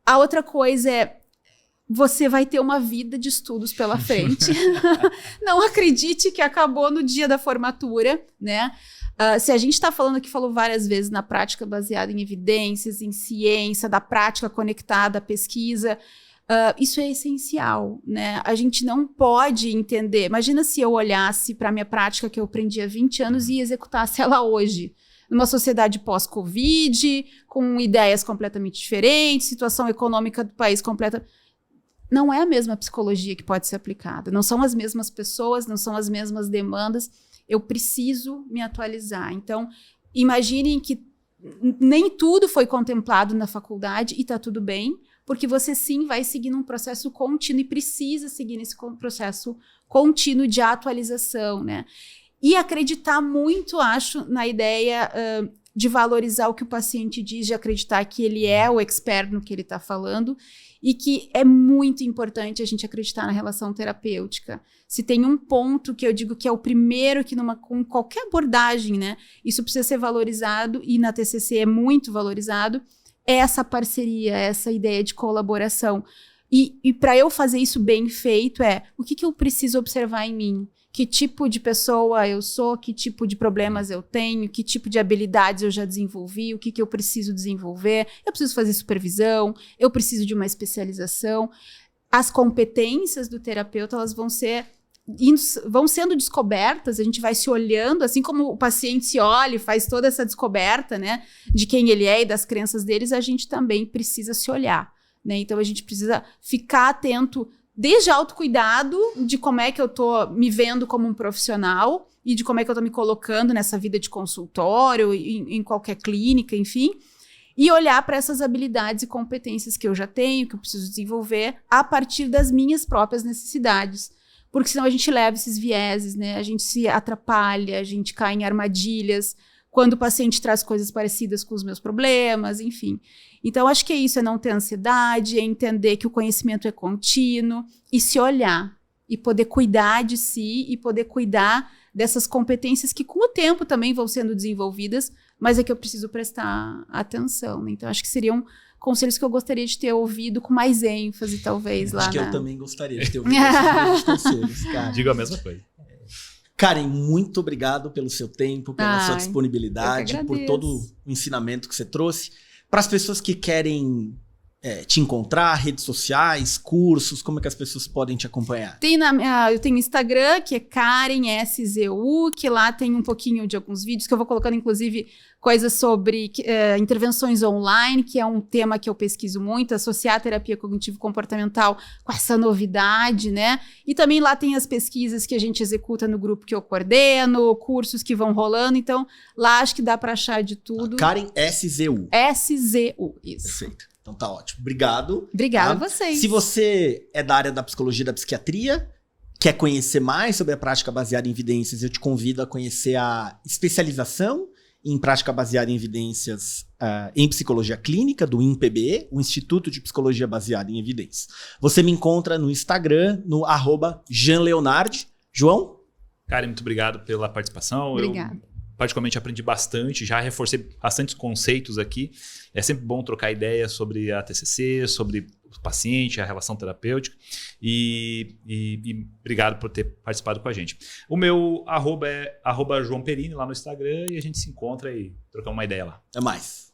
A outra coisa é, você vai ter uma vida de estudos pela frente. Não acredite que acabou no dia da formatura, né? Se a gente está falando aqui, falou várias vezes, na prática baseada em evidências, em ciência, da prática conectada à pesquisa, isso é essencial, né? A gente não pode entender. Imagina se eu olhasse para a minha prática que eu aprendi há 20 anos e executasse ela hoje. Numa sociedade pós-Covid, com ideias completamente diferentes, situação econômica do país completa. Não é a mesma psicologia que pode ser aplicada. Não são as mesmas pessoas, não são as mesmas demandas. Eu preciso me atualizar. Então, imaginem que nem tudo foi contemplado na faculdade e está tudo bem, porque você sim vai seguir num processo contínuo e precisa seguir nesse processo contínuo de atualização, né? E acreditar muito, acho, na ideia de valorizar o que o paciente diz, de acreditar que ele é o expert no que ele está falando e que é muito importante a gente acreditar na relação terapêutica. Se tem um ponto que eu digo que é o primeiro que com qualquer abordagem, né, isso precisa ser valorizado e na TCC é muito valorizado, é essa parceria, essa ideia de colaboração. E para eu fazer isso bem feito o que eu preciso observar em mim? Que tipo de pessoa eu sou, que tipo de problemas eu tenho, que tipo de habilidades eu já desenvolvi, o que eu preciso desenvolver. Eu preciso fazer supervisão, eu preciso de uma especialização. As competências do terapeuta, elas vão sendo descobertas, a gente vai se olhando, assim como o paciente se olha e faz toda essa descoberta, né, de quem ele é e das crenças deles, a gente também precisa se olhar, né? Então, a gente precisa ficar atento desde autocuidado, de como é que eu tô me vendo como um profissional e de como é que eu tô me colocando nessa vida de consultório, em qualquer clínica, enfim, e olhar para essas habilidades e competências que eu já tenho, que eu preciso desenvolver a partir das minhas próprias necessidades. Porque senão a gente leva esses vieses, né? A gente se atrapalha, a gente cai em armadilhas, quando o paciente traz coisas parecidas com os meus problemas, enfim. Então, acho que é isso, é não ter ansiedade, é entender que o conhecimento é contínuo e se olhar e poder cuidar de si e poder cuidar dessas competências que com o tempo também vão sendo desenvolvidas, mas é que eu preciso prestar atenção, né? Então, acho que seriam conselhos que eu gostaria de ter ouvido com mais ênfase, talvez, lá Acho que eu também gostaria de ter ouvido esses conselhos, cara. Digo a mesma coisa. Karen, muito obrigado pelo seu tempo, pela sua disponibilidade, por todo o ensinamento que você trouxe. Para as pessoas que querem te encontrar, redes sociais, cursos, como é que as pessoas podem te acompanhar? Eu tenho Instagram, que é Karen SZU, que lá tem um pouquinho de alguns vídeos, que eu vou colocando, inclusive, coisas sobre intervenções online, que é um tema que eu pesquiso muito, associar a terapia cognitivo-comportamental com essa novidade, né? E também lá tem as pesquisas que a gente executa no grupo que eu coordeno, cursos que vão rolando, então lá acho que dá para achar de tudo. Karen SZU. SZU, isso. Perfeito. Então tá ótimo. Obrigado. Obrigada a vocês. Se você é da área da psicologia e da psiquiatria, quer conhecer mais sobre a prática baseada em evidências, eu te convido a conhecer a especialização em prática baseada em evidências em psicologia clínica, do INPB, o Instituto de Psicologia Baseada em Evidências. Você me encontra no Instagram, no @JeanLeonard. João? Karen, muito obrigado pela participação. Obrigada. Eu particularmente aprendi bastante, já reforcei bastantes conceitos aqui. É sempre bom trocar ideias sobre a TCC, sobre o paciente, a relação terapêutica. E obrigado por ter participado com a gente. O meu @ é @JoãoPerini lá no Instagram e a gente se encontra e trocar uma ideia lá. Até mais.